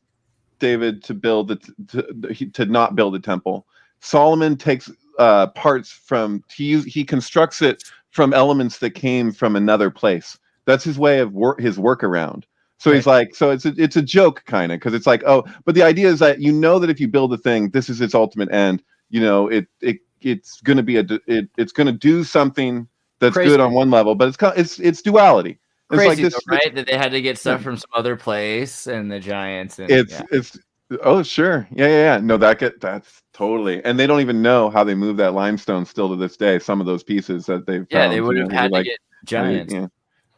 David to build to not build a temple. Solomon takes parts from he constructs it from elements that came from another place. That's his way of his workaround. So he's like, so it's a joke kind of, because it's like, oh, but the idea is that that if you build a thing, this is its ultimate end. It's going to be it's going to do something that's crazy. Good on one level, but it's duality. It's crazy, like this, though, right? That they had to get stuff from some other place, and the giants. And, it's oh sure, yeah. No, that's totally, and they don't even know how they move that limestone still to this day. Some of those pieces that they've found, they would have had to get giants. Yeah.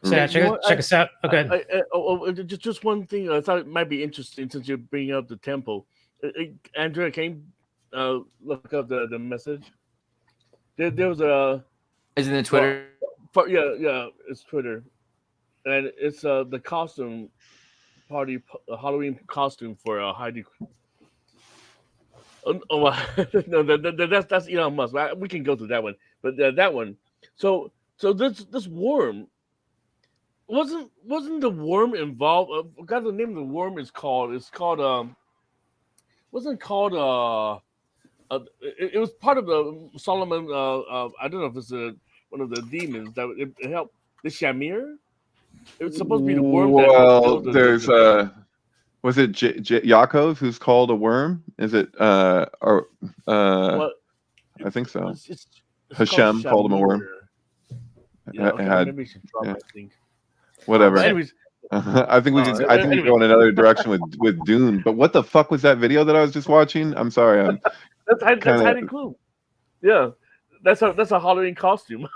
So check us out. Okay. Just one thing I thought it might be interesting since you're bringing up the temple. Andrea, can you look up the message? There was a. Isn't it Twitter? Yeah, it's Twitter, and it's the costume party, Halloween costume for Heidi. No, that's Elon Musk. We can go to that one, but that one. So this worm wasn't the worm involved? I forgot the name of the worm is called. It's called wasn't called it was part of the Solomon. I don't know if it's one of the demons that it helped the Shamir. It was supposed to be the worm. Well, there's was it Yaakov who's called a worm? Is it I think so. It's Hashem called him a worm. Yeah, okay, maybe should drop. I think. Whatever. Anyways, I think we can go in another direction with Dune. But what the fuck was that video that I was just watching? I'm sorry. That's Heidi Klum. Yeah. That's a Halloween costume.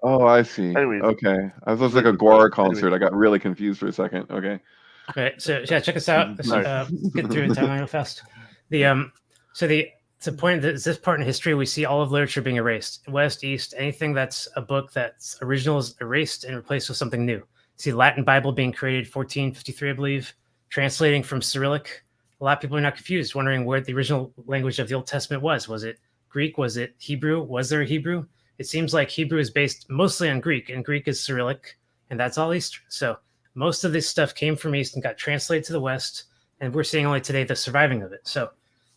Oh, I see. Anyways. Okay. I was like a Guar concert. I got really confused for a second. Okay. All right. So yeah, check us out. Get through the timeline real fast. The point that this part in history, we see all of literature being erased. West, East, anything that's a book that's original is erased and replaced with something new. See Latin Bible being created 1453, I believe, translating from Cyrillic. A lot of people are not confused, wondering where the original language of the Old Testament was. Was it Greek? Was it Hebrew? Was there a Hebrew? It seems like Hebrew is based mostly on Greek, and Greek is Cyrillic, and that's all Eastern. So most of this stuff came from East and got translated to the West, and we're seeing only today the surviving of it. So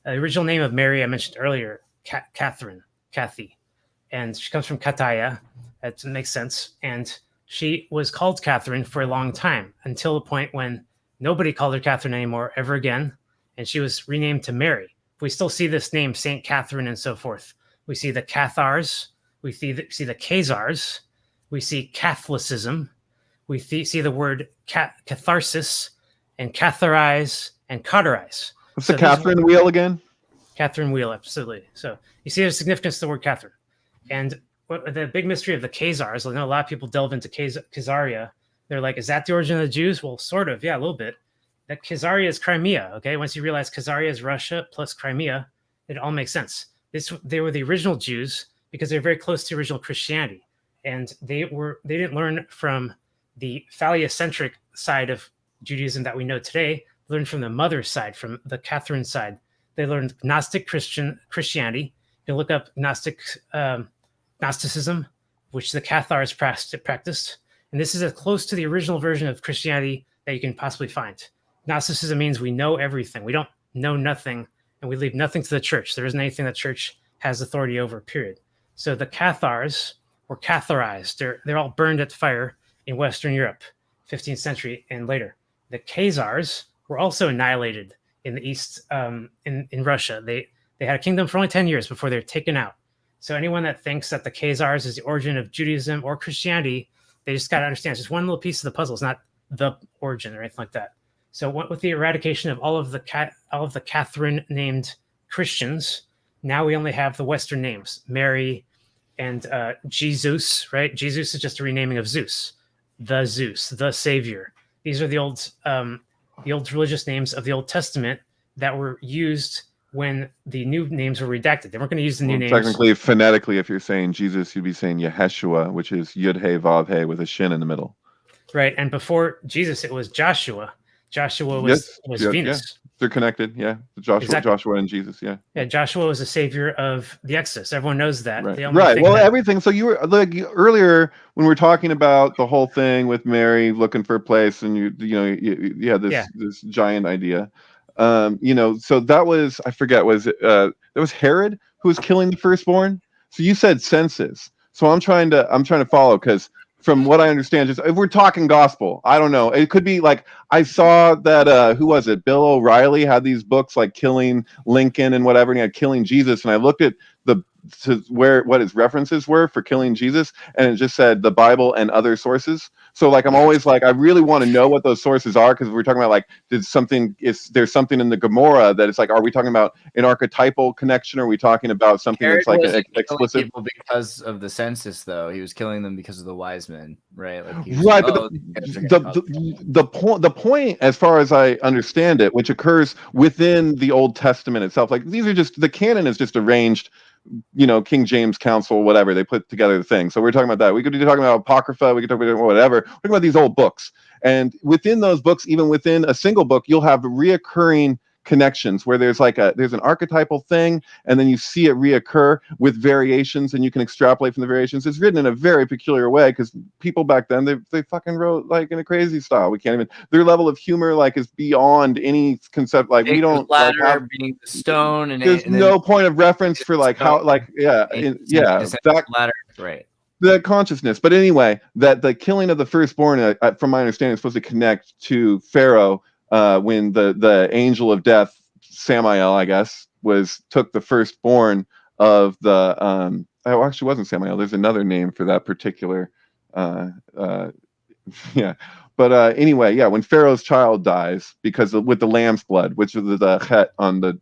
the original name of Mary I mentioned earlier, Kathy, and she comes from Kataya. That makes sense. And she was called Catherine for a long time until the point when nobody called her Catherine anymore ever again, and she was renamed to Mary. We still see this name, Saint Catherine, and so forth. We see the Cathars, we see the Khazars, we see Catholicism, we see the word catharsis, and catharize, and cauterize. What's the Catherine wheel again? Catherine wheel, absolutely. So you see the significance of the word Catherine. And the big mystery of the Khazars, I know a lot of people delve into Khazaria. They're like, is that the origin of the Jews? Well, sort of, yeah, a little bit. That Khazaria is Crimea, okay? Once you realize Khazaria is Russia plus Crimea, it all makes sense. They were the original Jews because they're very close to original Christianity. And they didn't learn from the phallocentric side of Judaism that we know today. They learned from the mother side, from the Catherine side. They learned Gnostic Christianity. You can look up Gnosticism, which the Cathars practiced. And this is as close to the original version of Christianity that you can possibly find. Gnosticism means we know everything. We don't know nothing, and we leave nothing to the church. There isn't anything that church has authority over, period. So the Cathars were Catharized. They're all burned at the fire in Western Europe, 15th century and later. The Khazars were also annihilated in the East, in Russia. They had a kingdom for only 10 years before they were taken out. So anyone that thinks that the Khazars is the origin of Judaism or Christianity, they just got to understand it's just one little piece of the puzzle. It's not the origin or anything like that. So with the eradication of all of the Catherine named Christians, now we only have the Western names: Mary, and Jesus, right? Jesus is just a renaming of Zeus, the Savior. These are the old religious names of the Old Testament that were used when the new names were redacted. They weren't going to use the new names. Technically, phonetically, if you're saying Jesus, you'd be saying Yeshua, which is Yud Hey Vav Hey with a shin in the middle. Right, and before Jesus, it was Joshua. Joshua was Venus. Yeah. They're connected. Yeah, Joshua and Jesus. Yeah. Yeah, Joshua was the savior of the Exodus. Everyone knows that. Right. Well, everything. So you were like earlier when we were talking about the whole thing with Mary looking for a place, and you had this giant idea. So that was, I forget, was it that was Herod who was killing the firstborn? So you said census. So I'm trying to follow, because from what I understand, just if we're talking gospel, I don't know. It could be like, I saw that who was it? Bill O'Reilly had these books like Killing Lincoln and whatever, and he had Killing Jesus, and I looked at what his references were for killing Jesus, and it just said the Bible and other sources. So like I'm always like, I really want to know what those sources are, because we're talking about like, there's something in the Gomorrah that it's like, are we talking about an archetypal connection? Or are we talking about something Herod that's like explicit? People because of the census, though, he was killing them because of the wise men, right? Like right, but the point, as far as I understand it, which occurs within the Old Testament itself, like these are just, the canon is just arranged. King James Council, whatever, they put together the thing. So we're talking about that. We could be talking about Apocrypha, we could talk about whatever. We're talking about these old books. And within those books, even within a single book, you'll have reoccurring connections where there's an archetypal thing, and then you see it reoccur with variations, and you can extrapolate from the variations. It's written in a very peculiar way, because people back then, they fucking wrote like in a crazy style. We can't even, their level of humor like is beyond any concept. Like we don't ladder, like have being the stone, and there's no point of reference for like how like that ladder, right? The consciousness. But anyway, that the killing of the firstborn, from my understanding, is supposed to connect to Pharaoh. When the angel of death, Samael, I guess, took the firstborn of the actually wasn't Samael. There's another name for that particular But anyway, when Pharaoh's child dies with the lamb's blood, which is the chet on the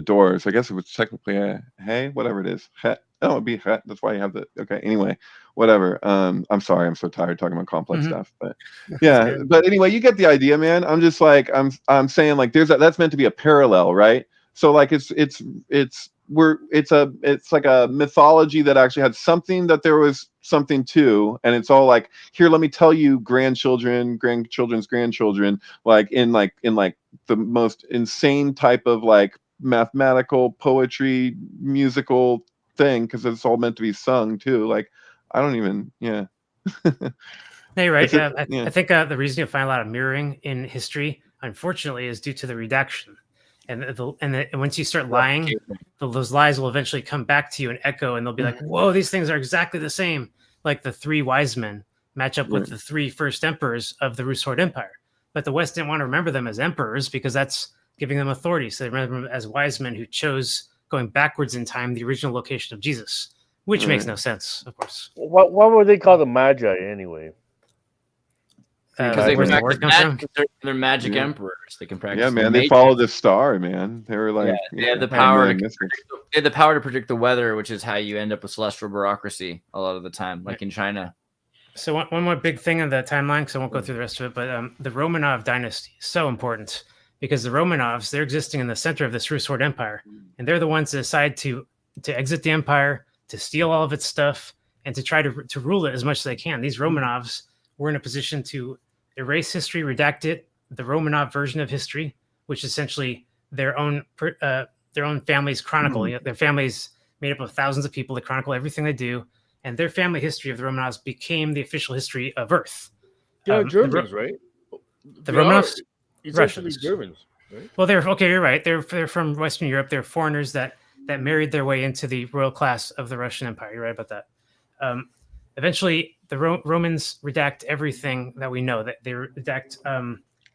doors. I guess it was technically a hey, whatever it is. Het. Oh, it'd be het. That's why you have the okay. Anyway, whatever. I'm sorry, I'm so tired talking about complex stuff. But yeah, but anyway, you get the idea, man. I'm just like I'm saying like that's meant to be a parallel, right? So like it's like a mythology that actually had something that there was something to, and it's all like, here, let me tell you, grandchildren's grandchildren, like in the most insane type of like mathematical poetry musical thing, because it's all meant to be sung too. Like I don't even Hey, right. I think the reason you'll find a lot of mirroring in history, unfortunately, is due to the redaction. And once you start lying, those lies will eventually come back to you and echo, and they'll be like, whoa, these things are exactly the same. Like the three wise men match up with the three first emperors of the Rusord Empire. But the West didn't want to remember them as emperors, because that's giving them authority. So they remember them as wise men who chose, going backwards in time, the original location of Jesus, which makes no sense, of course. What were they called, the Magi, anyway? Because they're magic emperors. They can practice. Yeah, man. They follow the star, man. They were like, they have the power. They have the power to predict the weather, which is how you end up with celestial bureaucracy a lot of the time, like in China. So one more big thing on the timeline, because I won't go through the rest of it, but the Romanov dynasty is so important, because the Romanovs, they're existing in the center of this Rusord Empire, and they're the ones that decide to exit the empire, to steal all of its stuff, and to try to rule it as much as they can. These Romanovs were in a position to erase history, redact it, the Romanov version of history, which is essentially their own family's chronicle. Their family's made up of thousands of people that chronicle everything they do, and their family history of the Romanovs became the official history of Earth. Yeah, Germans, right? The Romanovs, Russians, Germans, right? Well, you're right. They're from Western Europe. They're foreigners that married their way into the royal class of the Russian Empire. You're right about that. Eventually, the Romans redact everything that we know. That they redact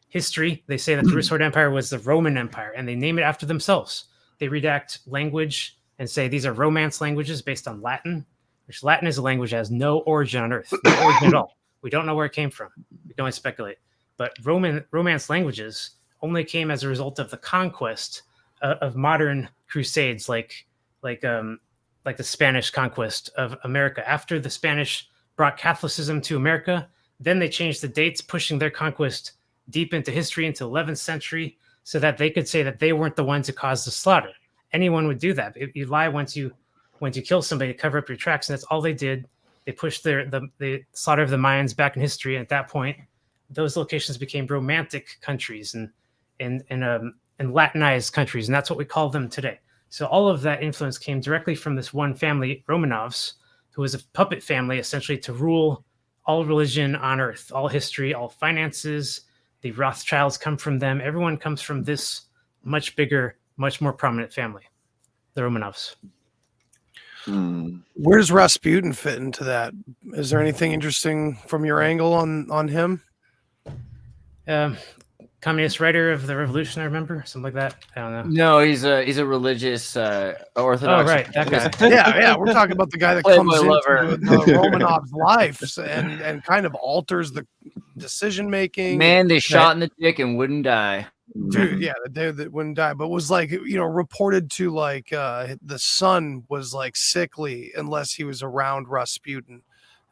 history. They say that the Rusord Empire was the Roman Empire, and they name it after themselves. They redact language and say these are Romance languages based on Latin, which Latin is a language that has no origin on Earth, no origin at all. We don't know where it came from. We can only speculate. But Romance languages only came as a result of the conquest of modern crusades like like the Spanish conquest of America. After the Spanish brought Catholicism to America, then they changed the dates, pushing their conquest deep into history, into 11th century, so that they could say that they weren't the ones who caused the slaughter. Anyone would do that. You lie once you kill somebody to cover up your tracks, and that's all they did. They pushed the slaughter of the Mayans back in history, and at that point, those locations became romantic countries and Latinized countries, and that's what we call them today. So all of that influence came directly from this one family, Romanovs, who was a puppet family, essentially, to rule all religion on earth, all history, all finances. The Rothschilds come from them. Everyone comes from this much bigger, much more prominent family, the Romanovs. Where does Rasputin fit into that? Is there anything interesting from your angle on him? Communist writer of the revolution, I remember, something like that. I don't know. No, he's a religious Orthodox. Oh, right, that guy. yeah. We're talking about the guy that comes into the Romanov's life and kind of alters the decision making. Man, they shot in the dick and wouldn't die. Dude, yeah, the day that wouldn't die, but was like, reported to like the son was like sickly unless he was around Rasputin,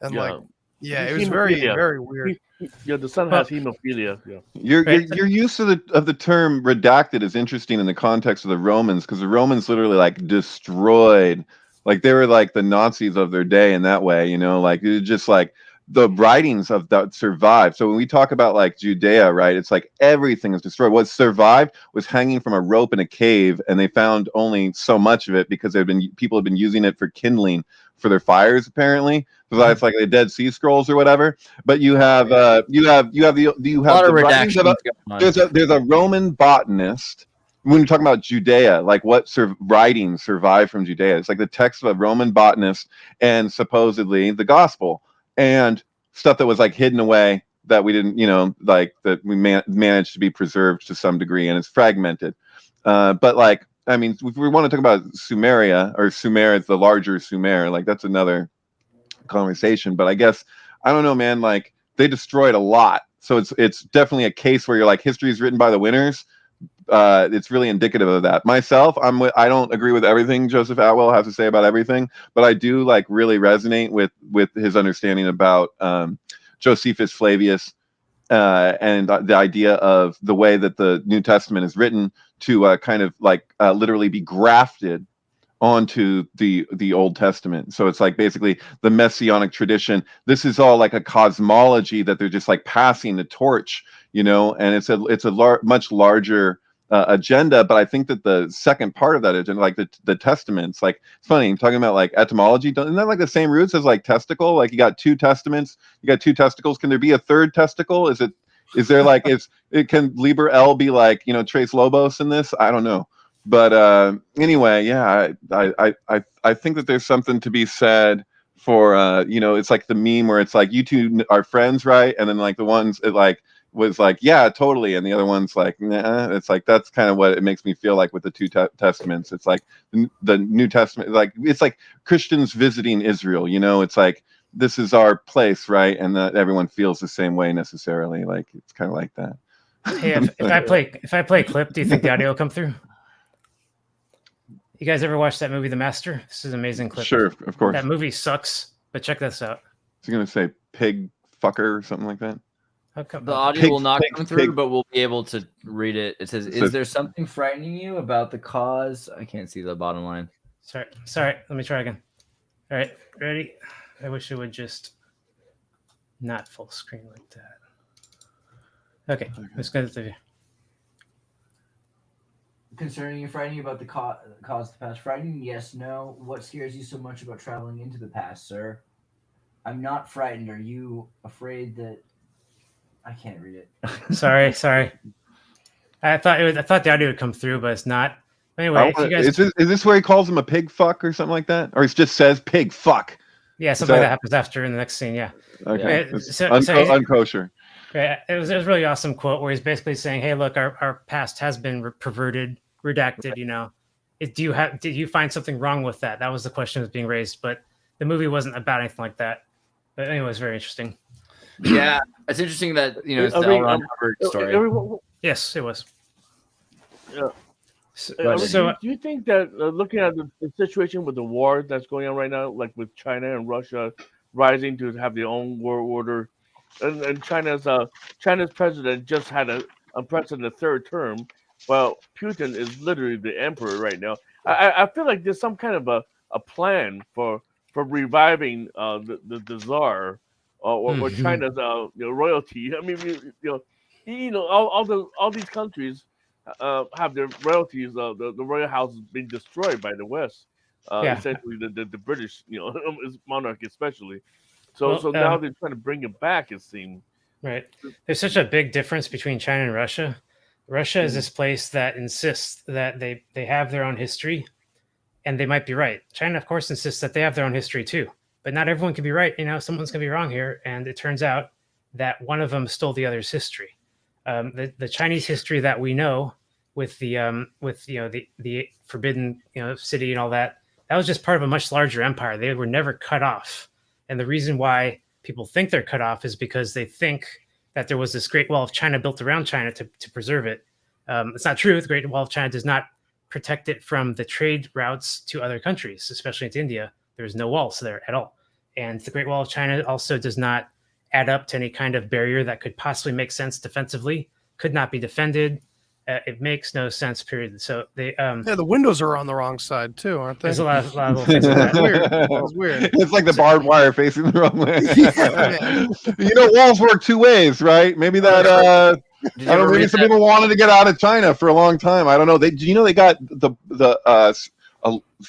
and it was very, very weird. The son has hemophilia. Yeah. Your use of the term redacted is interesting in the context of the Romans, because the Romans literally like destroyed, like they were like the Nazis of their day in that way, like it was just like the writings of that survived. So when we talk about like Judea, right, it's like everything is destroyed. What survived was hanging from a rope in a cave, and they found only so much of it because people had been using it for kindling for their fires, apparently. So that's like the Dead Sea Scrolls or whatever. But you have the writings of there's a Roman botanist. When you're talking about Judea, like what writings survived from Judea, it's like the text of a Roman botanist and supposedly the gospel and stuff that was like hidden away that we didn't, like that we managed to be preserved to some degree, and it's fragmented. But like, I mean, if we want to talk about Sumeria or Sumer, it's the larger Sumer, like that's another conversation. But I guess, I don't know, man, like they destroyed a lot. So it's definitely a case where you're like, history is written by the winners. It's really indicative of that. Myself, I don't agree with everything Joseph Atwell has to say about everything, but I do like really resonate with his understanding about Josephus Flavius and the idea of the way that the New Testament is written to kind of like literally be grafted onto the Old Testament. So it's like basically the Messianic tradition. This is all like a cosmology that they're just like passing the torch, and it's a much larger agenda. But I think that the second part of that agenda, like the testaments, like it's funny, I'm talking about like etymology. Isn't that like the same roots as like testicle? Like you got two testaments, you got two testicles. Can there be a third testicle? Is there like, can Liber L be like, Tres Lobos in this? I don't know. But anyway, yeah, I think that there's something to be said for, it's like the meme where it's like, you two are friends, right? And then like the ones it like was like, yeah, totally. And the other one's like, nah. It's like, that's kind of what it makes me feel like with the two testaments. It's like the New Testament, like it's like Christians visiting Israel, it's like, this is our place, right? And that everyone feels the same way necessarily. Like it's kind of like that. Hey, if I play a clip, do you think the audio will come through? You guys ever watch that movie, The Master? This is an amazing clip. Sure, of course. That movie sucks, but check this out. Is he gonna say pig fucker or something like that? The audio will not come through, but we'll be able to read it. It says, "Is there something frightening you about the cause?" I can't see the bottom line. Sorry. Let me try again. All right, ready? I wish it would just not full screen like that. Okay, let's go to the video. Concerning you, frightening about the cause of the past. Frightening, yes, no. What scares you so much about traveling into the past, sir? I'm not frightened. Are you afraid that I can't read it? Sorry. I thought the audio would come through, but it's not. Anyway, is this where he calls him a pig fuck or something like that, or it just says pig fuck? Yeah, something like that happens after in the next scene. Yeah. Okay. Unkosher. It was a really awesome quote where he's basically saying, "Hey, look, our past has been perverted, redacted. Did you find something wrong with that?" That was the question that was being raised, but the movie wasn't about anything like that. But anyway, it was very interesting. Yeah, it's interesting that it's the L. Ron Hubbard story. Yes, it was. Yeah. So Do you think that looking at the situation with the war that's going on right now, like with China and Russia rising to have their own world order, and China's president just had a unprecedented third term, while Putin is literally the emperor right now. I feel like there's some kind of a plan for reviving the czar or China's royalty. I mean, all these countries have their royalties. The royal house has been destroyed by the West. Yeah. Essentially, the British, monarch especially. Well, So now they're trying to bring it back. It seems. Right. There's such a big difference between China and Russia. Russia is this place that insists that they have their own history, and they might be right. China, of course, insists that they have their own history too. But not everyone can be right. Someone's going to be wrong here, and it turns out that one of them stole the other's history. The Chinese history that we know, with the forbidden city and all that was just part of a much larger empire. They were never cut off, and the reason why people think they're cut off is because they think that there was this Great Wall of China built around China to preserve it. It's not true. The Great Wall of China does not protect it from the trade routes to other countries, especially into India. There's no walls there at all. And the Great Wall of China also does not add up to any kind of barrier that could possibly make sense defensively, could not be defended. It makes no sense, period. So they the windows are on the wrong side too, aren't they? There's a lot of little things like that. Weird. It's weird. It's like the barbed wire facing the wrong way. Yeah, walls work two ways, right? Maybe that maybe some people wanted to get out of China for a long time. I don't know. They got the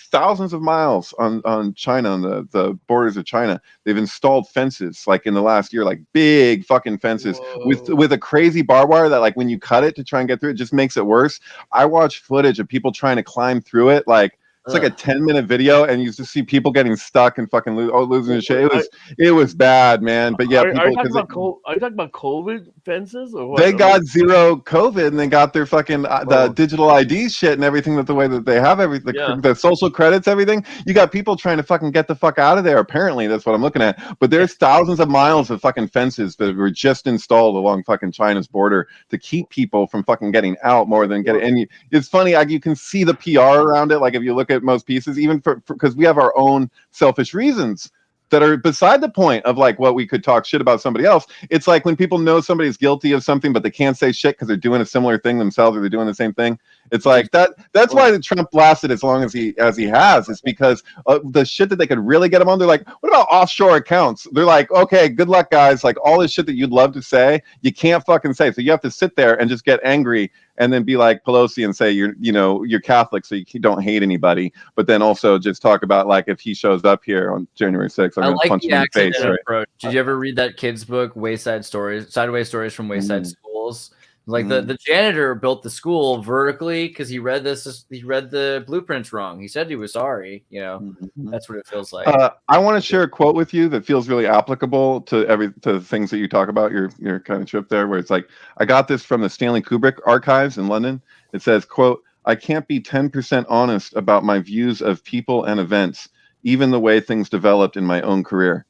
thousands of miles on China, on the borders of China. They've installed fences like in the last year, like big fucking fences with a crazy barbed wire that, like, when you cut it to try and get through it, just makes it worse. I watched footage of people trying to climb through it, like it's like a 10-minute video, and you just see people getting stuck and fucking losing their shit. It was bad, man. But yeah, are you talking about COVID fences or what? They got zero COVID, and they got their fucking the digital ID shit and everything, that the way that they have everything, the social credits, everything. You got people trying to fucking get the fuck out of there. Apparently, that's what I'm looking at. But there's thousands of miles of fucking fences that were just installed along fucking China's border to keep people from fucking getting out more than getting. And it's funny, you can see the PR around it. Like if you look at most pieces, even because we have our own selfish reasons that are beside the point of like what we could talk shit about somebody else. It's like when people know somebody's guilty of something, but they can't say shit because they're doing a similar thing themselves, or they're doing the same thing. It's like that's why the Trump lasted as long as he has. It's because the shit that they could really get him on. They're like, what about offshore accounts? They're like, okay, good luck, guys. Like all this shit that you'd love to say, you can't fucking say. So you have to sit there and just get angry and then be like Pelosi and say you're Catholic, so you don't hate anybody, but then also just talk about like if he shows up here on January 6th, I'm gonna punch him in the face. Right? Did you ever read that kid's book, Sideways Stories from Wayside Schools? Like the janitor built the school vertically because he read the blueprints wrong. He said he was sorry. That's what it feels like. I want to share a quote with you that feels really applicable to the things that you talk about, your kind of trip there, where it's like, I got this from the Stanley Kubrick archives in London. It says, quote, "I can't be 10% honest about my views of people and events, even the way things developed in my own career."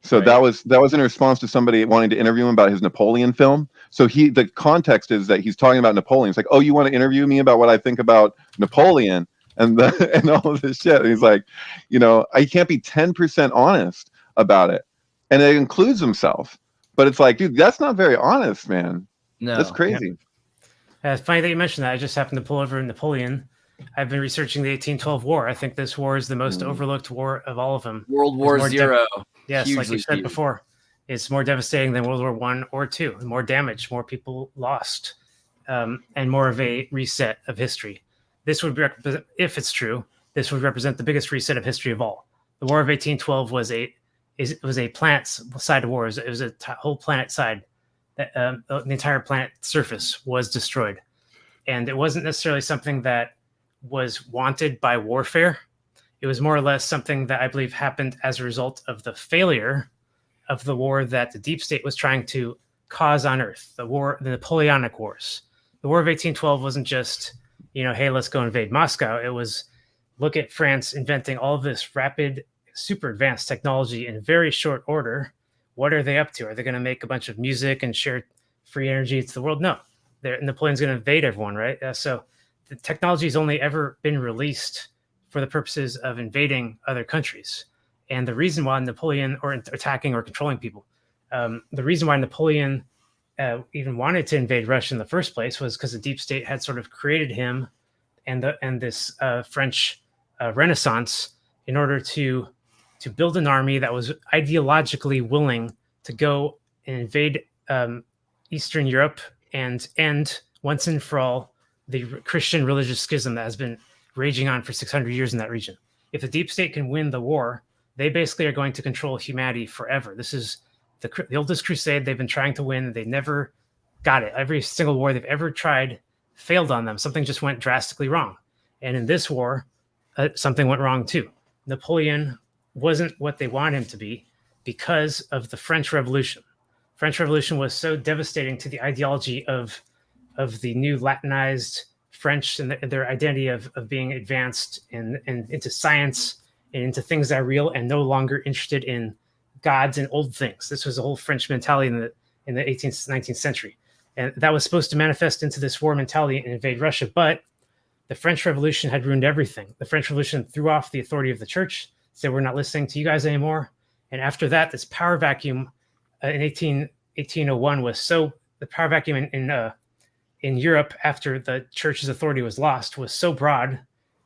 So that was in response to somebody wanting to interview him about his Napoleon film. So the context is that he's talking about Napoleon. It's like, oh, you want to interview me about what I think about Napoleon and all of this shit. And he's like, I can't be 10% honest about it. And it includes himself. But it's like, dude, that's not very honest, man. No. That's crazy. It's funny that you mentioned that. I just happened to pull over Napoleon. I've been researching the 1812 war. I think this war is the most overlooked war of all of them. World War Zero. Yes, like you said before. It's more devastating than World War I or II. More damage, more people lost, and more of a reset of history. This would represent, if it's true, this would represent the biggest reset of history of all. The War of 1812 was a planet-side war. It was a whole planet side. The entire planet surface was destroyed. And it wasn't necessarily something that was wanted by warfare. It was more or less something that I believe happened as a result of the failure of the war that the deep state was trying to cause on Earth, the Napoleonic Wars. The War of 1812 wasn't just, hey, let's go invade Moscow. It was, look at France inventing all of this rapid, super advanced technology in very short order. What are they up to? Are they going to make a bunch of music and share free energy to the world? No. Napoleon's going to invade everyone, right? So the technology has only ever been released for the purposes of invading other countries. And the reason why Napoleon, or attacking or controlling people, the reason why Napoleon even wanted to invade Russia in the first place was because the deep state had sort of created him and this French Renaissance in order to build an army that was ideologically willing to go and invade Eastern Europe and end once and for all the Christian religious schism that has been raging on for 600 years in that region. If the deep state can win the war, they basically are going to control humanity forever. This is the oldest crusade they've been trying to win. They never got it. Every single war they've ever tried failed on them. Something just went drastically wrong. And in this war, something went wrong too. Napoleon wasn't what they wanted him to be because of the French Revolution. French Revolution was so devastating to the ideology of the new Latinized French and their identity of being advanced and into science and into things that are real and no longer interested in gods and old things. This was a whole French mentality in the 18th, 19th century. And that was supposed to manifest into this war mentality and invade Russia. But the French Revolution had ruined everything. The French Revolution threw off the authority of the church, said, we're not listening to you guys anymore. And after that, this power vacuum in 1801 was so, the power vacuum in Europe after the church's authority was lost was so broad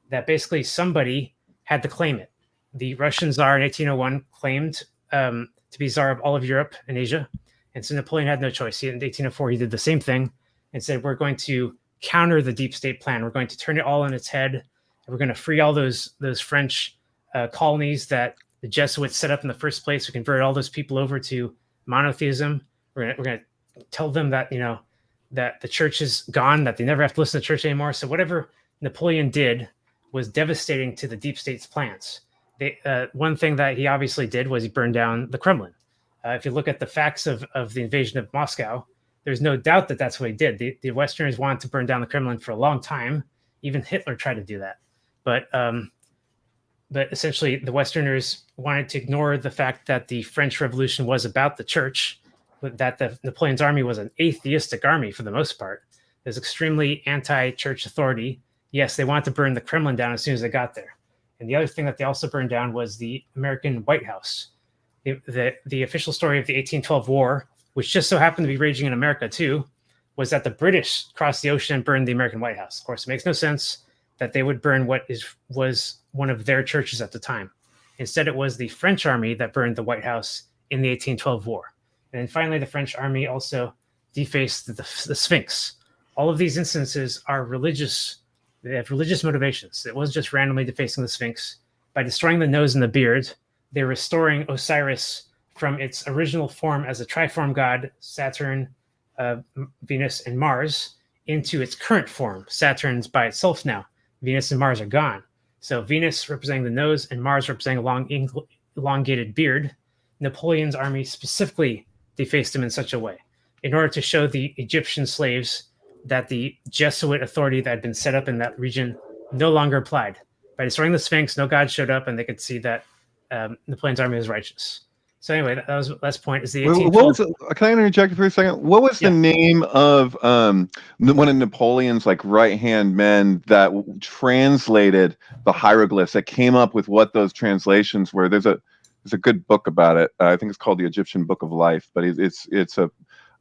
that basically somebody had to claim it. The Russian Tsar in 1801 claimed to be Tsar of all of Europe and Asia. And so Napoleon had no choice. In 1804, he did the same thing and said, we're going to counter the deep state plan. We're going to turn it all on its head. And we're going to free all those French colonies that the Jesuits set up in the first place. We convert all those people over to monotheism. We're going to tell them that, that the church is gone, that they never have to listen to church anymore. So whatever Napoleon did was devastating to the deep state's plans. One thing that he obviously did was he burned down the Kremlin. If you look at the facts of the invasion of Moscow, there's no doubt that that's what he did. The Westerners wanted to burn down the Kremlin for a long time. Even Hitler tried to do that. But essentially, the Westerners wanted to ignore the fact that the French Revolution was about the church, but that Napoleon's army was an atheistic army for the most part. There's extremely anti-church authority. Yes, they wanted to burn the Kremlin down as soon as they got there. And the other thing that they also burned down was the American White House. The official story of the 1812 war, which just so happened to be raging in America too, was that the British crossed the ocean and burned the American White House. Of course, it makes no sense that they would burn what was one of their churches at the time. Instead, it was the French army that burned the White House in the 1812 war. And then finally, the French army also defaced the Sphinx. All of these instances are religious. They have religious motivations. It wasn't just randomly defacing the Sphinx. By destroying the nose and the beard, they're restoring Osiris from its original form as a triform god, Saturn, Venus, and Mars, into its current form. Saturn's by itself now. Venus and Mars are gone. So Venus representing the nose and Mars representing a long, elongated beard. Napoleon's army specifically defaced him in such a way in order to show the Egyptian slaves that the Jesuit authority that had been set up in that region no longer applied. By destroying the Sphinx, no god showed up, and they could see that Napoleon's army was righteous. So anyway, that was the last point. Is the 1812. Can I interject for a second? What was the name of one of Napoleon's right-hand men that translated the hieroglyphs, that came up with what those translations were? There's a good book about it. I think it's called The Egyptian Book of Life, but it's a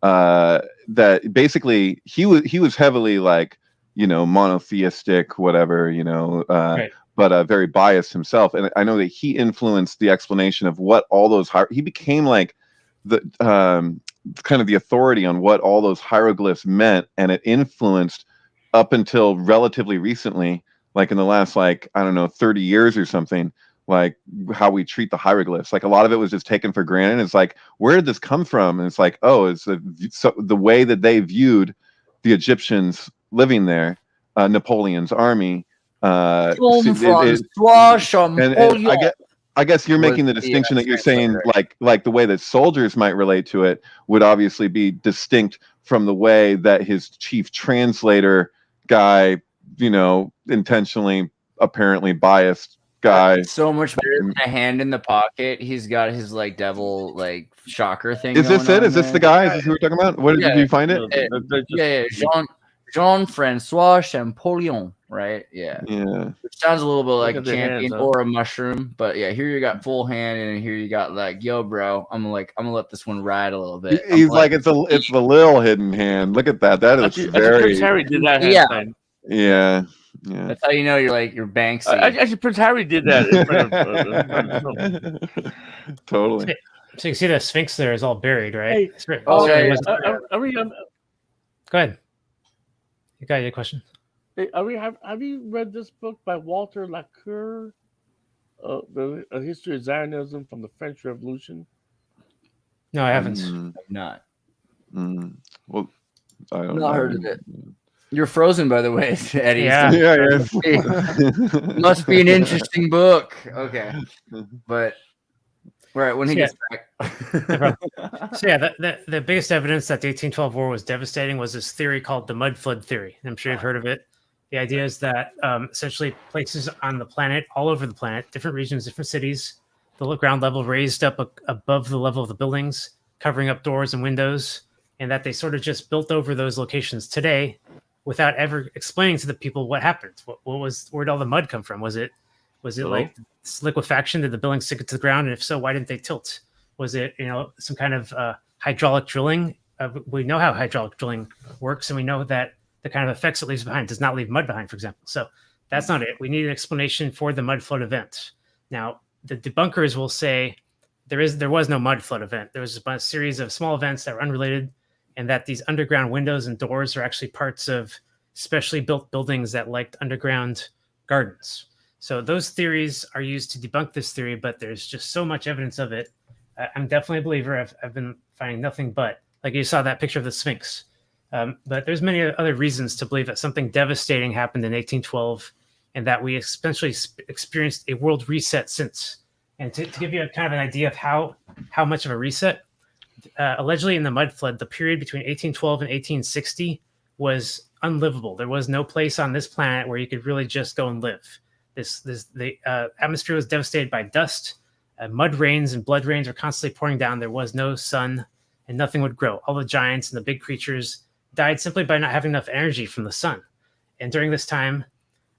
that basically he was heavily monotheistic, whatever, right. But very biased himself. And I know that he influenced the explanation of what all those he became like the kind of the authority on what all those hieroglyphs meant, and it influenced up until relatively recently, like in the last 30 years or something, like how we treat the hieroglyphs. Like a lot of it was just taken for granted. It's like, where did this come from? And it's like, oh, it's the way that they viewed the Egyptians living there, Napoleon's army. I guess you're making the distinction that you're saying, like the way that soldiers might relate to it would obviously be distinct from the way that his chief translator guy, intentionally, apparently biased guy. So much better than a hand in the pocket. He's got his devil shocker thing. Is this it? Is this the guy? Is this who we're talking about? What did you find it? Yeah. Jean-Francois Champollion, right? Yeah. Yeah. Which sounds a little bit like a at the champion hands, huh? or a mushroom, but yeah, here you got full hand, and here you got like, yo, bro, I'm gonna let this one ride a little bit. He's like, it's the little hidden hand. Look at that. That is Actually, very. Prince Harry did that hand Yeah. sign. Yeah. Yeah. That's how you know you're like you're Banksy. Actually, Prince Harry did that in front of Totally. So you can see the Sphinx there is all buried, right? Hey, It's written- oh, it yeah, was- Go ahead. You got your question. Hey, have you read this book by Walter Lacour, A History of Zionism from the French Revolution? No, I haven't. I'm not. Well, I don't Not know. heard of it. You're frozen, by the way, Eddie. Yeah. Yeah. Must be an interesting book. Okay, but right when he gets back. So yeah, the biggest evidence that the 1812 war was devastating was this theory called the mud flood theory. I'm sure you've heard of it. The idea is that essentially places on the planet, all over the planet, different regions, different cities, the ground level raised up above the level of the buildings, covering up doors and windows, and that they sort of just built over those locations today without ever explaining to the people what happened. Where'd all the mud come from? Was it like liquefaction? Did the building sink into the ground? And if so, why didn't they tilt? Was it, some kind of hydraulic drilling? We know how hydraulic drilling works, and we know that the kind of effects it leaves behind does not leave mud behind, for example. So that's not it. We need an explanation for the mud flood event. Now, the debunkers will say there was no mud flood event. There was a series of small events that were unrelated, and that these underground windows and doors are actually parts of specially built buildings that liked underground gardens. So those theories are used to debunk this theory, but there's just so much evidence of it. I'm definitely a believer. I've been finding nothing but, like you saw that picture of the Sphinx. But there's many other reasons to believe that something devastating happened in 1812 and that we essentially experienced a world reset since. And to give you a kind of an idea of how much of a reset, allegedly in the mud flood, the period between 1812 and 1860 was unlivable. There was no place on this planet where you could really just go and live. The atmosphere was devastated by dust. Mud rains and blood rains were constantly pouring down. There was no sun, and nothing would grow. All the giants and the big creatures died simply by not having enough energy from the sun. And during this time,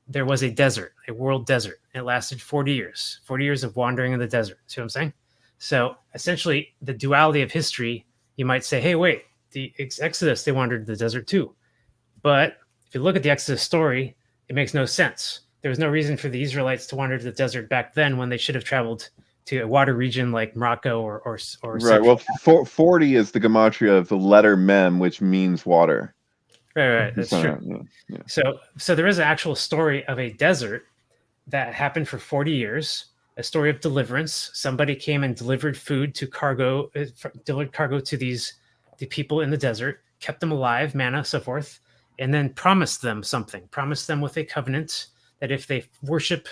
there was a desert, a world desert. It lasted 40 years, 40 years of wandering in the desert. See what I'm saying? So essentially, the duality of history, you might say, hey, wait, the Exodus, they wandered the desert too. But if you look at the Exodus story, it makes no sense. There was no reason for the Israelites to wander to the desert back then when they should have traveled to a water region like Morocco or right. Well, 40 is the gematria of the letter mem, which means water. Right. That's true. Yeah. So there is an actual story of a desert that happened for 40 years, a story of deliverance. Somebody came and delivered food to delivered cargo to the people in the desert, kept them alive, manna, so forth, and then promised them something, promised them with a covenant that if they worship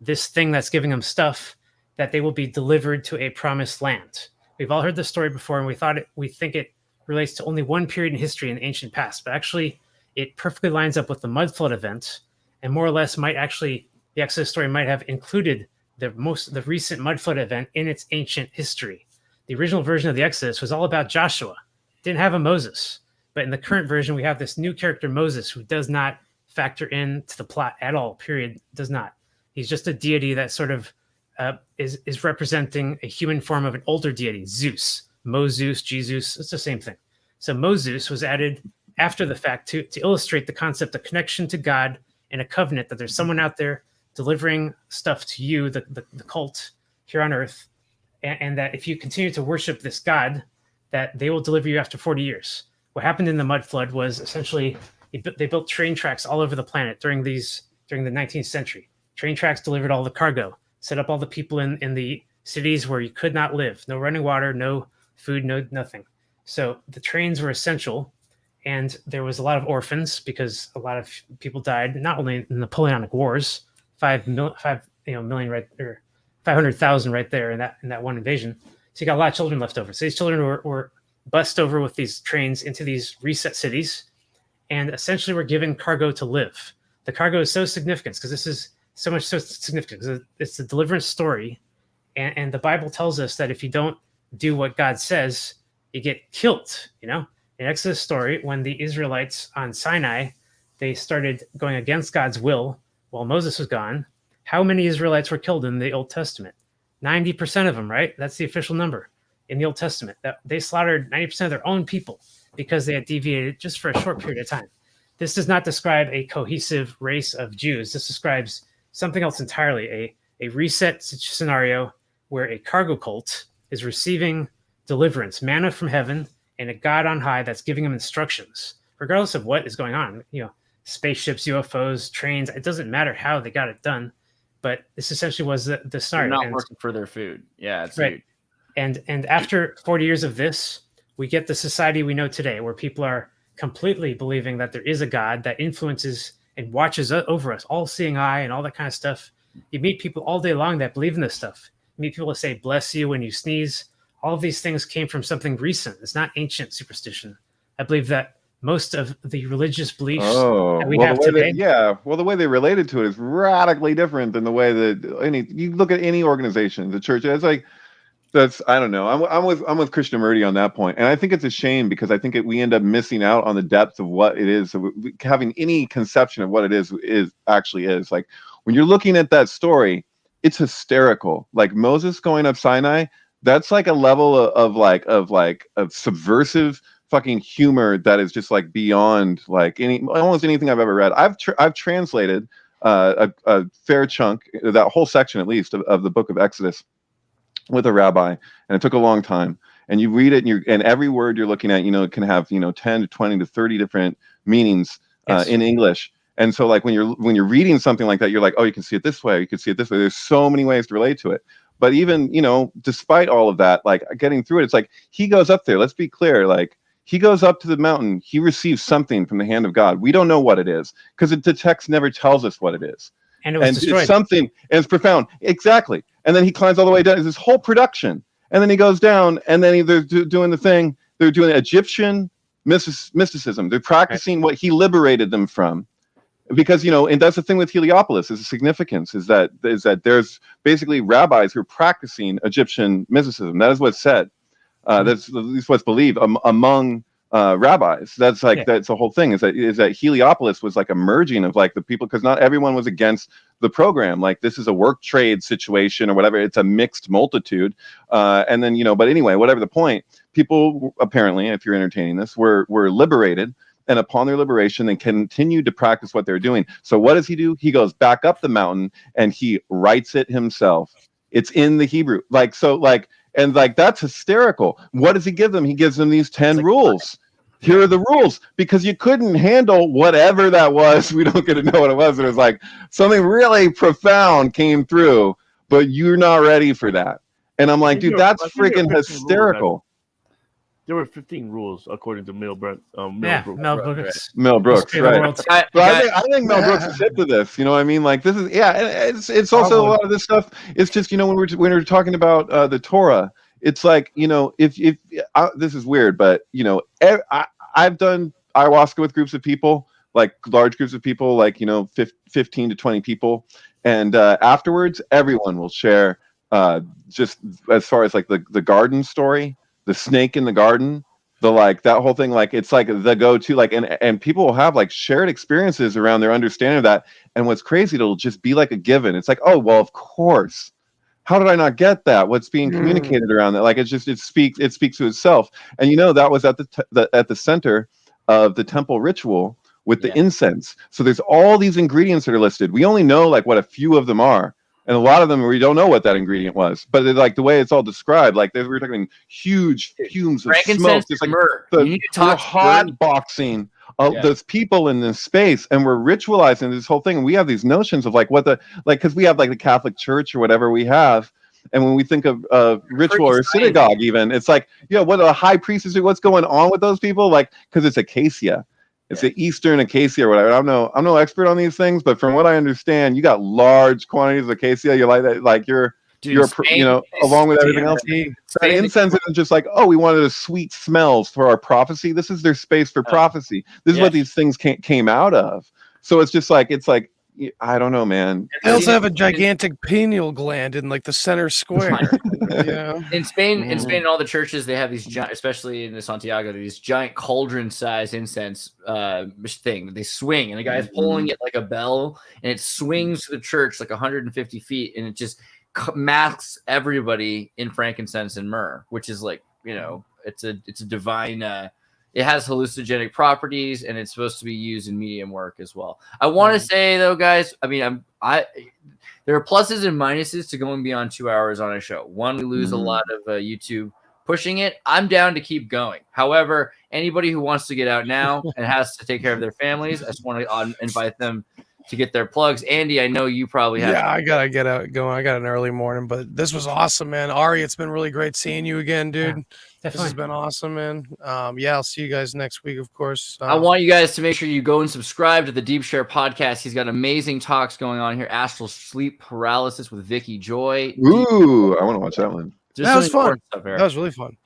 this thing that's giving them stuff, that they will be delivered to a promised land. We've all heard this story before, and we think it relates to only one period in history in the ancient past, but actually it perfectly lines up with the mud flood event, and more or less the Exodus story might have included the recent mud flood event in its ancient history. The original version of the Exodus was all about Joshua. It didn't have a Moses, but in the current version, we have this new character, Moses, who does not factor into the plot at all, period, does not. He's just a deity that sort of is representing a human form of an older deity, Zeus, Moses, Jesus. It's the same thing. So Moses was added after the fact to illustrate the concept of connection to God and a covenant that there's someone out there delivering stuff to you, the cult here on earth, and that if you continue to worship this God, that they will deliver you after 40 years. What happened in the mud flood was essentially they built train tracks all over the planet during the 19th century. Train tracks delivered all the cargo, set up all the people in the cities where you could not live. No running water, no food, no nothing. So the trains were essential, and there was a lot of orphans because a lot of people died, not only in the Napoleonic Wars, 5 million right there, 500,000 right there in that one invasion. So you got a lot of children left over. So these children were bussed over with these trains into these reset cities, and essentially were given cargo to live. The cargo is so significant because this is so significant because it's a deliverance story, and the Bible tells us that if you don't do what God says, you get killed. In Exodus story, when the Israelites on Sinai they started going against God's will while Moses was gone. How many Israelites were killed in the Old Testament? 90% of them, right? That's the official number in the Old Testament. That they slaughtered 90% of their own people because they had deviated just for a short period of time. This does not describe a cohesive race of Jews. This describes something else entirely, a reset scenario where a cargo cult is receiving deliverance, manna from heaven, and a God on high that's giving them instructions, regardless of what is going on. Spaceships, UFOs, trains, it doesn't matter how they got it done, but this essentially was the scenario. They're not working for their food. Yeah, it's right. huge. And after 40 years of this, we get the society we know today, where people are completely believing that there is a God that influences and watches over us, all-seeing eye and all that kind of stuff. You meet people all day long that believe in this stuff. You meet people that say, bless you when you sneeze. All of these things came from something recent. It's not ancient superstition. I believe that most of the religious beliefs that we have today. The way they related to it is radically different than the way that you look at any organization, the church. It's like, I don't know. I'm with Christian Murdy on that point, and I think it's a shame because I think we end up missing out on the depth of what it is. So having any conception of what it is actually is. Like when you're looking at that story, it's hysterical. Like Moses going up Sinai, that's like a level of subversive fucking humor that is just like beyond like almost anything I've ever read. I've translated a fair chunk, that whole section at least of the book of Exodus, with a rabbi, and it took a long time. And you read it, and every word you're looking at, it can have 10 to 20 to 30 different meanings in English. And so like when you're reading something like that, you're like, oh, you can see it this way, you can see it this way. There's so many ways to relate to it. But even despite all of that, like getting through it, it's like he goes up there. Let's be clear, like he goes up to the mountain. He receives something from the hand of God. We don't know what it is because the text never tells us what it is. And it was destroyed. It's something, and it's profound. Exactly. And then he climbs all the way down. It's this whole production. And then he goes down, and then they're doing the thing. They're doing Egyptian mysticism. They're practicing what he liberated them from. Because, and that's the thing with Heliopolis, is the significance, is that there's basically rabbis who are practicing Egyptian mysticism. That is what's said. That's at least what's believed among rabbis. That's like that's the whole thing, is that Heliopolis was like a merging of like the people, because not everyone was against the program. Like this is a work trade situation or whatever. It's a mixed multitude. And then but anyway, whatever the point, people apparently, if you're entertaining this, were liberated, and upon their liberation they continued to practice what they're doing. So what does he do? He goes back up the mountain and he writes it himself. It's in the Hebrew. And that's hysterical. What does he give them? He gives them these 10 rules. Here are the rules, because you couldn't handle whatever that was. We don't get to know what it was. It was like something really profound came through, but you're not ready for that. And I'm like, dude, that's freaking hysterical. There were 15 rules according to Mel Brooks. Mel Brooks. Mel Brooks, right? But I think Mel Brooks is hip to this. You know what I mean? Like this is, it's also a lot of this stuff. It's just when we're talking about the Torah, it's like if this is weird, but I've done ayahuasca with groups of people, like large groups of people, like 15 to 20 people, and afterwards everyone will share just as far as like the garden story. The snake in the garden, that whole thing, like it's like the go-to, like and people will have like shared experiences around their understanding of that. And what's crazy, it'll just be like a given. It's like, oh well, of course. How did I not get that? What's being communicated around that? Like it speaks to itself. And that was at the center of the temple ritual with the incense. So there's all these ingredients that are listed. We only know like what a few of them are. And a lot of them, we don't know what that ingredient was, but like the way it's all described, like we were talking huge fumes of smoke, just like the hot boxing those people in this space, and we're ritualizing this whole thing. And we have these notions of like because we have like the Catholic Church or whatever we have, and when we think of ritual or synagogue, even it's like what a high priest is doing, what's going on with those people, like because it's acacia. It's the Eastern acacia or whatever. I'm no expert on these things, but from what I understand, you got large quantities of acacia. You like that, like you're along with everything else. That incense isn't just like, oh, we wanted a sweet smells for our prophecy. This is their space for prophecy. This is what these things came out of. So it's just like I don't know, man. They also have a gigantic pineal gland in like the center square. In Spain, in all the churches, they have these giant, especially in the Santiago, these giant cauldron-sized incense thing. They swing, and the guy's pulling it like a bell, and it swings to the church like 150 feet, and it just masks everybody in frankincense and myrrh, which is like, it's a divine. It has hallucinogenic properties, and it's supposed to be used in medium work as well. I want to say though, guys, I mean, there are pluses and minuses to going beyond 2 hours on a show. One, we lose a lot of YouTube pushing it. I'm down to keep going. However, anybody who wants to get out now and has to take care of their families, I just want to invite them to get their plugs. Andy, I know you probably have. Yeah, I gotta get out going. I got an early morning, but this was awesome, man. Ari, it's been really great seeing you again, dude. Yeah, this has been awesome, man. I'll see you guys next week, of course. I want you guys to make sure you go and subscribe to the Deep Share podcast. He's got amazing talks going on here. Astral sleep paralysis with Vicky Joy. Ooh, I want to watch that one. That was fun. That was really fun.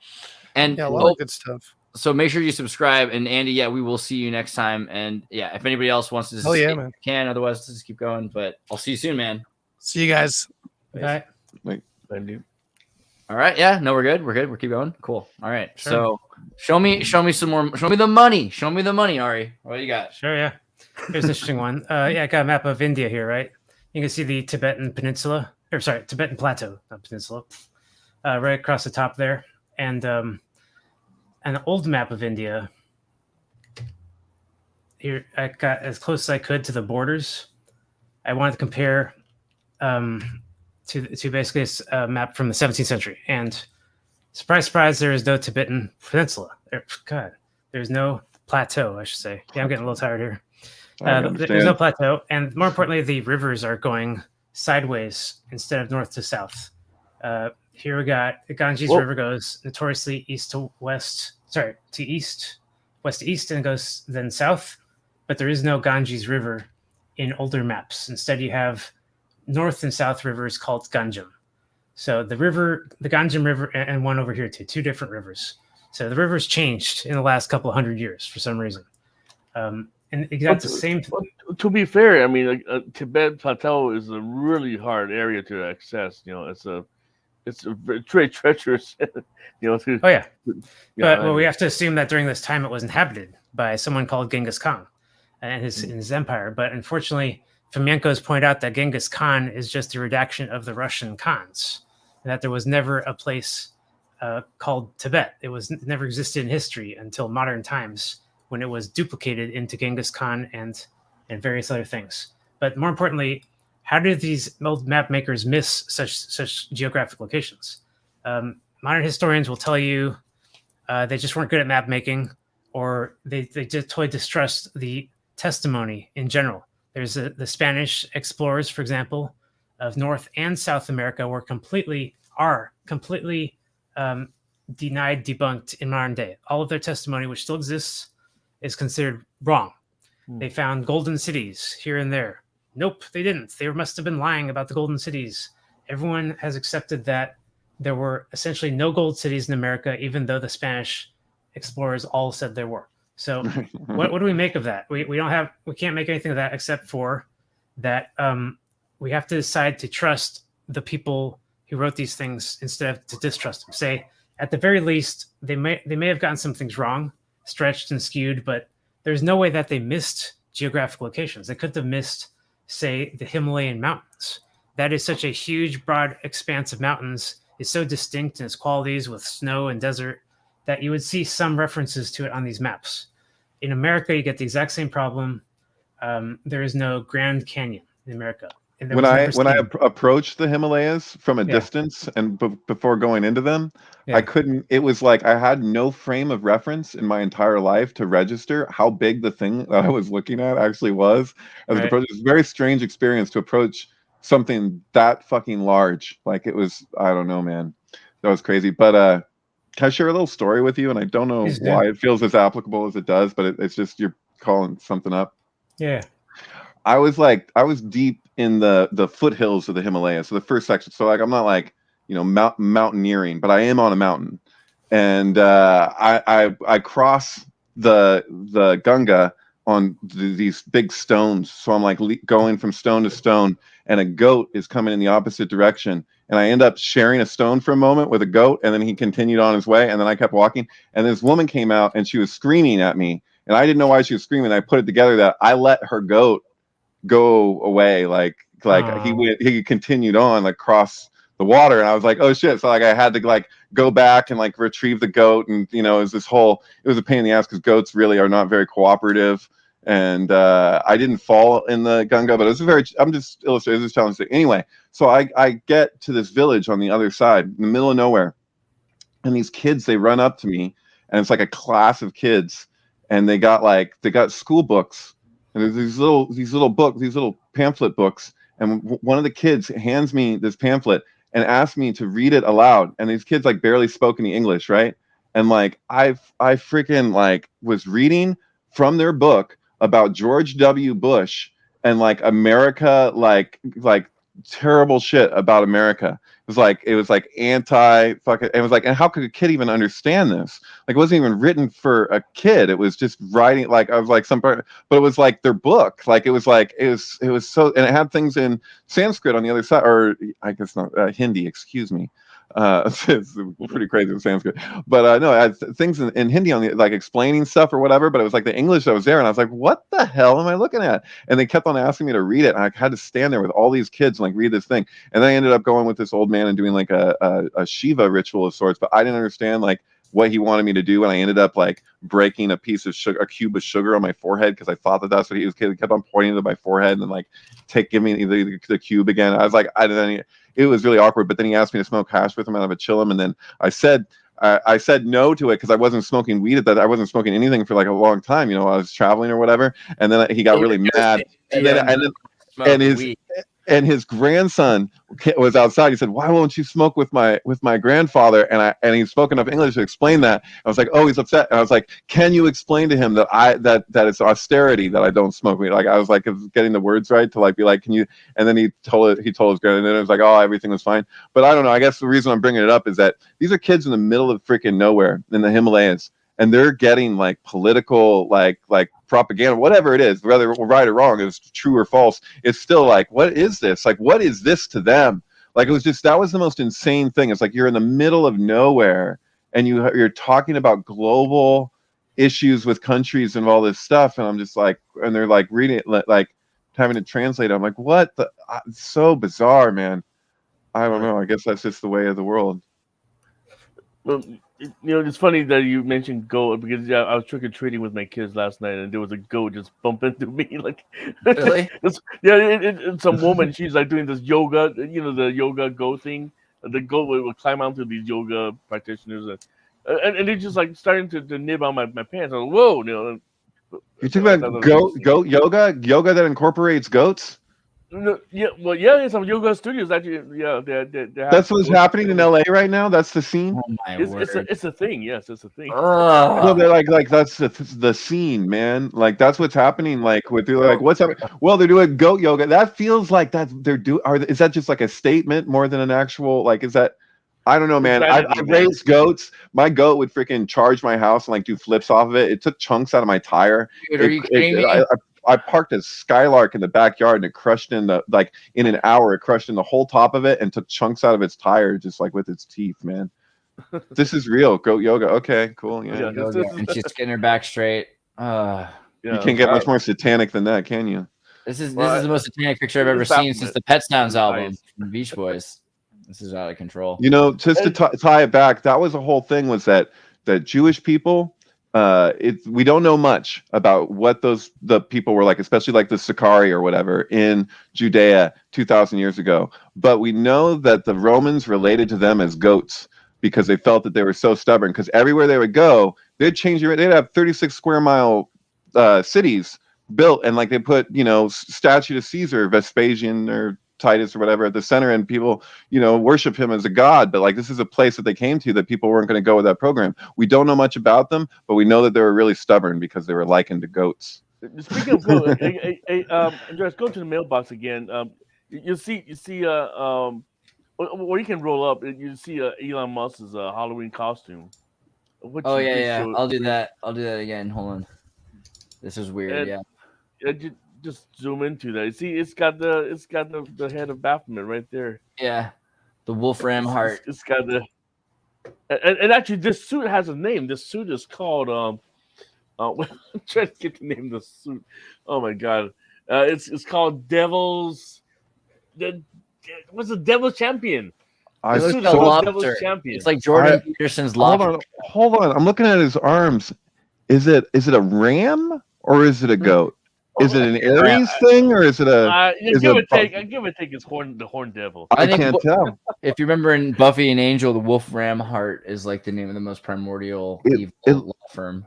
And a lot of good stuff. So make sure you subscribe. And Andy, we will see you next time. And if anybody else wants to, man. Can. Otherwise, just keep going. But I'll see you soon, man. See you guys. Bye. All right. Yeah. No, we're good. We're keep going. Cool. All right. Sure. So show me some more. Show me the money. Show me the money, Ari. What do you got? Sure. Yeah. Here's an interesting one. I got a map of India here, right? You can see the Tibetan Peninsula, Tibetan Plateau, not peninsula, right across the top there, and an old map of India. Here, I got as close as I could to the borders. I wanted to compare to basically a map from the 17th century. And surprise, surprise, there is no Tibetan Peninsula. There's no plateau, I should say. Yeah, I'm getting a little tired here. There's no plateau. And more importantly, the rivers are going sideways instead of north to south. Here we got the Ganges River goes notoriously west to east, and goes then south. But there is no Ganges River in older maps. Instead, you have north and south rivers called Ganjam. So the Ganjam River, and one over here too, two different rivers. So the river's changed in the last couple of 100 years for some reason. And exactly the same. To be fair, I mean, Tibet Plateau is a really hard area to access. It's a very treacherous. But we have to assume that during this time it was inhabited by someone called Genghis Khan and his empire. But unfortunately, Fomenko's point out that Genghis Khan is just a redaction of the Russian Khans, and that there was never a place called Tibet. It never existed in history until modern times, when it was duplicated into Genghis Khan and various other things. But more importantly, how did these old map makers miss such geographic locations? Modern historians will tell you they just weren't good at map making, or they just totally distrust the testimony in general. There's the Spanish explorers, for example, of North and South America were completely denied, debunked in modern day. All of their testimony, which still exists, is considered wrong. They found golden cities here and there. Nope, they didn't. They must have been lying about the golden cities. Everyone has accepted that there were essentially no gold cities in America, even though the Spanish explorers all said there were. So what do we make of that? We can't make anything of that except for that we have to decide to trust the people who wrote these things instead of to distrust them. Say, at the very least, they may have gotten some things wrong, stretched and skewed, but there's no way that they missed geographic locations. They couldn't have missed, say, the Himalayan mountains. That is such a huge, broad expanse of mountains. It's so distinct in its qualities with snow and desert that you would see some references to it on these maps. In America, you get the exact same problem. There is no Grand Canyon in America. When I approached the Himalayas from a distance and before going into them, I couldn't. It was like I had no frame of reference in my entire life to register how big the thing that I was looking at actually was. It was a very strange experience to approach something that fucking large. Like it was, I don't know, man. That was crazy. But can I share a little story with you? And I don't know why it feels as applicable as it does, but it's just you're calling something up. Yeah. I was deep in the foothills of the Himalayas, so the first section. So like I'm not like mountaineering, but I am on a mountain, and I cross the Ganga these big stones. So I'm like going from stone to stone, and a goat is coming in the opposite direction. And I end up sharing a stone for a moment with a goat, and then he continued on his way, and then I kept walking. And this woman came out, and she was screaming at me, and I didn't know why she was screaming. I put it together that I let her goat go away, like he continued on like across the water, and I was like, oh shit. So like I had to like go back and like retrieve the goat, and it was it was a pain in the ass because goats really are not very cooperative. And I didn't fall in the Gunga, but I'm just illustrating this challenge thing. Anyway, so I get to this village on the other side, in the middle of nowhere, and these kids, they run up to me, and it's like a class of kids, and they got school books, and there's these little pamphlet books, and one of the kids hands me this pamphlet and asked me to read it aloud, and these kids like barely spoke any English, right? And like I freaking like was reading from their book about George W. Bush and like America, like terrible shit about America. It was like anti fucking. It was like, and how could a kid even understand this? Like, it wasn't even written for a kid. It was just writing. Like, I was like some part, but it was like their book. Like, it was so, and it had things in Sanskrit on the other side, or I guess not Hindi. Excuse me. It's pretty crazy in Sanskrit, but no, I had things in Hindi on the like explaining stuff or whatever. But it was like the English that was there, and I was like, "What the hell am I looking at?" And they kept on asking me to read it, and I had to stand there with all these kids and like read this thing. And then I ended up going with this old man and doing like a Shiva ritual of sorts, but I didn't understand like what he wanted me to do, and I ended up like breaking a piece of sugar, a cube of sugar on my forehead, because I thought that that's what he was. He kept on pointing to my forehead and like give me the cube again. I was like, it was really awkward. But then he asked me to smoke hash with him, and I would chill him, and then I said no to it because I wasn't smoking weed at that. I wasn't smoking anything for like a long time. I was traveling or whatever, and then he got really mad, and his grandson was outside. He said, "Why won't you smoke with my grandfather?" And he spoke enough English to explain that. I was like, "Oh, he's upset." And I was like, "Can you explain to him that that it's austerity that I don't smoke weed?" Like I was like getting the words right to like be like, "Can you?" And then he told his granddad, and it was like, "Oh, everything was fine." But I don't know. I guess the reason I'm bringing it up is that these are kids in the middle of freaking nowhere in the Himalayas, and they're getting like political like propaganda, whatever it is, whether right or wrong, it's true or false. It's still like, what is this? Like, what is this to them? Like, it was just, that was the most insane thing. It's like you're in the middle of nowhere, and you're talking about global issues with countries and all this stuff, and I'm just like, and they're like reading it, like having to translate. I'm like, what the? It's so bizarre, man. I don't know. I guess that's just the way of the world. Well, it's funny that you mentioned goat, because I was trick or treating with my kids last night, and there was a goat just bump into me. Like, really? It's some woman. She's like doing this yoga, the yoga goat thing. The goat would climb onto these yoga practitioners, and they're just like starting to nib on my pants. I was, whoa, You're talking about goat yoga that incorporates goats? No, yeah, some yoga studios actually. Yeah, that's what's happening in LA right now. That's the scene. Oh my word! It's a thing. Yes, it's a thing. No, they're like that's the scene, man. Like that's what's happening. Like with like what's happening? Well, they're doing goat yoga. That feels like that they're doing. Is that just like a statement more than an actual like? Is that? I don't know, man. I raised goats. My goat would freaking charge my house and like do flips off of it. It took chunks out of my tire. Dude, are you kidding me? I parked a Skylark in the backyard, and it crushed in in an hour. It crushed in the whole top of it and took chunks out of its tire, just like with its teeth, man. This is real goat yoga. Okay, cool. Yeah, and she's getting her back straight. You can't get much more satanic than that, can you? This is the most satanic picture I've ever seen since the Pet Sounds album from the Beach Boys. This is out of control. Just to tie it back, that was the whole thing. Was that Jewish people? We don't know much about what the people were like, especially like the Sicarii or whatever in Judea 2,000 years ago. But we know that the Romans related to them as goats because they felt that they were so stubborn. Because everywhere they would go, they'd change they'd have 36 square mile cities built, and like they put statue to Caesar, Vespasian or Titus or whatever at the center, and people worship him as a god. But like this is a place that they came to that people weren't going to go with that program. We don't know much about them, but we know that they were really stubborn because they were likened to goats. Speaking of goats, Andreas, go to the mailbox again. You see or you can roll up. You see Elon Musk's Halloween costume. Yeah. I'll do that again. Hold on. This is weird. And Yeah. just zoom into that. You see, it's got the head of Baphomet right there. Yeah. The Wolfram heart. It's got the and actually this suit has a name. This suit is called I'm trying to get the name of the suit. Oh my god. It's called what's the Devil's Champion? I It suit looks is like a called lobster. Devil's Champion. It's like Jordan I- Peterson's Hold lobster. on, hold on. I'm looking at his arms. Is it a ram or is it a goat? Is it an Aries thing or is it a? is give it or take. I give or take. It's the Horn Devil. I think can't tell. If you remember in Buffy and Angel, the Wolfram heart is like the name of the most primordial evil law firm.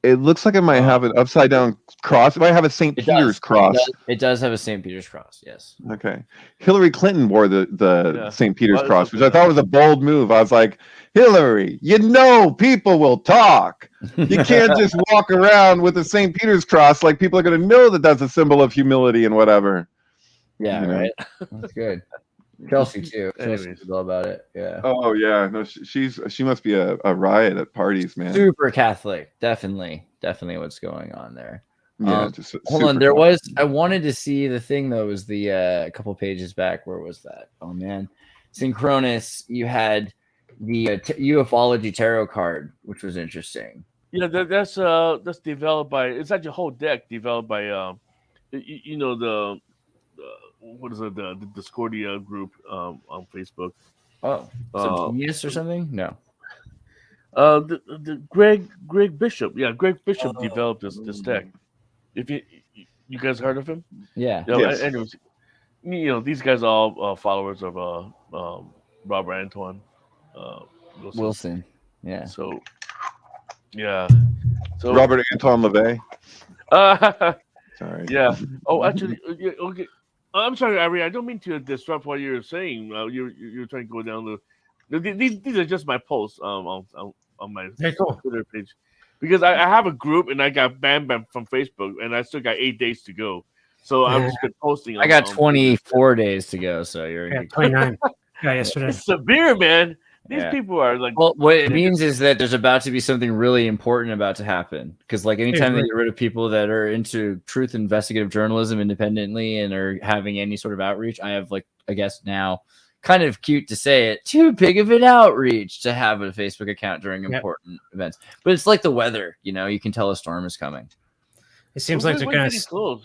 It looks like it might have an upside down cross. It might have a St. Peter's cross. It does have a St. Peter's cross. Yes. Okay. Hillary Clinton wore the St. Peter's Well, cross, which I thought was a bold move. I was like, Hillary, people will talk. You can't just walk around with a St. Peter's cross like people are going to know that that's a symbol of humility and whatever. Yeah, You know? right. That's good. Chelsea too. Anyways. Chelsea all about it. Yeah. Oh yeah, no, she must be a riot at parties, man. Super Catholic. Definitely what's going on there. Yeah, just Hold on. There was. I wanted to see the thing though. Was the a couple pages back? Where was that? Oh man, Synchronous. You had the ufology tarot card, which was interesting. Yeah, that's developed by. It's actually a whole deck developed by the what is it, the Discordia group on Facebook. Oh, some genius or something? No. The Greg Bishop. Yeah, Greg Bishop developed this deck. If you guys heard of him? Yeah. Yes. Anyways, these guys are all followers of Robert Antoine Wilson. Yeah. So yeah. So Robert Anton LaVey. Sorry. Yeah. Oh, actually, okay. I'm sorry, Ari. I don't mean to disrupt what you're saying. You're trying to go down these are just my posts on my Twitter page, because I have a group and I got banned from Facebook and I still got 8 days to go. So I've just been posting. I got 24 days to go. So you're 29. Yeah, yesterday. It's severe, man. These people are like. Well, what it means is that there's about to be something really important about to happen. Because like anytime they get rid of people that are into truth investigative journalism independently and are having any sort of outreach, I have I guess now, kind of cute to say it, too big of an outreach to have a Facebook account during important events. But it's like the weather, you can tell a storm is coming. It seems like they're going to.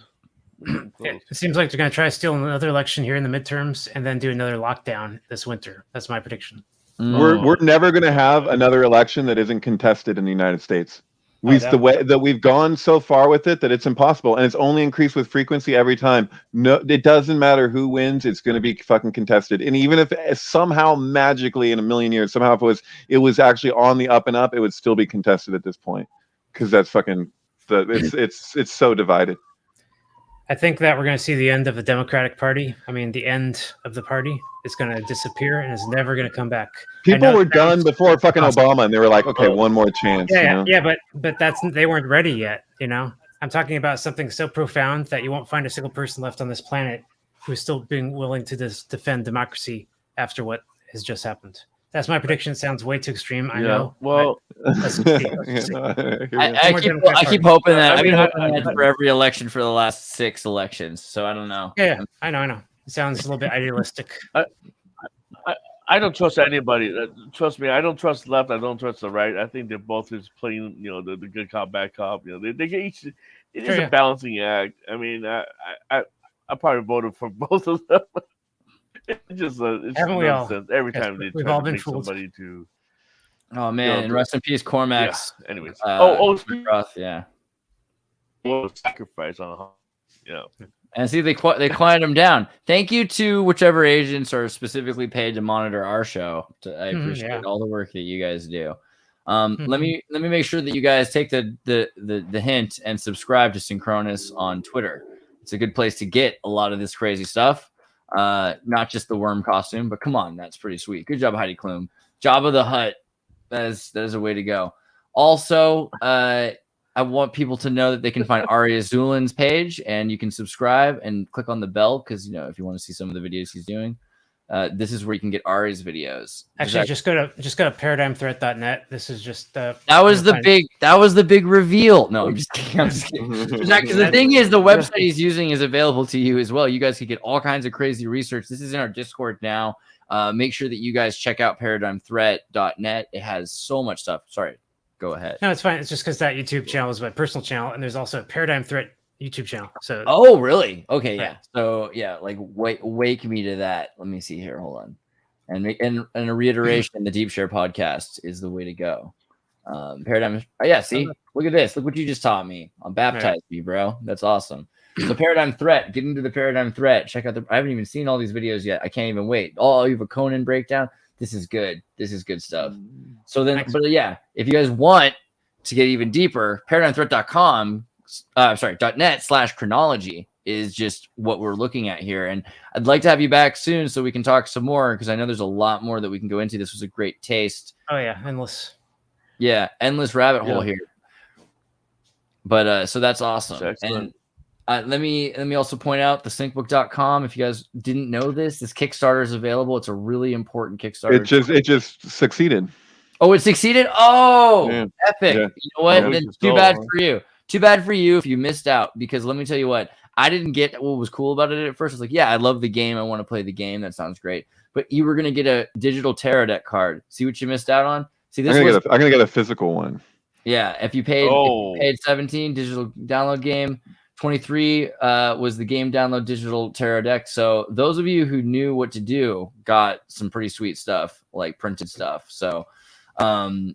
It seems like they're going to try to steal another election here in the midterms and then do another lockdown this winter. That's my prediction. We're never going to have another election that isn't contested in the United States. The way that we've gone so far with it that it's impossible, and it's only increased with frequency every time. No, it doesn't matter who wins; it's going to be fucking contested. And even if somehow magically in a million years, somehow if it was actually on the up and up, it would still be contested at this point because that's fucking it's so divided. I think that we're going to see the end of the Democratic Party. I mean, the end of the party is going to disappear and it's never going to come back. People were done before fucking Obama, and they were like, "Okay, one more chance." Yeah, but they weren't ready yet. I'm talking about something so profound that you won't find a single person left on this planet who's still being willing to defend democracy after what has just happened. That's my prediction. It sounds way too extreme. I know. Well, let's see. I keep hoping that. I've been hoping that for every election for the last 6 elections. So I don't know. Yeah, I know. It sounds a little bit idealistic. I don't trust anybody. Trust me, I don't trust the left. I don't trust the right. I think they're both just playing, the good cop, bad cop. They get each. It is a balancing act. I mean, I probably voted for both of them. It's just it's nonsense. Every time they try to make somebody to. Oh man! And rest in peace, Cormax. Yeah. Anyways, yeah. Sacrifice on. Yeah. And see, they quieted him down. Thank you to whichever agents are specifically paid to monitor our show. I appreciate all the work that you guys do. Let me make sure that you guys take the hint and subscribe to Synchronous on Twitter. It's a good place to get a lot of this crazy stuff. Not just the worm costume, but come on, that's pretty sweet. Good job, Heidi Klum. Jabba the Hutt. That is a way to go. Also, I want people to know that they can find Aria Zulin's page, and you can subscribe and click on the bell because if you want to see some of the videos he's doing. this is where you can get Ari's videos. Actually, just go to paradigmthreat.net. This is just that was the big reveal. No, I'm just kidding. Because the thing is, the website he's using is available to you as well. You guys can get all kinds of crazy research. This is in our Discord now. Make sure that you guys check out paradigmthreat.net. It has so much stuff. Sorry, go ahead. No, it's fine. It's just because that YouTube channel is my personal channel, and there's also a Paradigm Threat YouTube channel. So oh, really? Okay, yeah. Right. So yeah, like wake me to that. Let me see here. Hold on. And a reiteration, the Deep Share podcast is the way to go. Paradigm. Oh, yeah, see, look at this. Look what you just taught me. I'm baptized me, bro. That's awesome. So Paradigm Threat. Get into the Paradigm Threat. Check out I haven't even seen all these videos yet. I can't even wait. Oh, you have a Conan breakdown. This is good. This is good stuff. So then, but yeah, if you guys want to get even deeper, paradigmthreat.com. .net/chronology is just what we're looking at here. And I'd like to have you back soon so we can talk some more, because I know there's a lot more that we can go into. This was a great taste. Oh yeah, endless. Yeah, endless rabbit hole here. But so that's awesome. And let me also point out the syncbook.com. If you guys didn't know this Kickstarter is available. It's a really important Kickstarter. It just succeeded. Oh, it succeeded? Oh, yeah. Epic. Yeah. You know what? Then too bad for you. Too bad for you if you missed out, because let me tell you what, I didn't get what was cool about it at first. I was like, yeah, I love the game. I want to play the game. That sounds great. But you were going to get a digital tarot deck card. See what you missed out on? See, this I'm going to get a physical one. Yeah. If you paid 17, digital download game, 23 was the game download digital tarot deck. So those of you who knew what to do got some pretty sweet stuff, like printed stuff. So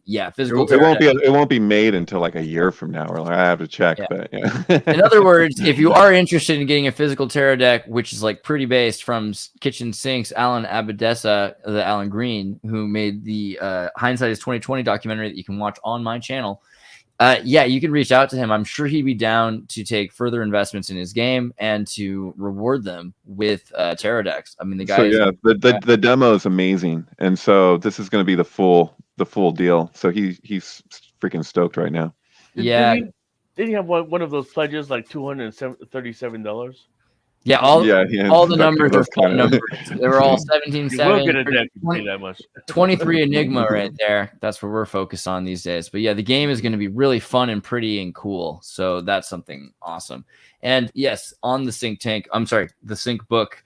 yeah, physical. It won't be made until like a year from now. Or like, I have to check. Yeah. But yeah. In other words, if you are interested in getting a physical tarot deck, which is like pretty based from Kitchen Sinks, Alan Abadessa, the Alan Green, who made the Hindsight is 2020 documentary that you can watch on my channel. Yeah, you can reach out to him. I'm sure he'd be down to take further investments in his game and to reward them with tarot decks. I mean, the guy. So yeah, the demo is amazing, and so this is going to be the full deal. So he's freaking stoked right now. Yeah. Did he have one of those pledges like $237? Yeah, all the numbers are fun numbers. They were all 17, 7, 23 Enigma right there. That's what we're focused on these days. But yeah, the game is going to be really fun and pretty and cool. So that's something awesome. And yes, on the the Sync book,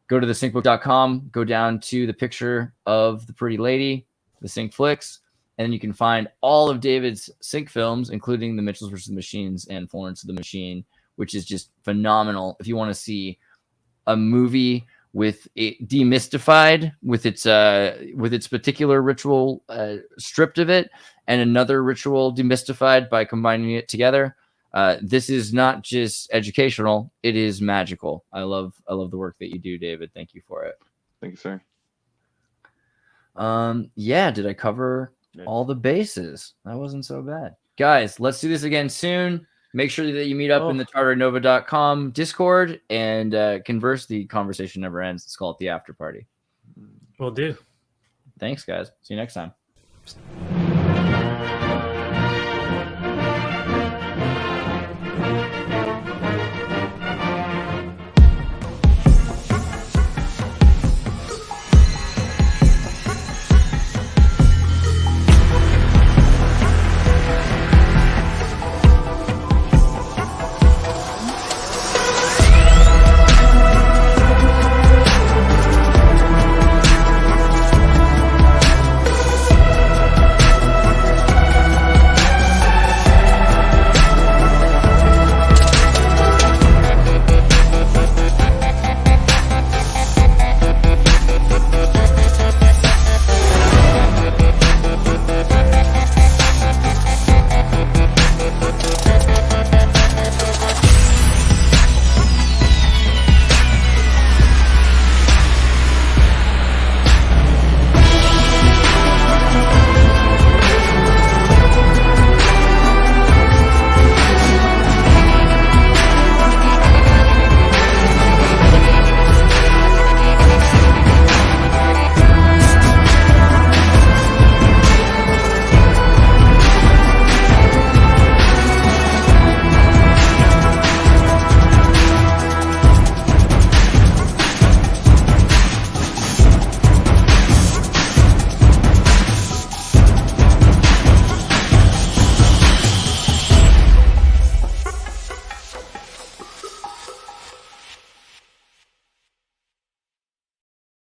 go to thesyncbook.com, go down to the picture of the pretty lady, the Sync flicks, and you can find all of David's Sync films, including the Mitchells vs. the Machines and Florence of the Machine, which is just phenomenal. If you want to see a movie with it demystified, with its particular ritual stripped of it, and another ritual demystified by combining it together, this is not just educational; it is magical. I love the work that you do, David. Thank you for it. Thank you, sir. Yeah, did I cover all the bases? That wasn't so bad, guys. Let's do this again soon. Make sure that you meet up in the charternova.com Discord and converse. The conversation never ends. Let's call it the after party. Will do. Thanks, guys. See you next time.